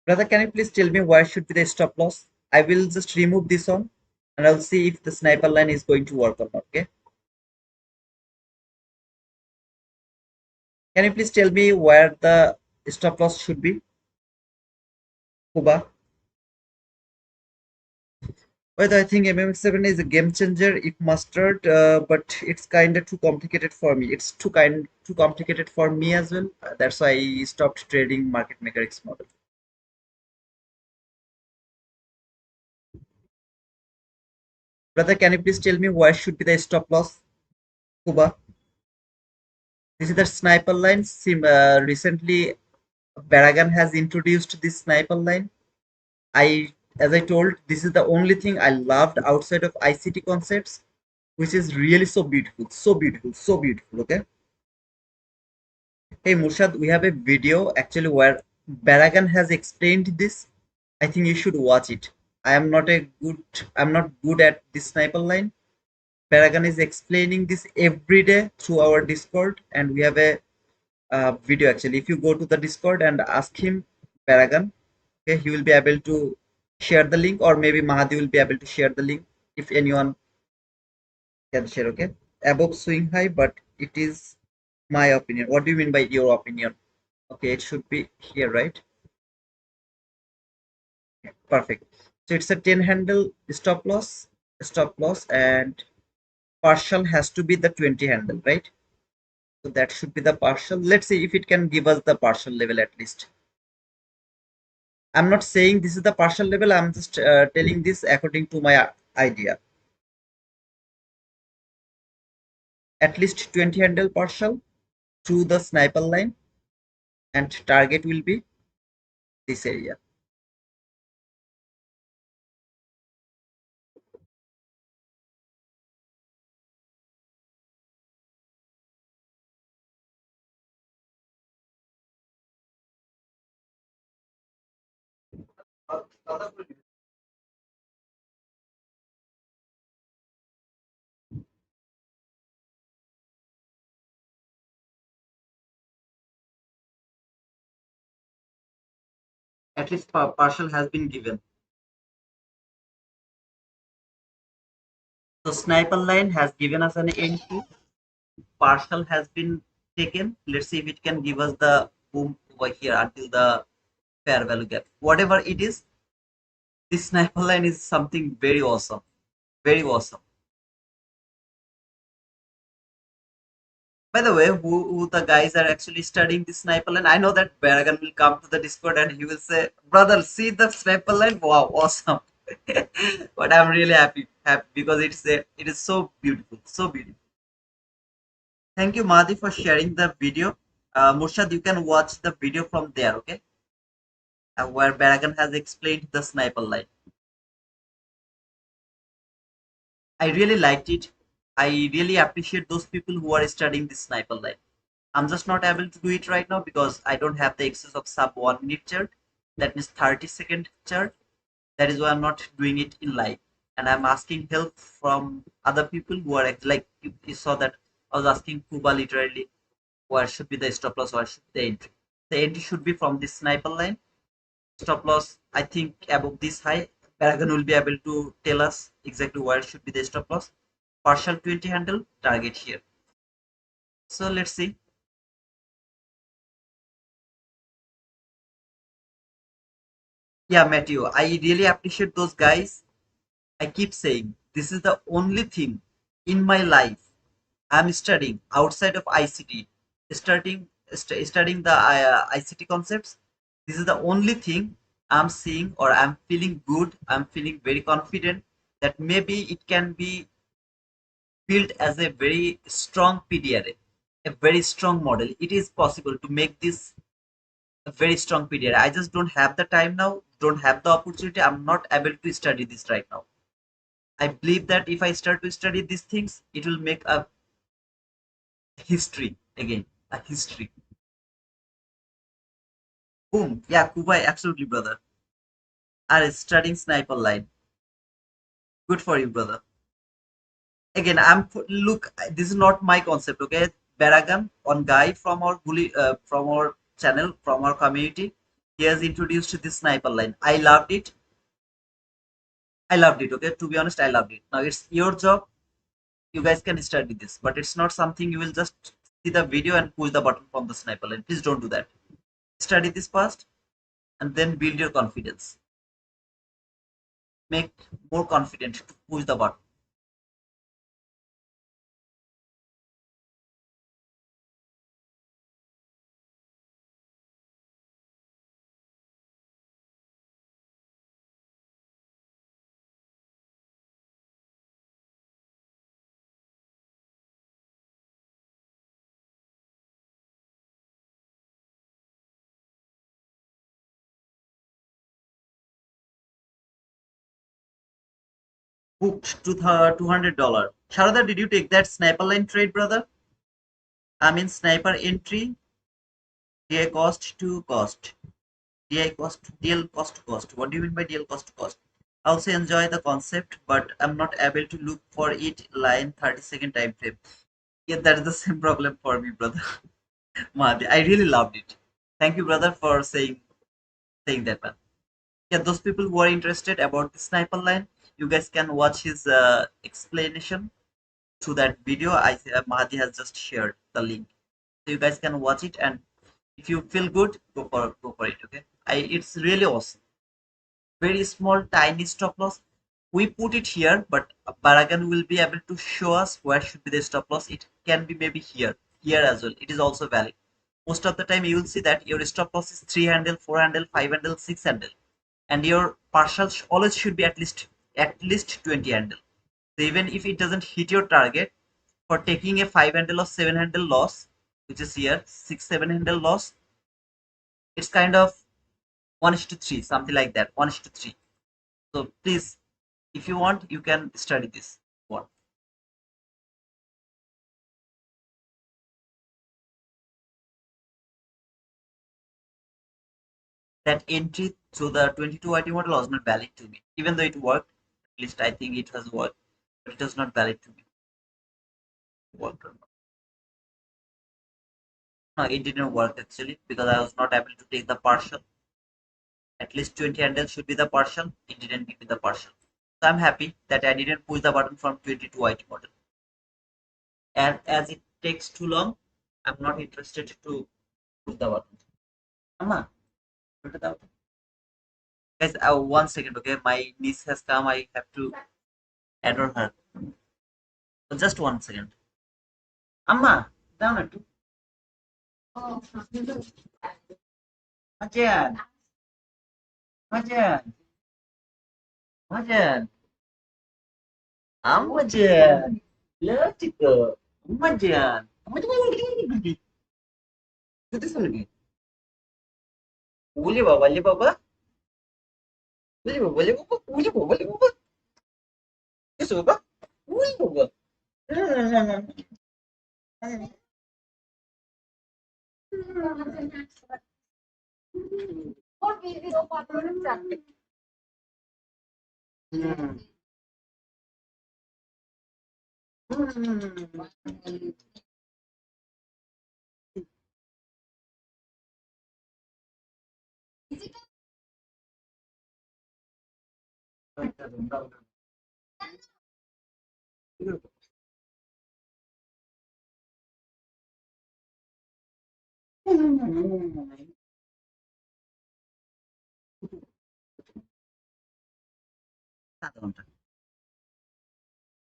Brother, can you please tell me where should be the stop loss? I will just remove this one and I'll see if the sniper line is going to work or not. Okay. Can you please tell me where the stop loss should be? Kuba. But I think MMX7 is a game changer if mastered, but it's kind of too complicated for me. It's too complicated for me as well. That's why I stopped trading market maker X model. Brother, can you please tell me where should be the stop loss? Kuba. This is the sniper line. Recently, Baragan has introduced this sniper line. As I told, this is the only thing I loved outside of ICT concepts, which is really so beautiful, so beautiful, so beautiful. Okay. Hey Murshad, we have a video actually where Baragan has explained this. I think you should watch it. I'm not good at this sniper line. Baragan is explaining this every day through our Discord, and we have a video actually. If you go to the Discord and ask him Paragon, okay, he will be able to share the link, or maybe Mahadi will be able to share the link. if anyone can share. Okay, above swing high, but it is my opinion. What do you mean by your opinion? Okay, it should be here, right? Perfect. So it's a 10 handle stop loss, and partial has to be the 20 handle, right? So that should be the partial. Let's see if it can give us the partial level at least. I'm not saying this is the partial level. I'm just telling this according to my idea. At least 20 handle partial through the sniper line, and target will be this area. At least partial has been given. So sniper line has given us an entry. Partial has been taken. Let's see if it can give us the boom over here until the fair value gap. Whatever it is, this sniper line is something very awesome. Very awesome. By the way, who the guys are actually studying the sniper line? I know that Baragan will come to the Discord and he will say, "Brother, see the sniper line? Wow, awesome!" But I'm really happy because it is so beautiful, so beautiful. Thank you, Mahdi, for sharing the video. Murshad, you can watch the video from there, okay? Where Baragan has explained the sniper line. I really liked it. I really appreciate those people who are studying this sniper line. I'm just not able to do it right now because I don't have the access of sub 1 minute chart. That means 30-second chart. That is why I'm not doing it in live. And I'm asking help from other people who are like you saw that I was asking Kuba literally where should be the stop loss, where should be the entry. The entry should be from this sniper line. Stop loss, I think above this high. Paragon will be able to tell us exactly where should be the stop loss. Partial 20 handle, target here. So let's see. Yeah, Matthew, I really appreciate those guys. I keep saying this is the only thing in my life I'm studying outside of ICT, studying the ICT concepts. This is the only thing I'm seeing, or I'm feeling good. I'm feeling very confident that maybe it can be built as a very strong PDRA, a very strong model. It is possible to make this a very strong PDRA. I just don't have the time now, don't have the opportunity. I'm not able to study this right now. I believe that if I start to study these things, it will make a history again, a history. Boom. Yeah, Kubai, absolutely, brother. Are studying sniper line. Good for you, brother. Again, look. This is not my concept. Okay, Baragan, one guy from our from our channel, from our community, he has introduced this sniper line. I loved it. I loved it. Okay, to be honest, I loved it. Now it's your job. You guys can study this, but it's not something you will just see the video and push the button from the sniper line. Please don't do that. Study this first and then build your confidence. Make more confident to push the button. Booked to the $200. Sharada, did you take that sniper line trade, brother? I mean, sniper entry, DI cost to cost. DI cost, DL cost to cost. What do you mean by DL cost to cost? I also enjoy the concept, but I'm not able to look for it line 30-second time frame. Yeah, that is the same problem for me, brother. Mahdi, I really loved it. Thank you, brother, for saying that, man. Yeah, those people who are interested about the sniper line, You guys can watch his explanation to that video. Mahdi has just shared the link, so you guys can watch it, and if you feel good, go for it. Okay, it's really awesome. Very small, tiny stop loss. We put it here, but Baragan will be able to show us where should be the stop loss. It can be maybe here as well. It is also valid. Most of the time, you will see that your stop loss is 3 handle, 4 handle, 5 handle, 6 handle, and your partial always should be at least 20 handle. So even if it doesn't hit your target, for taking a 5 handle or 7 handle loss, which is here 6 7 handle loss, it's kind of 1:3, something like that, 1:3. So please, if you want, you can study this one. That entry to the 22 IT model was not valid to me, even though it worked. At least I think it has worked, but it was not valid to me. Worked or not. No, it didn't work actually because I was not able to take the partial. At least 20 handle should be the partial. It didn't give me the partial. So I'm happy that I didn't push the button from 22 IT model. And as it takes too long, I'm not interested to push the button. Amma, put it out. Guys, 1 second, okay? My niece has come. I have to adore her. So just 1 second. Amma, down it. Majan, Majan, Majan, Majan. Let's go. Majan. Majan. Itu lagi. Boleh baba, boleh baba. Boleh baba, boleh baba. Boleh baba, boleh baba. Yes, baba. Boleh baba.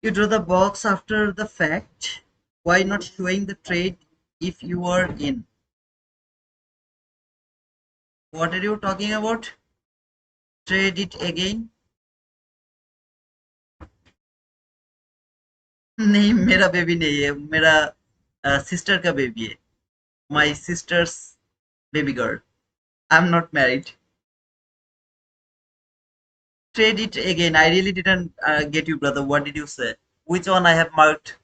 You draw the box after the fact. Why not showing the trade if you are in? What are you talking about? Trade it again. नहीं मेरा baby नहीं है मेरा sister का baby है my sister's baby girl. I'm not married. Trade it again. I really didn't get you, brother. What did you say? Which one I have marked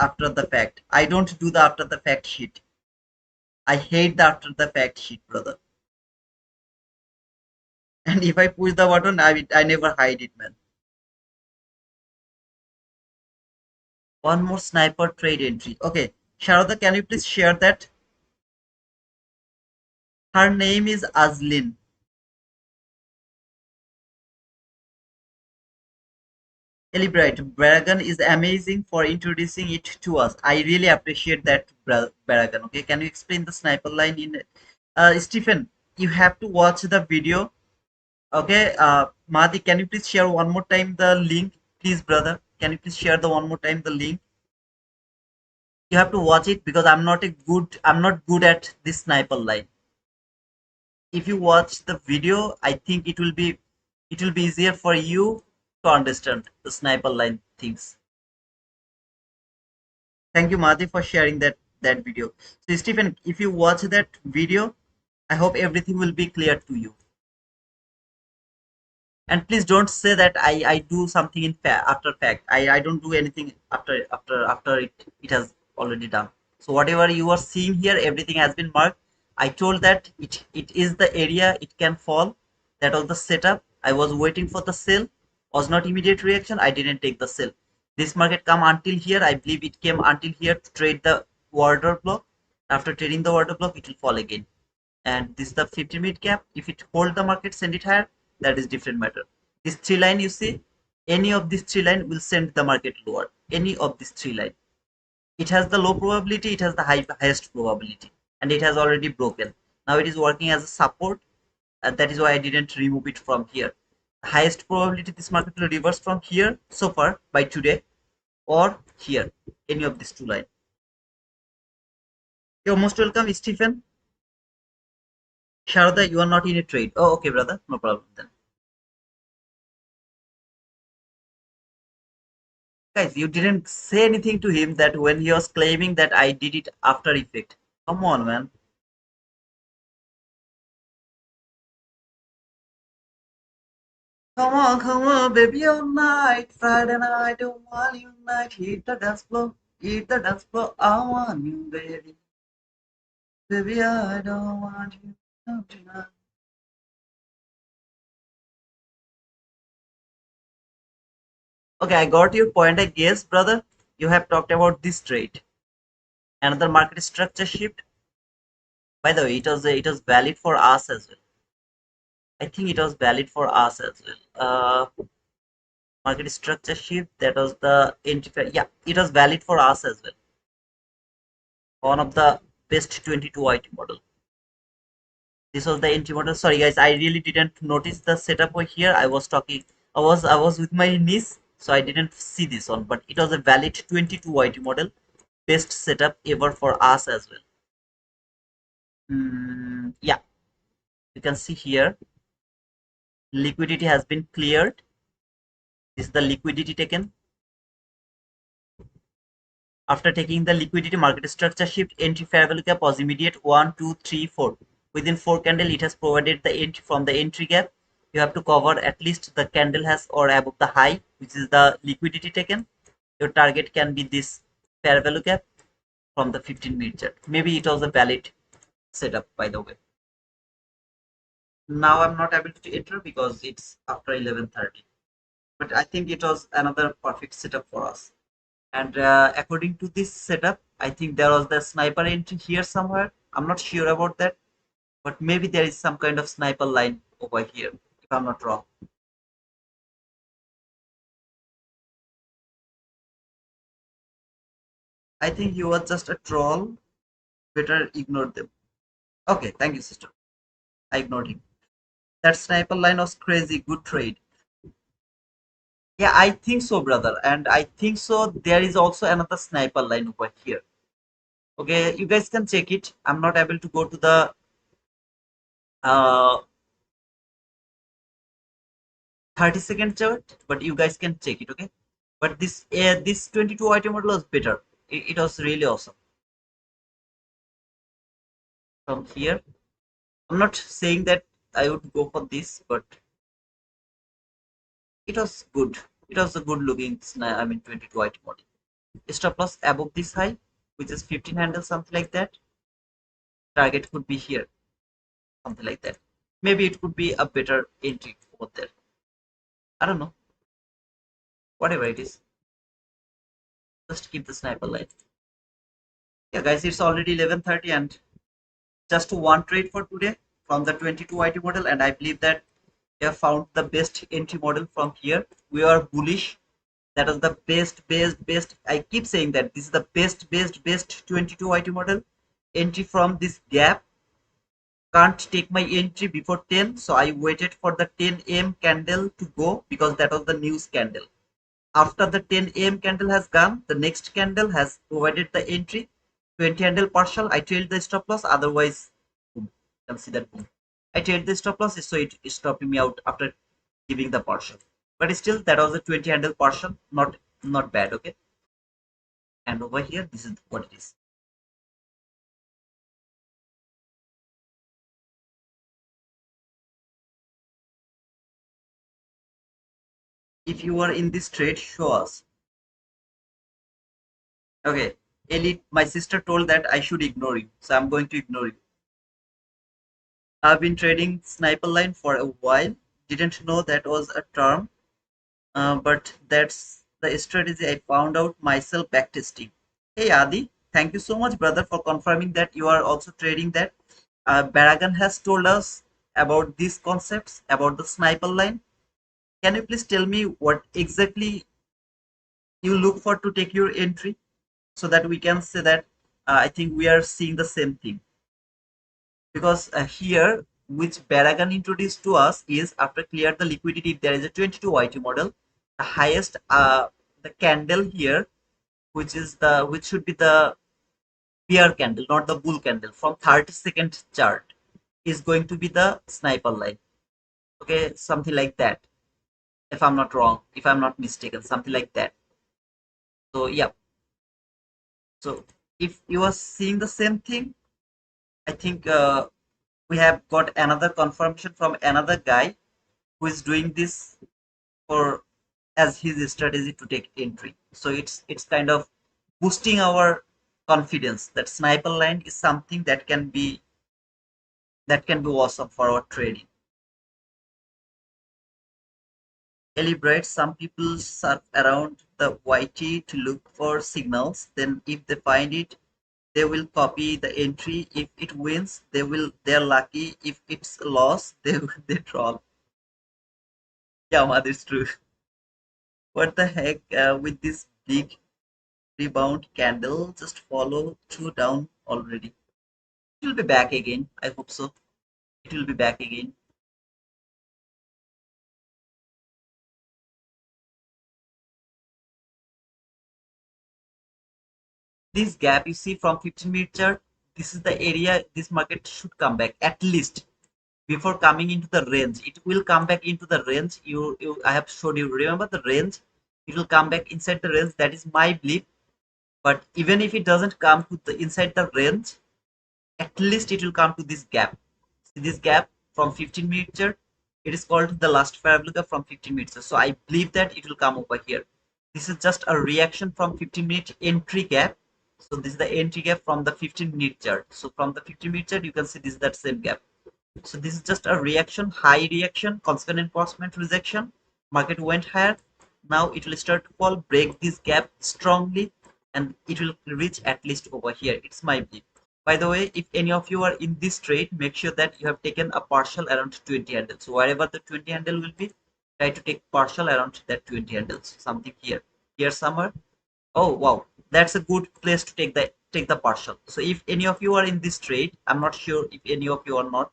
after the fact? I don't do the after the fact sheet. I hate the after the fact sheet, brother. And if I push the button, I never hide it, man. One more sniper trade entry. Okay, Sharada, can you please share that? Her name is Azlin. Elibright, Baragan is amazing for introducing it to us. I really appreciate that, Baragan. Okay, can you explain the sniper line in Stephen? You have to watch the video. Okay, Mahdi, can you please share one more time the link, please, brother? Can you please share the one more time the link? You have to watch it because I'm not good at this sniper line. If you watch the video, I think it will be easier for you to understand the sniper line things. Thank you, Madhi, for sharing that video. So, Stephen, if you watch that video, I hope everything will be clear to you. And please don't say that I do something after fact. I don't do anything after it has already done. So whatever you are seeing here, everything has been marked. I told that it is the area it can fall. That was the setup. I was waiting for the sell. Was not immediate reaction. I didn't take the sell. This market come until here. I believe it came until here to trade the order block. After trading the order block, it will fall again. And this is the 50-minute cap. If it hold the market, send it higher. That is different matter. This three line you see, any of these three line will send the market lower. Any of these three line. It has the low probability, it has the highest probability, and it has already broken. Now it is working as a support, and that is why I didn't remove it from here. Highest probability this market will reverse from here so far by today, or here, any of these two lines. You're most welcome, Stephen. Sharada, you are not in a trade. Oh, okay, brother, no problem then. Guys, you didn't say anything to him that when he was claiming that I did it after effect. Come on, man. Come on, baby, all night. Friday night, I want you night. Hit the dance floor. I want you, baby. Baby, I don't want you tonight. Okay, I got your point, I guess, brother. You have talked about this trade. Another market structure shift. By the way, it was valid for us as well. I think it was valid for us as well. Market structure shift, that was the entry. Yeah, it was valid for us as well. One of the best 22 IT model. This was the entry model. Sorry guys, I really didn't notice the setup over here. I was with my niece, so I didn't see this one, but it was a valid 22 IT model. Best setup ever for us as well. Yeah, you can see here liquidity has been cleared. This is the liquidity taken. After taking the liquidity, market structure shift, entry fair value gap was immediate 1, 2, 3, 4. Within 4 candle, it has provided the entry from the entry gap. You have to cover at least the candle has or above the high, which is the liquidity taken. Your target can be this fair value gap from the 15-minute chart. Maybe it was a valid setup, by the way. Now I'm not able to enter because it's after 11:30. But I think it was another perfect setup for us. And according to this setup, I think there was the sniper entry here somewhere. I'm not sure about that, but maybe there is some kind of sniper line over here, if I'm not wrong. I think he was just a troll. Better ignore them. Okay, thank you, sister. I ignored him. That sniper line was crazy. Good trade. Yeah, I think so, brother. And I think so. There is also another sniper line over here. Okay, you guys can check it. I'm not able to go to the uh, 30-second chart, but you guys can check it. Okay, but this 22 item model was better. It was really awesome. From here, I'm not saying that I would go for this, but it was good. It was a good looking 22 item model. Stop loss above this high, which is 15 handle, something like that. Target could be here, something like that. Maybe it could be a better entry over there. I don't know. Whatever it is, just keep the sniper line. Yeah, guys, it's already 11:30 and just one trade for today from the 22 IT model, and I believe that we have found the best entry model from here. We are bullish. That is the best. I keep saying that this is the best 22 IT model. Entry from this gap. Can't take my entry before 10, so I waited for the 10 a.m. candle to go because that was the news candle. After the 10 a.m. candle has gone, the next candle has provided the entry. 20 handle partial, I trailed the stop loss, otherwise, boom, consider boom. I trailed the stop loss, so it is stopping me out after giving the partial. But still, that was a 20 handle partial, not bad, okay? And over here, this is what it is. If you are in this trade, show us. Okay, Elite, my sister told that I should ignore you, so I'm going to ignore you. I've been trading sniper line for a while. Didn't know that was a term, but that's the strategy I found out myself backtesting. Hey Adi, thank you so much, brother, for confirming that you are also trading that. Baragan has told us about these concepts, about the sniper line. Can you please tell me what exactly you look for to take your entry so that we can say that I think we are seeing the same thing? Because here, which Barragan introduced to us is after clear the liquidity, if there is a 22 YT model, the highest the candle here, which should be the bear candle, not the bull candle, from 30-second chart is going to be the sniper line. Okay, something like that. If I'm not wrong, if I'm not mistaken, something like that. So yeah. So if you are seeing the same thing, I think we have got another confirmation from another guy who is doing this for as his strategy to take entry. So it's kind of boosting our confidence that sniper line is something that can be awesome for our trading. Calibrate. Some people surf around the YT to look for signals. Then if they find it, they will copy the entry. If it wins, they're lucky. If it's a loss, they troll. Yeah, man, it's true. What the heck with this big rebound candle? Just follow through down already. It will be back again. I hope so. It will be back again. This gap you see from 15-minute chart, this is the area this market should come back at least before coming into the range. It will come back into the range. I have showed you. Remember the range? It will come back inside the range. That is my belief. But even if it doesn't come to the inside the range, at least it will come to this gap. See this gap from 15-minute chart? It is called the last parabolic from 15 minutes. So I believe that it will come over here. This is just a reaction from 15-minute entry gap. So this is the entry gap from the 15-minute chart. So from the 15-minute chart, you can see this is that same gap. So this is just a reaction, high reaction, consequent enforcement rejection. Market went higher. Now it will start to fall, break this gap strongly, and it will reach at least over here. It's my belief. By the way, if any of you are in this trade, make sure that you have taken a partial around 20 handles. So wherever the 20 handle will be, try to take partial around that 20 handles. Something here, here somewhere. Oh wow, that's a good place to take the partial. So if any of you are in this trade, I'm not sure if any of you are not.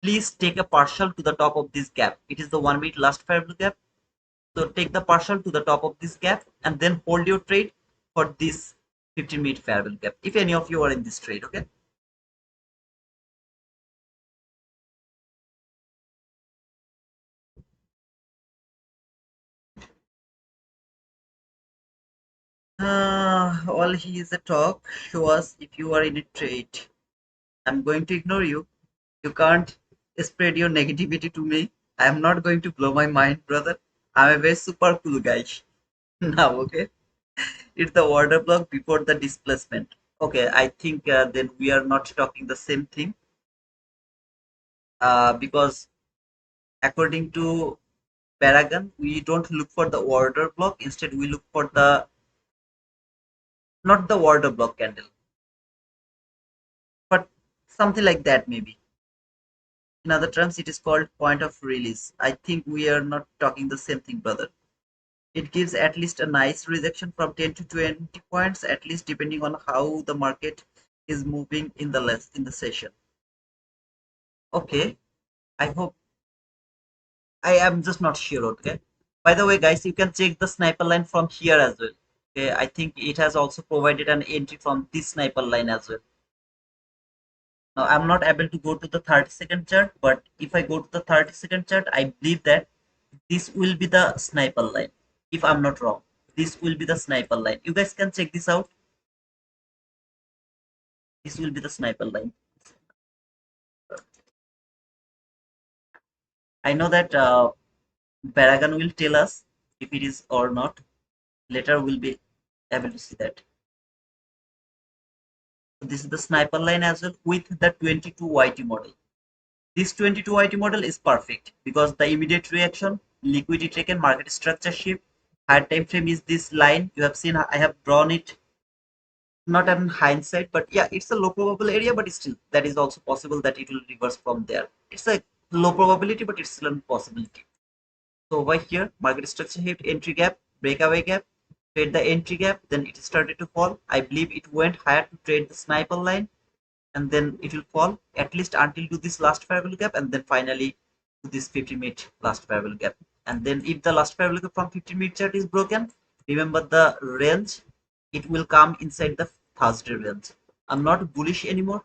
Please take a partial to the top of this gap. It is the 1 minute last parallel gap. So take the partial to the top of this gap and then hold your trade for this 15-minute parallel gap. If any of you are in this trade, okay. All he is a talk. Show us if you are in a trade. I'm going to ignore you. You can't spread your negativity to me. I'm not going to blow my mind, brother. I'm a very super cool guy. Now, okay. It's the order block before the displacement. Okay, I think then we are not talking the same thing because according to Paragon, we don't look for the order block. Instead, we look for the not the order block candle, but something like that maybe. In other terms, it is called point of release. I think we are not talking the same thing, brother. It gives at least a nice rejection from 10 to 20 points, at least depending on how the market is moving in the session. Okay, I hope I am just not sure. Okay. By the way, guys, you can check the sniper line from here as well. Okay, I think it has also provided an entry from this sniper line as well. Now, I'm not able to go to the 30-second chart, but if I go to the 30-second chart, I believe that this will be the sniper line. If I'm not wrong, this will be the sniper line. You guys can check this out. This will be the sniper line. I know that Paragon will tell us if it is or not. Later, we'll be able to see that. This is the sniper line as well with the 22 YT model. This 22 YT model is perfect because the immediate reaction, liquidity taken, market structure shift, higher time frame is this line. You have seen I have drawn it not in hindsight, but yeah, it's a low probable area, but still that is also possible that it will reverse from there. It's a low probability, but it's still a possibility. So over here, market structure hit entry gap, breakaway gap, trade the entry gap, then it started to fall. I believe it went higher to trade the sniper line, and then it will fall at least until to this last fair value gap, and then finally to this 50-minute last fair value gap. And then if the last fair value gap from 50-minute chart is broken, remember the range, it will come inside the Thursday range. I'm not bullish anymore.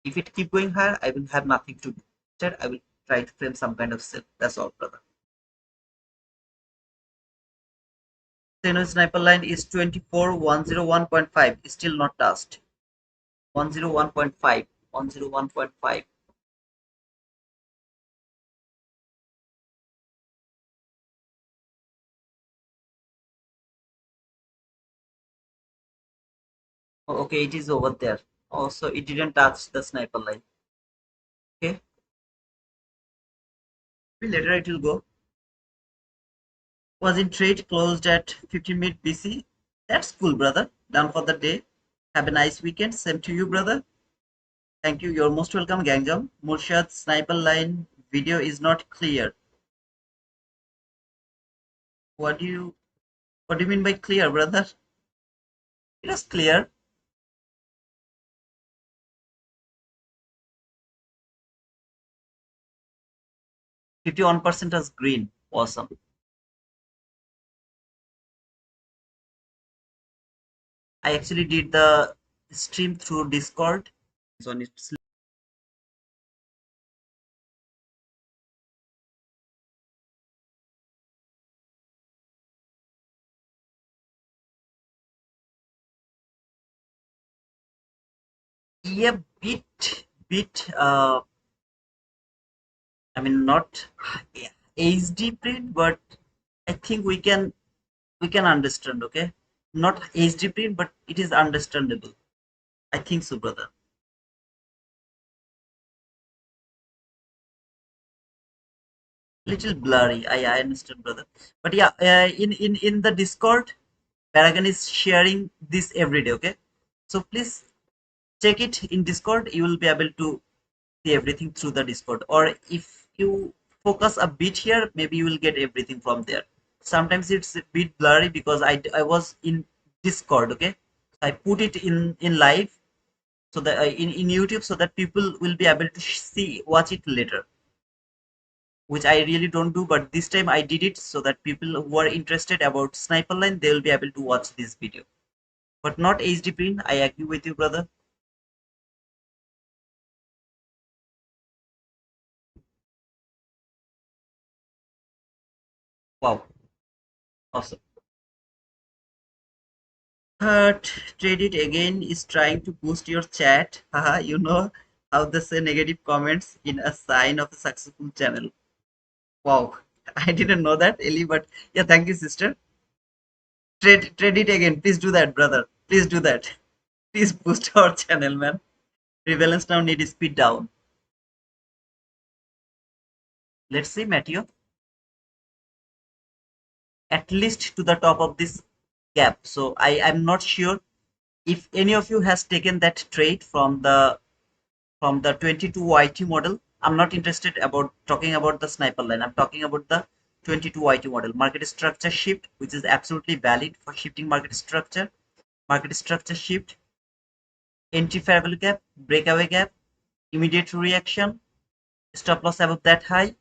If it keep going higher, I will have nothing to do. Instead, I will try to frame some kind of sell. That's all, brother. Seno sniper line is 24101.5, still not touched. 101.5, 101.5. Oh, okay, it is over there. Also, it didn't touch the sniper line. Okay, later it will go. Was in trade, closed at 15-minute BC. That's cool, brother. Done for the day. Have a nice weekend. Same to you, brother. Thank you. You're most welcome, Gangjam. Murshad sniper line video is not clear. What do you what do you mean by clear, brother? It is clear. 51% is green. Awesome. I actually did the stream through Discord. So it's a bit I mean not HD print, but I think we can understand, okay? Not HD print, but it is understandable. I think so, brother. Little blurry. I understand, brother. But yeah, in the Discord, Paragon is sharing this every day, okay? So please check it in Discord. You will be able to see everything through the Discord. Or if you focus a bit here, maybe you will get everything from there. Sometimes it's a bit blurry because I was in Discord, okay? I put it in live, so that in YouTube, so that people will be able to see watch it later, which I really don't do, but this time I did it so that people who are interested about sniper line, they will be able to watch this video, but not HD print. I agree with you, brother. Wow, awesome. But trade it again is trying to boost your chat. Haha, you know how they say negative comments in a sign of a successful channel. Wow, I didn't know that, Ellie, but yeah, thank you, sister. Trade it again. Please do that, brother. Please do that. Please boost our channel, man. Prevalence now need speed down. Let's see, Matthew. At least to the top of this gap. So I am not sure if any of you has taken that trade from the 22 YT model. I'm not interested about talking about the sniper line. I'm talking about the 22 YT model. Market structure shift, which is absolutely valid for shifting market structure. Market structure shift, entry fair value gap, breakaway gap, immediate reaction, stop loss above that high.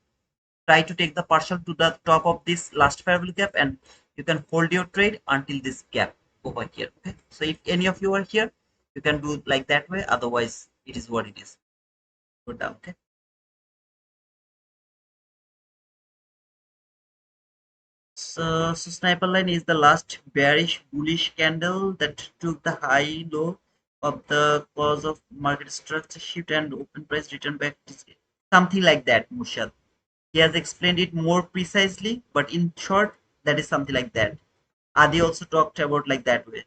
Try to take the partial to the top of this last fair value gap, and you can hold your trade until this gap over here. Okay, so if any of you are here, you can do like that way. Otherwise, it is what it is. Go down. Okay. So sniper line is the last bearish bullish candle that took the high low of the cause of market structure shift and open price return back to something like that, Mushad. He has explained it more precisely, but in short, that is something like that. Adi also talked about like that way.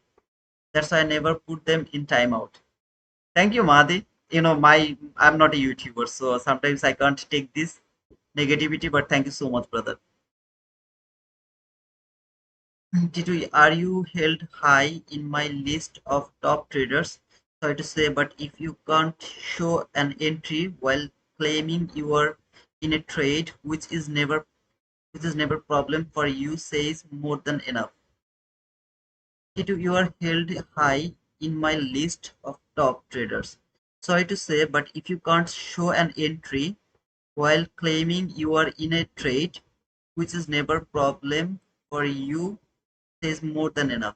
That's why I never put them in timeout. Thank you, Mahdi. I'm not a YouTuber, so sometimes I can't take this negativity, but thank you so much, brother. Tito, are you held high in my list of top traders? Sorry to say, but if you can't show an entry while claiming you are in a trade which is never which is never problem for you, says more than enough. You are held high in my list of top traders. Sorry to say, but if you can't show an entry while claiming you are in a trade, which is never problem for you, says more than enough.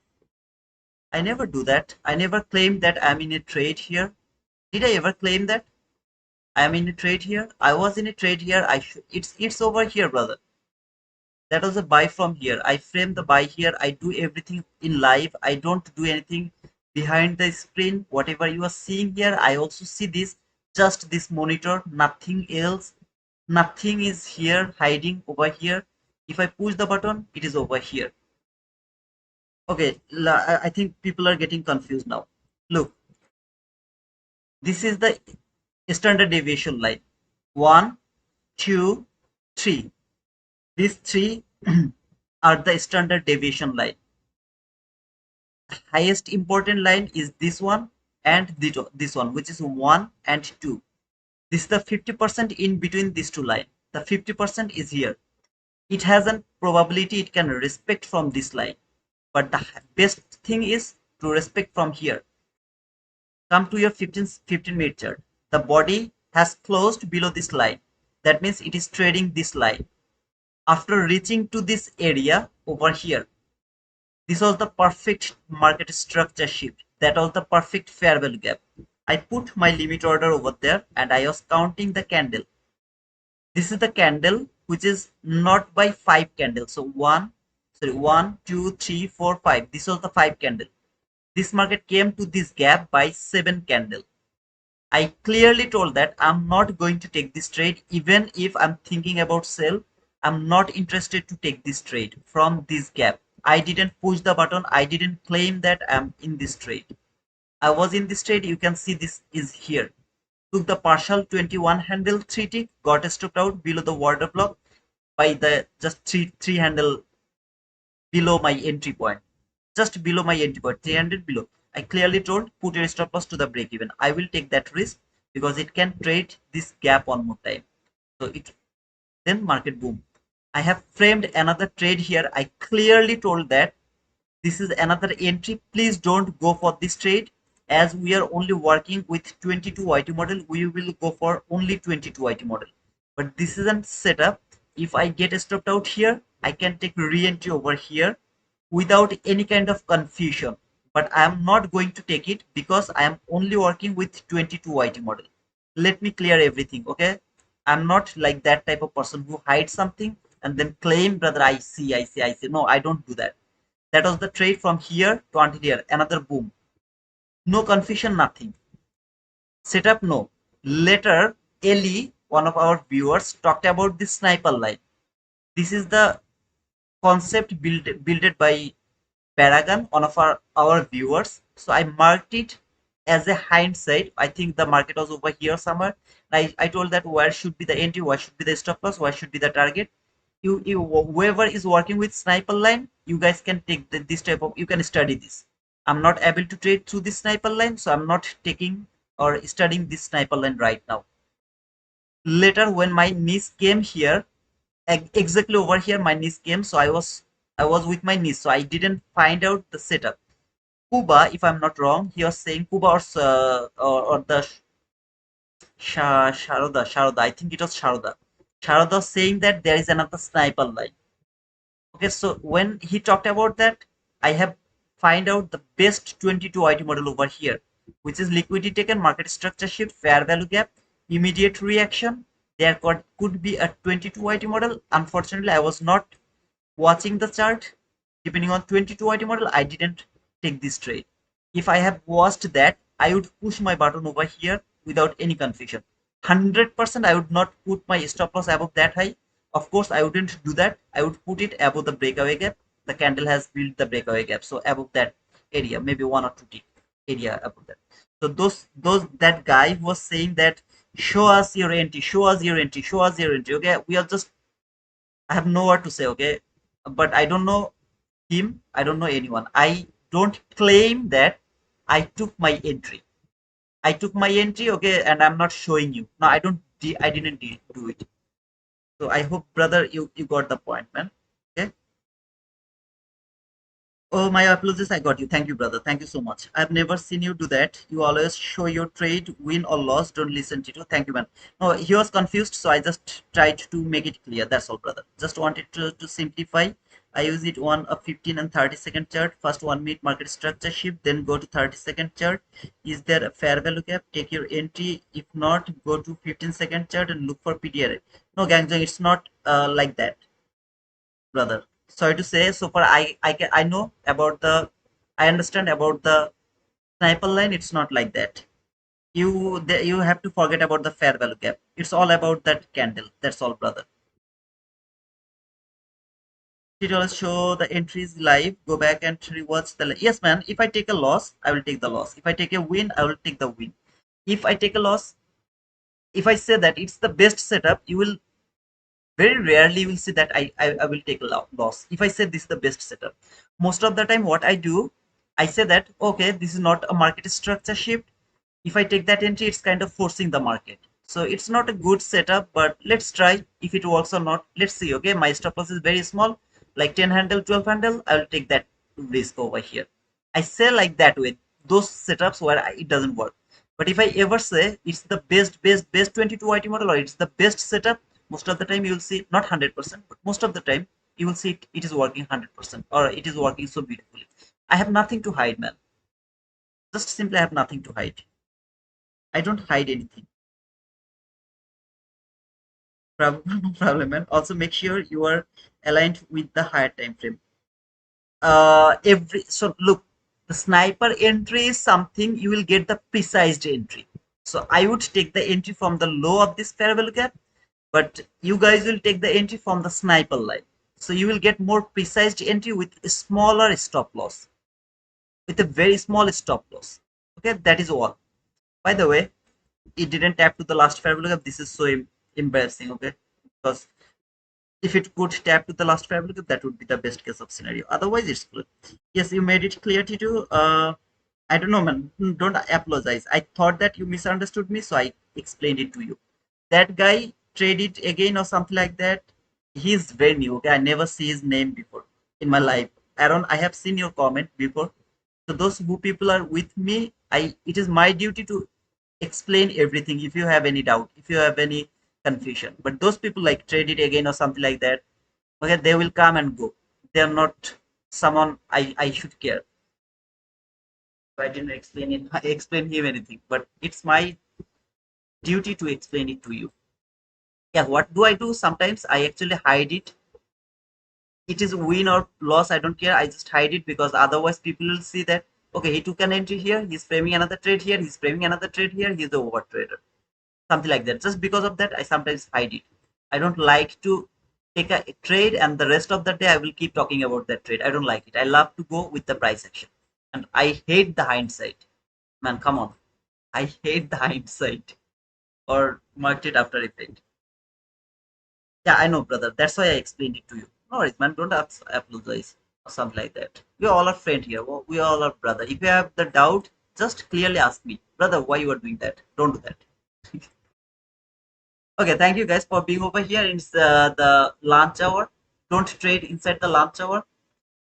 I never do that. I never claimed that I'm in a trade here. Did I ever claim that I'm in a trade here? I was in a trade here. It's over here, brother. That was a buy from here. I frame the buy here. I do everything in live. I don't do anything behind the screen. Whatever you are seeing here, I also see this, just this monitor, nothing else. Nothing is here hiding over here. If I push the button, it is over here. Okay, I think people are getting confused now. Look, this is the standard deviation line. 1, 2, 3. These three are the standard deviation line. Highest important line is this one and this one, which is 1 and 2. This is the 50% in between these two lines. The 50% is here. It has a probability it can respect from this line, but the best thing is to respect from here. Come to your 15-minute chart. The body has closed below this line. That means it is trading this line. After reaching to this area over here, this was the perfect market structure shift. That was the perfect fair value gap. I put my limit order over there and I was counting the candle. This is the candle which is not by 5 candles. So 1, 2, 3, 4, 5. This was the 5 candle. This market came to this gap by 7 candle. I clearly told that I'm not going to take this trade even if I'm thinking about sell. I'm not interested to take this trade from this gap. I didn't push the button. I didn't claim that I'm in this trade. I was in this trade. You can see this is here. Took the partial 21 handle 3 tick, got stopped out below the order block by the just three handle below my entry point. Just below my entry point, 300 below. I clearly told put your stop loss to the break even. I will take that risk because it can trade this gap one more time. So it then market boom. I have framed another trade here. I clearly told that this is another entry. Please don't go for this trade. As we are only working with 22 YT model, we will go for only 22 YT model. But this isn't set up. If I get stopped out here, I can take re-entry over here without any kind of confusion. But I am not going to take it because I am only working with 22 YT model. Let me clear everything, okay? I'm not like that type of person who hides something and then claim, brother, I see. No, I don't do that. That was the trade from here to until here. Another boom. No confusion, nothing. Setup, no. Later, Ellie, one of our viewers, talked about this sniper line. This is the concept built by Paragon, one of our viewers. So I marked it as a hindsight. I think the market was over here somewhere. I told that where should be the entry, where should be the stop loss, where should be the target. Whoever is working with sniper line, you guys can take this type of, you can study this. I'm not able to trade through this sniper line, so I'm not taking or studying this sniper line right now. Later, when my niece came here, exactly over here, my niece came, so I was with my niece, so I didn't find out the setup. Kuba, if I'm not wrong, he was saying Kuba or the Sharoda. I think it was Sharoda. Sharoda saying that there is another sniper line. Okay, so when he talked about that, I have find out the best 22 IT model over here, which is liquidity taken, market structure shift, fair value gap, immediate reaction. There could be a 22 IT model. Unfortunately, I was not watching the chart. Depending on 22 IT model, I didn't take this trade. If I have watched that, I would push my button over here without any confusion. 100% I would not put my stop loss above that high. Of course, I wouldn't do that. I would put it above the breakaway gap. The candle has built the breakaway gap, so above that area, maybe 1 or 2 tick area above that. So that guy was saying that show us your entry, show us your entry, show us your entry. Okay, we are just, I have no word to say. Okay, but I don't know him. I don't know anyone. I don't claim that I took my entry. I took my entry, okay, and I'm not showing you. No, I don't. I didn't do it. So I hope, brother, you got the point, man. Okay. Oh, my apologies. I got you. Thank you, brother. Thank you so much. I've never seen you do that. You always show your trade, win or loss. Don't listen to you. Thank you, man. No, he was confused, so I just tried to make it clear. That's all, brother. Just wanted to simplify. I use it on a 15 and 30-second chart. First 1 minute market structure shift, then go to 30-second chart. Is there a fair value gap? Take your entry. If not, go to 15-second chart and look for PDRA. No, Gangjong, it's not like that, brother. Sorry to say, so far I know about the, I understand about the sniper line. It's not like that. You have to forget about the fair value gap. It's all about that candle. That's all, brother. It will show the entries live. Go back and rewatch the. Yes, man. If I take a loss, I will take the loss. If I take a win, I will take the win. If I take a loss, if I say that it's the best setup, you will very rarely you will see that I will take a loss if I say this is the best setup. Most of the time what I do, I say that okay, this is not a market structure shift. If I take that entry, it's kind of forcing the market, so it's not a good setup, but let's try if it works or not. Let's see. Okay, my stop loss is very small, like 10 handle, 12 handle. I will take that risk over here. I say like that with those setups where it doesn't work. But if I ever say it's the best 22 IT model or it's the best setup, most of the time you will see not 100%, but most of the time you will see it is working 100% or it is working so beautifully. I have nothing to hide, man. Just simply I have nothing to hide. I don't hide anything. Problem, no problem, man. Also make sure you are aligned with the higher time frame. Every so look, the sniper entry is something you will get the precise entry. So I would take the entry from the low of this fair value gap, but you guys will take the entry from the sniper line. So you will get more precise entry with a smaller stop loss, with a very small stop loss. Okay, that is all. By the way, it didn't tap to the last fair value gap. This is so embarrassing. Okay, because if it could tap to the last fair value, that would be the best case of scenario. Otherwise, it's good. Yes, you made it clear, T2. I don't know, man. Don't apologize. I thought that you misunderstood me, so I explained it to you. That guy traded again or something like that. He's very new. Okay, I never see his name before in my life. Aaron, I have seen your comment before. So those who people are with me, I it is my duty to explain everything. If you have any doubt, if you have any confusion, but those people like trade it again or something like that, okay, they will come and go. They are not someone I should care. So I didn't explain it. I explain him anything, but it's my duty to explain it to you. Yeah, what do I do? Sometimes I actually hide it. It is win or loss, I don't care. I just hide it because otherwise people will see that okay, he took an entry here, he's framing another trade here, he's framing another trade here, he's the over trader. Something like that. Just because of that, I sometimes hide it. I don't like to take a trade and the rest of the day I will keep talking about that trade. I don't like it. I love to go with the price action. And I hate the hindsight. Man, come on. I hate the hindsight or market after effect. Yeah, I know, brother. That's why I explained it to you. No worries, man. Don't apologize or something like that. We all are friend here. We all are brother. If you have the doubt, just clearly ask me, brother, why you are doing that. Don't do that. Okay, thank you guys for being over here. It's the lunch hour. Don't trade inside the lunch hour.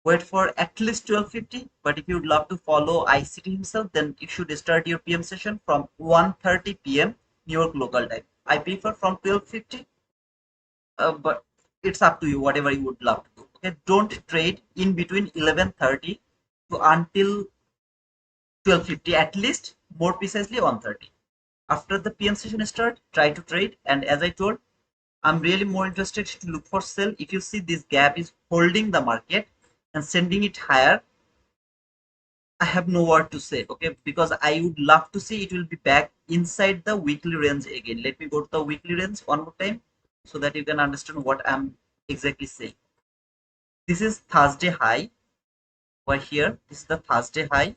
Wait for at least 12:50. But if you'd love to follow ICT himself, then you should start your PM session from 1:30 p.m. New York local time. I prefer from 12:50, but it's up to you. Whatever you would love to do. Okay, don't trade in between 11:30 to until 12:50. At least more precisely 1:30. After the PM session start, try to trade. And as I told, I'm really more interested to look for sell. If you see this gap is holding the market and sending it higher, I have no word to say, okay? Because I would love to see it will be back inside the weekly range again. Let me go to the weekly range one more time so that you can understand what I'm exactly saying. This is Thursday high over here. This is the Thursday high,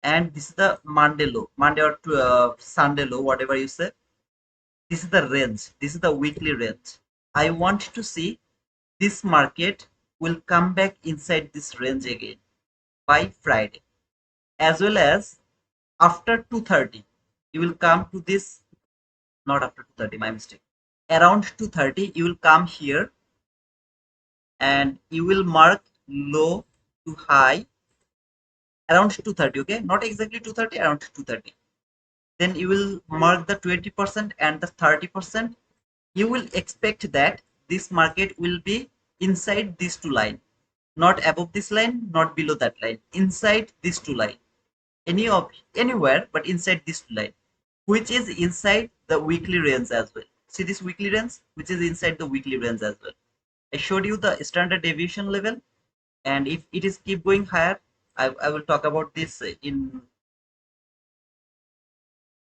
and this is the Monday low, Monday or Sunday low, whatever you say. This is the range. This is the weekly range. I want to see this market will come back inside this range again by Friday, as well as after 2:30 you will come to this, not after 2:30, my mistake, around 230 you will come here and you will mark low to high around 230. Okay, not exactly 230, around 230. Then you will mark the 20% and the 30%. You will expect that this market will be inside these two lines, not above this line, not below that line, inside these two lines, anywhere but inside this two line, which is inside the weekly range as well. See this weekly range, which is inside the weekly range as well. I showed you the standard deviation level, and if it is keep going higher, I will talk about this in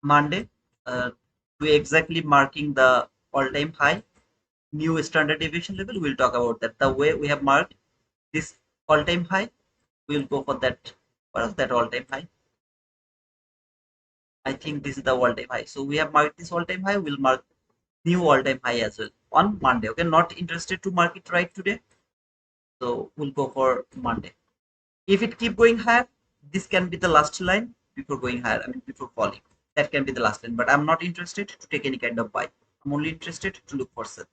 Monday, to exactly marking the all-time high, new standard deviation level. We'll talk about that. The way we have marked this all-time high, we'll go for that. What is that all-time high? I think this is the all-time high. So we have marked this all-time high. We'll mark new all-time high as well on Monday. Okay, not interested to mark it right today. So we'll go for Monday. If it keep going higher, this can be the last line before going higher. I mean, before falling. That can be the last line. But I'm not interested to take any kind of buy. I'm only interested to look for sell.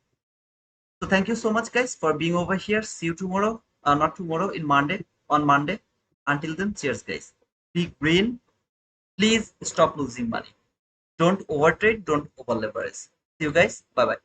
So thank you so much, guys, for being over here. See you tomorrow. Not tomorrow, in Monday. On Monday. Until then, cheers, guys. Be green. Please stop losing money. Don't overtrade. Don't over leverage. See you guys. Bye bye.